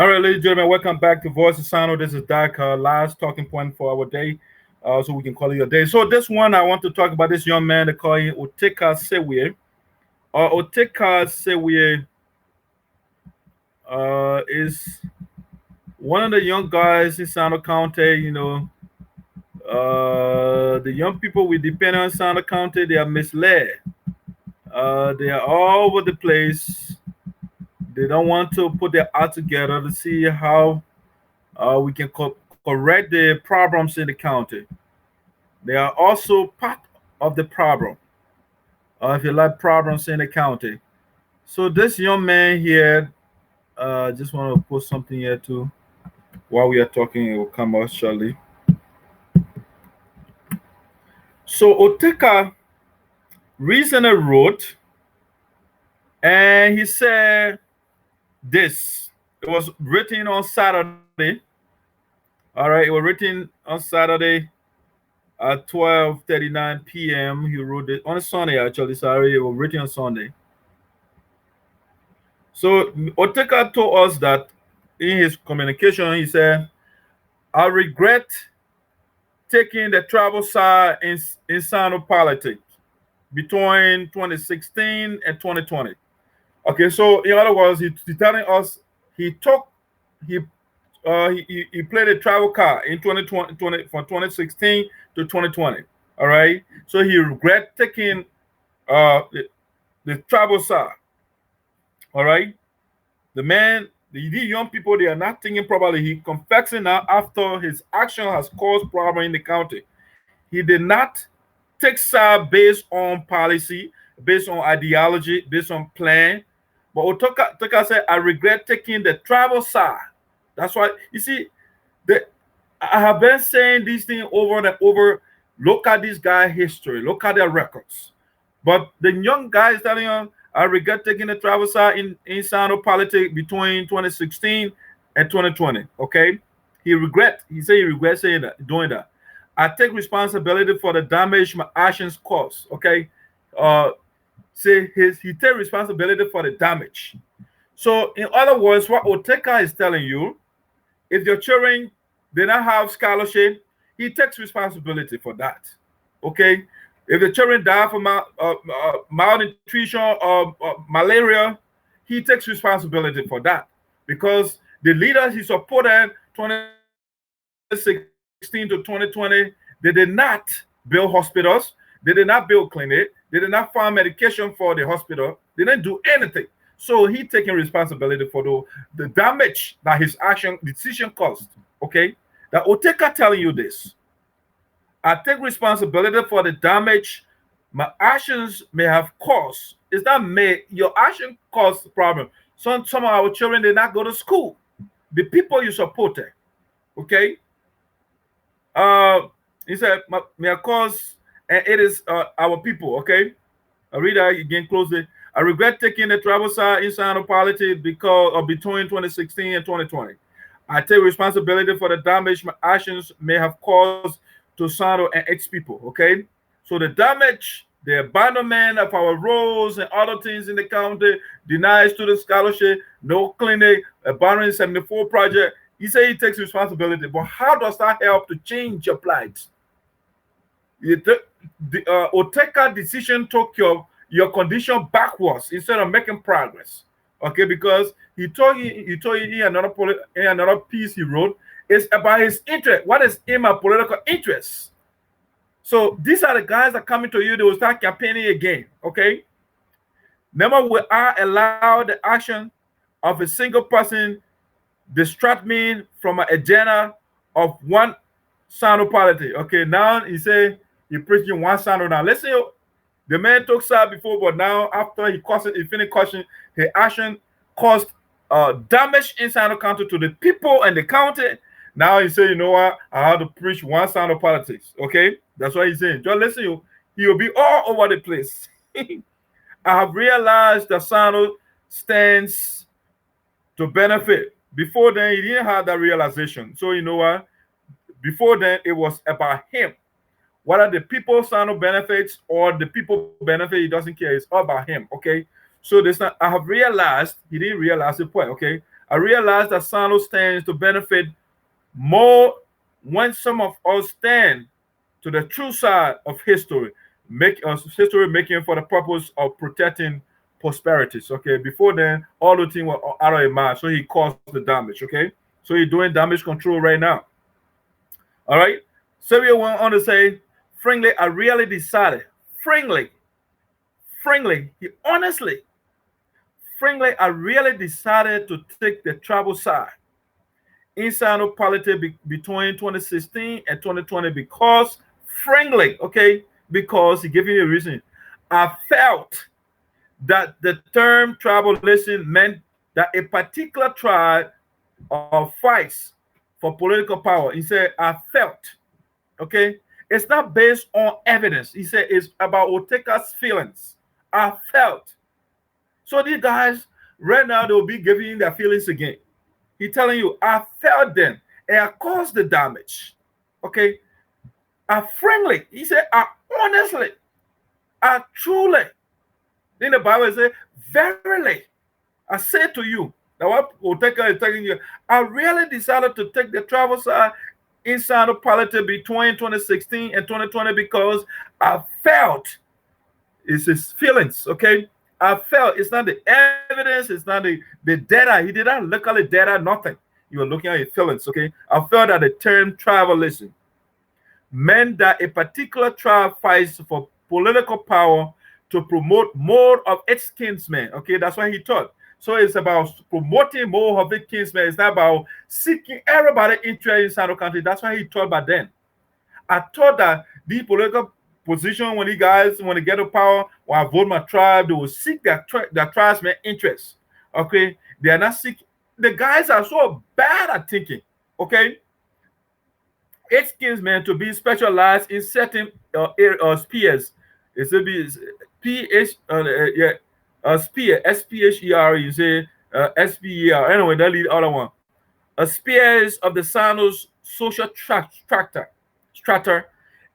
All right, ladies and gentlemen, welcome back to Voice of Sano. This is Dak, last talking point for our day, so we can call it a day. So this one, I want to talk about this young man. They call him Oteka Sewie. Oteka Sewie is one of the young guys in Sano County. You know, the young people we depend on Sano County, they are misled. They are all over the place. They don't want to put their act together to see how we can correct the problems in the county. They are also part of the problem, if you like, problems in the county. So this young man here, just want to put something here too. While we are talking, it will come out shortly. So Oteka recently wrote, and he said this. It was written on Saturday. All right, it was written on Saturday at 12:39 p.m. He wrote it on a Sunday, actually. Sorry, it was written on Sunday. So Oteka told us that in his communication, he said, "I regret taking the travel side in Sano politics between 2016 and 2020." Okay, so in other words, he's telling us he played a travel card in 2020 from 2016 to 2020. All right, so he regret taking the travel side. All right, the young people, they are not thinking properly. He confessing now after his action has caused problem in the county. He did not take side based on policy, based on ideology, based on plan. But Oteka said, "I regret taking the travel side." That's why, you see, I have been saying these things over and over. Look at this guy's history. Look at their records. But the young guy is telling you, "I regret taking the travel side in Sano politics between 2016 and 2020." Okay? He said he regrets doing that. "I take responsibility for the damage my actions caused." Okay? He take responsibility for the damage. So in other words, what Oteka is telling you, if your children did not have scholarship, he takes responsibility for that. Okay? If the children die from malnutrition or malaria, he takes responsibility for that. Because the leaders he supported 2016 to 2020, they did not build hospitals, they did not build clinics, they did not find medication for the hospital, they didn't do anything. So he taking responsibility for the damage that his decision caused. Okay? That Oteka telling you this. "I take responsibility for the damage my actions may have caused." Is that your action caused the problem? Some of our children did not go to school. The people you supported. Okay? He said, "May have caused," and it is our people. Okay? I read that again closely. "I regret taking the travel side in Sano politics between 2016 and 2020. I take responsibility for the damage my actions may have caused to Sano and its people." Okay, so the damage, the abandonment of our roads and other things in the county, denied student scholarship, no clinic, abandoning 74 project. He said he takes responsibility, but how does that help to change your plight? Oteka decision took your condition backwards instead of making progress. Okay, because he told you in another piece he wrote, it's about his interest. What is in my political interests? So these are the guys that coming to you, they will start campaigning again. Okay. Never will I allow the action of a single person distract me from an agenda of one Sano party. Okay, now he say he preaching one Sano now. Let's say the man took side before, but now after he finished caution, his action caused damage in Sano County to the people and the county. Now he say, you know what? I have to preach one Sano politics. Okay, that's what he's saying. Just listen, he will be all over the place. I have realized that Sano stands to benefit. Before then, he didn't have that realization. So you know what? Before then, it was about him. Whether the people Sano benefits or the people benefit, he doesn't care. It's all about him. Okay. So this, I have realized, he didn't realize the point. Okay. I realize that Sano stands to benefit more when some of us stand to the true side of history, making for the purpose of protecting prosperities. Okay, before then, all the things were out of his mind, so he caused the damage. Okay, so he's doing damage control right now. All right, Saryo went on to say, frankly, I really decided, frankly, I really decided to take the tribal side inside of politics between 2016 and 2020 because, frankly, okay, because he gave me a reason. I felt that the term tribalism meant that a particular tribe fights for political power. He said, I felt, okay? It's not based on evidence. He said it's about Oteka's feelings. I felt. So these guys, right now, they'll be giving you their feelings again. He's telling you, I felt them and I caused the damage. Okay? I frankly, he said, I honestly, I truly. Then the Bible says, verily, I say to you, that what Oteka is telling you, I really decided to take the travel side inside of politics between 2016 and 2020 because I felt it's his feelings, okay? I felt it's not the evidence, it's not the data. He did not look at the data, nothing. You were looking at his feelings, okay? I felt that the term tribalism meant that a particular tribe fights for political power to promote more of its kinsmen, okay? That's what he taught. So it's about promoting more of its kinsmen. It's not about seeking everybody interest inside the country. That's what he taught back then. I thought that these political position when they get to power, when I vote my tribe, they will seek their tribesmen interests. Okay, they are not seeking. The guys are so bad at thinking. Okay, it's kinsmen to be specialized in certain spheres. It should be spear, S-P-H-E-R. You say S-P-E-R. Anyway, that lead the other one. A spheres of the Sano's social strata.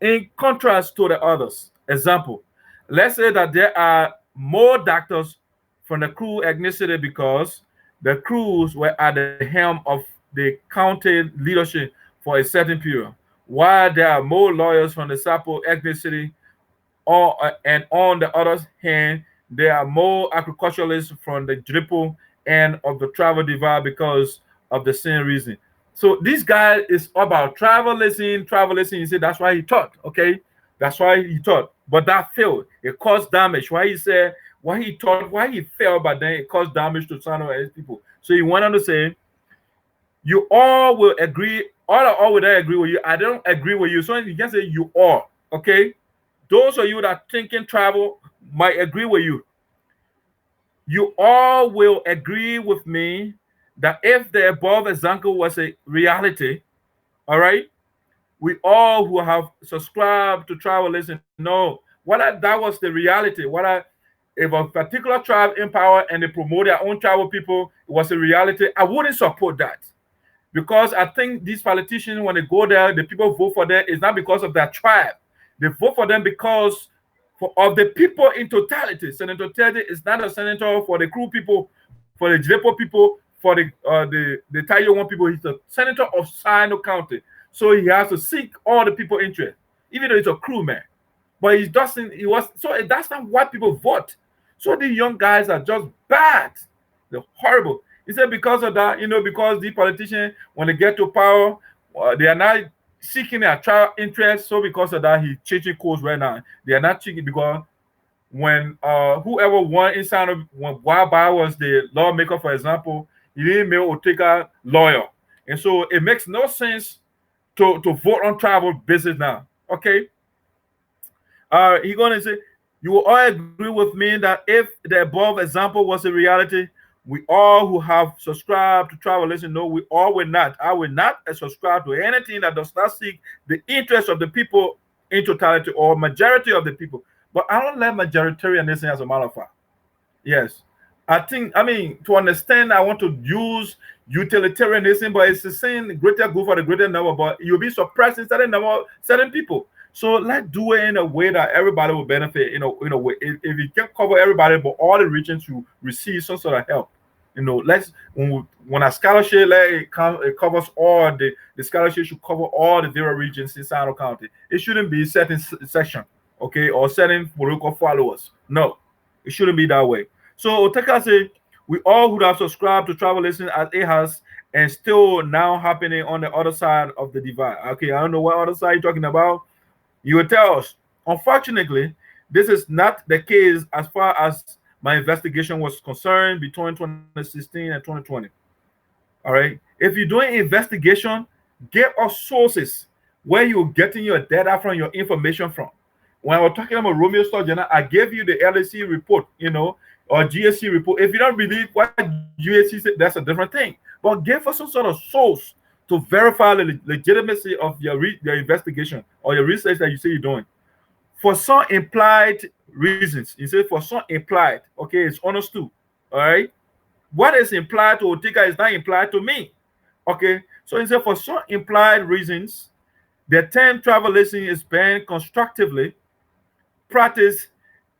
In contrast to the others. Example, let's say that there are more doctors from the crew ethnicity because the crews were at the helm of the county leadership for a certain period, while there are more lawyers from the Sapo ethnicity, and on the other hand, there are more agriculturalists from the Dripo end of the travel divide because of the same reason. So this guy is about tribalism. He said that's why he taught. Okay, that's why he taught. But that failed. It caused damage. Why he said why he taught, why he failed, but then it caused damage to Sano and his people. So he went on to say, you all will agree. All will I agree with you. I don't agree with you. So you can say you all. Okay, those of you that thinking travel might agree with you. You all will agree with me that if the above example was a reality, all right, we all who have subscribed to tribalism know whether that was the reality, if a particular tribe in power and they promote their own tribal people was a reality, I wouldn't support that. Because I think these politicians, when they go there, the people vote for them, it's not because of their tribe. They vote for them because of the people in totality. Senator Teahjyay is not a senator for the Kru people, for the Jilepo people, for the Taiyuan people. He's a senator of Sino County. So he has to seek all the people interest, even though he's a crew man. But he doesn't, so that's not why people vote. So the young guys are just bad. They're horrible. He said because of that, because the politicians, when they get to power, they are not seeking their trial interest. So because of that, he's changing course right now. They are not changing because when whoever won inside of, when Wylie was the lawmaker, for example, he didn't make Oteka lawyer. And so it makes no sense to vote on tribal business now. Okay. He's going to say, you will all agree with me that if the above example was a reality, we all who have subscribed to tribalism know we all will not. I will not subscribe to anything that does not seek the interest of the people in totality or majority of the people. But I don't like majoritarianism as a matter of fact. Yes. To understand, I want to use utilitarianism, but it's the same greater good for the greater number, but you'll be suppressing certain people. So let's do it in a way that everybody will benefit in a way. If you can cover everybody, but all the regions will receive some sort of help. You know, when a scholarship it covers all the scholarship should cover all the various regions in San County. It shouldn't be certain section, okay, or certain political followers. No, it shouldn't be that way. So Oteka say we all would have subscribed to tribalism as it has and still now happening on the other side of the divide. Okay, I don't know what other side you're talking about. You will tell us. Unfortunately, this is not the case as far as my investigation was concerned between 2016 and 2020. All right. If you're doing investigation, get us sources where you're getting your data from, your information from. When I was talking about Romeo Quioh, I gave you the LAC report, you know, or GSC report. If you don't believe what GSC said, that's a different thing. But give us some sort of source to verify the legitimacy of your investigation or your research that you say you're doing. For some implied reasons, you say for some implied, okay, it's understood. All right. What is implied to Oteka is not implied to me. Okay. So he said for some implied reasons, the term tribalism is banned constructively practiced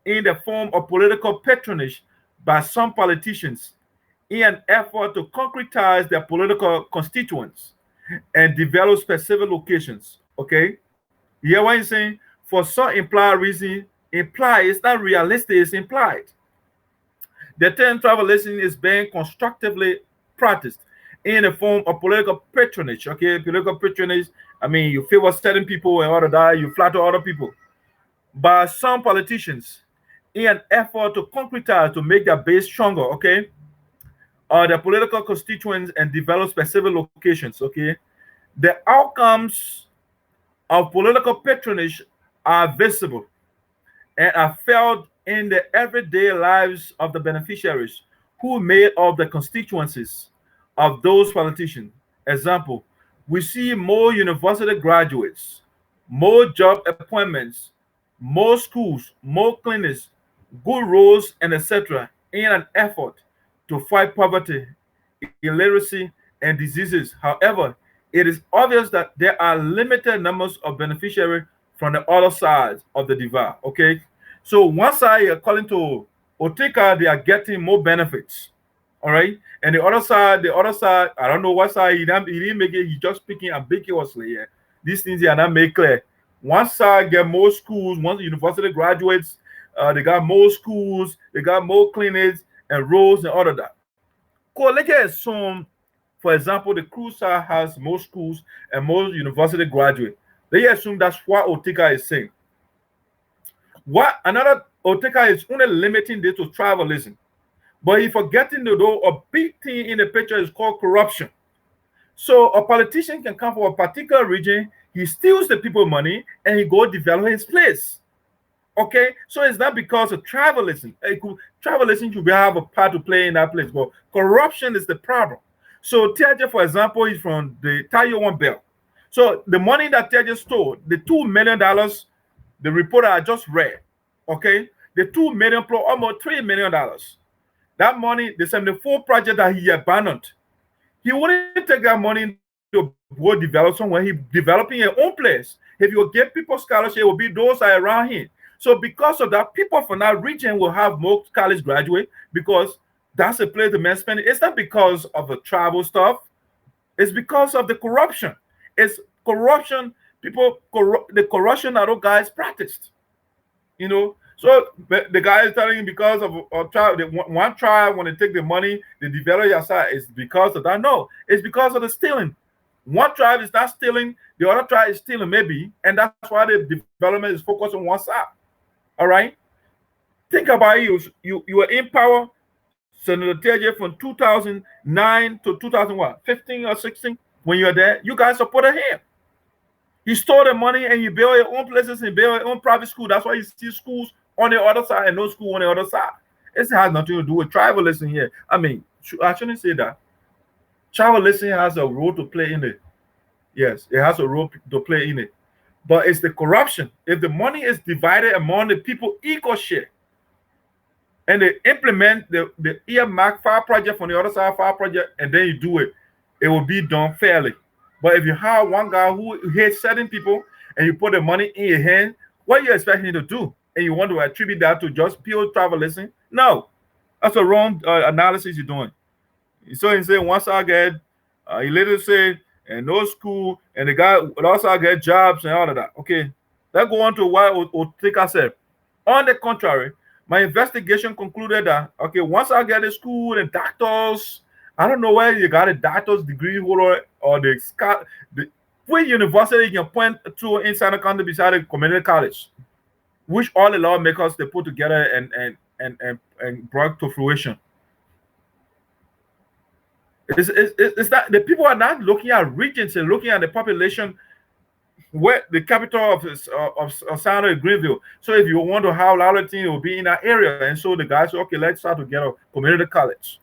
in the form of political patronage by some politicians in an effort to concretize their political constituents and develop specific locations. Okay. You hear what he's saying? For some implied reason, implied, it's not realistic, it's implied. The term tribalism is being constructively practiced in the form of political patronage. Okay, political patronage, I mean, you favor certain people and other that, you flatter other people. By some politicians in an effort to concretize, to make their base stronger, okay? Their political constituents and develop specific locations, okay? The outcomes of political patronage are visible and are felt in the everyday lives of the beneficiaries who made up the constituencies of those politicians. Example, we see more university graduates, more job appointments, more schools, more clinics, good roads, and etc. in an effort to fight poverty, illiteracy, and diseases. However, it is obvious that there are limited numbers of beneficiaries from the other side of the divide. Okay, so one side, according to Oteka, they are getting more benefits. All right, and the other side, I don't know what side he didn't make it. He's just speaking ambiguously here. These things are not made clear. One side get more schools, one university graduates, they got more schools, they got more clinics and roads and all of that. Cool. Let's assume, for example, the crew side has more schools and more university graduates. Let's assume that's what Oteka is saying. What another Oteka is only limiting this to tribalism, but he's forgetting to do a big thing in the picture is called corruption. So a politician can come from a particular region, he steals the people money, and he go develop his place. Okay, so it's not because of tribalism. Tribalism should have a part to play in that place, but corruption is the problem. So Teahjyay, for example, is from the Tayo belt. So the money that Teahjyay stole, the $2 million, the report I just read, okay, the $2 million plus almost $3 million. That money, the 74 project that he abandoned, he wouldn't take that money to go develop somewhere. He developing his own place. If you give people scholarship, it will be those that are around him. So because of that, people from that region will have more college graduate because that's a place the man spending. It's not because of the travel stuff. It's because of the corruption. It's corruption. The corruption that those guys practiced. You know. So the guy is telling you because of one tribe, when they take the money, they develop your side. It's because of that. No, it's because of the stealing. One tribe is not stealing, the other tribe is stealing, maybe, and that's why the development is focused on one side. All right. Think about it. You were in power, Senator Teahjyay, from 2009 to 2015 or 16. When you were there, you guys supported him. He stole the money and you build your own places and build your own private school. That's why you see schools on the other side and no school on the other side. It has nothing to do with tribalism here. I mean, I shouldn't say that. Tribalism has a role to play in it. Yes, it has a role to play in it. But it's the corruption. If the money is divided among the people equal share, and they implement the earmark fire project from the other side fire project, and then you do it, it will be done fairly. But if you have one guy who hates certain people and you put the money in your hand, what are you expecting him to do? And you want to attribute that to just pure tribalism? No, that's a wrong analysis you're doing. So he said, once I get, he later said, and no school, and the guy would also get jobs and all of that. Okay, let's go on to why Otika said. On the contrary, my investigation concluded that, okay, once I get a school and doctors, I don't know where you got a doctor's degree holder or the which university you can point to inside the country beside a community college, which all the lawmakers they put together and brought to fruition. It's that the people are not looking at regions and looking at the population where the capital of Seattle Greenville. So if you want to have a lot of things, it will be in that area. And so the guys say, okay, let's start to get a community college.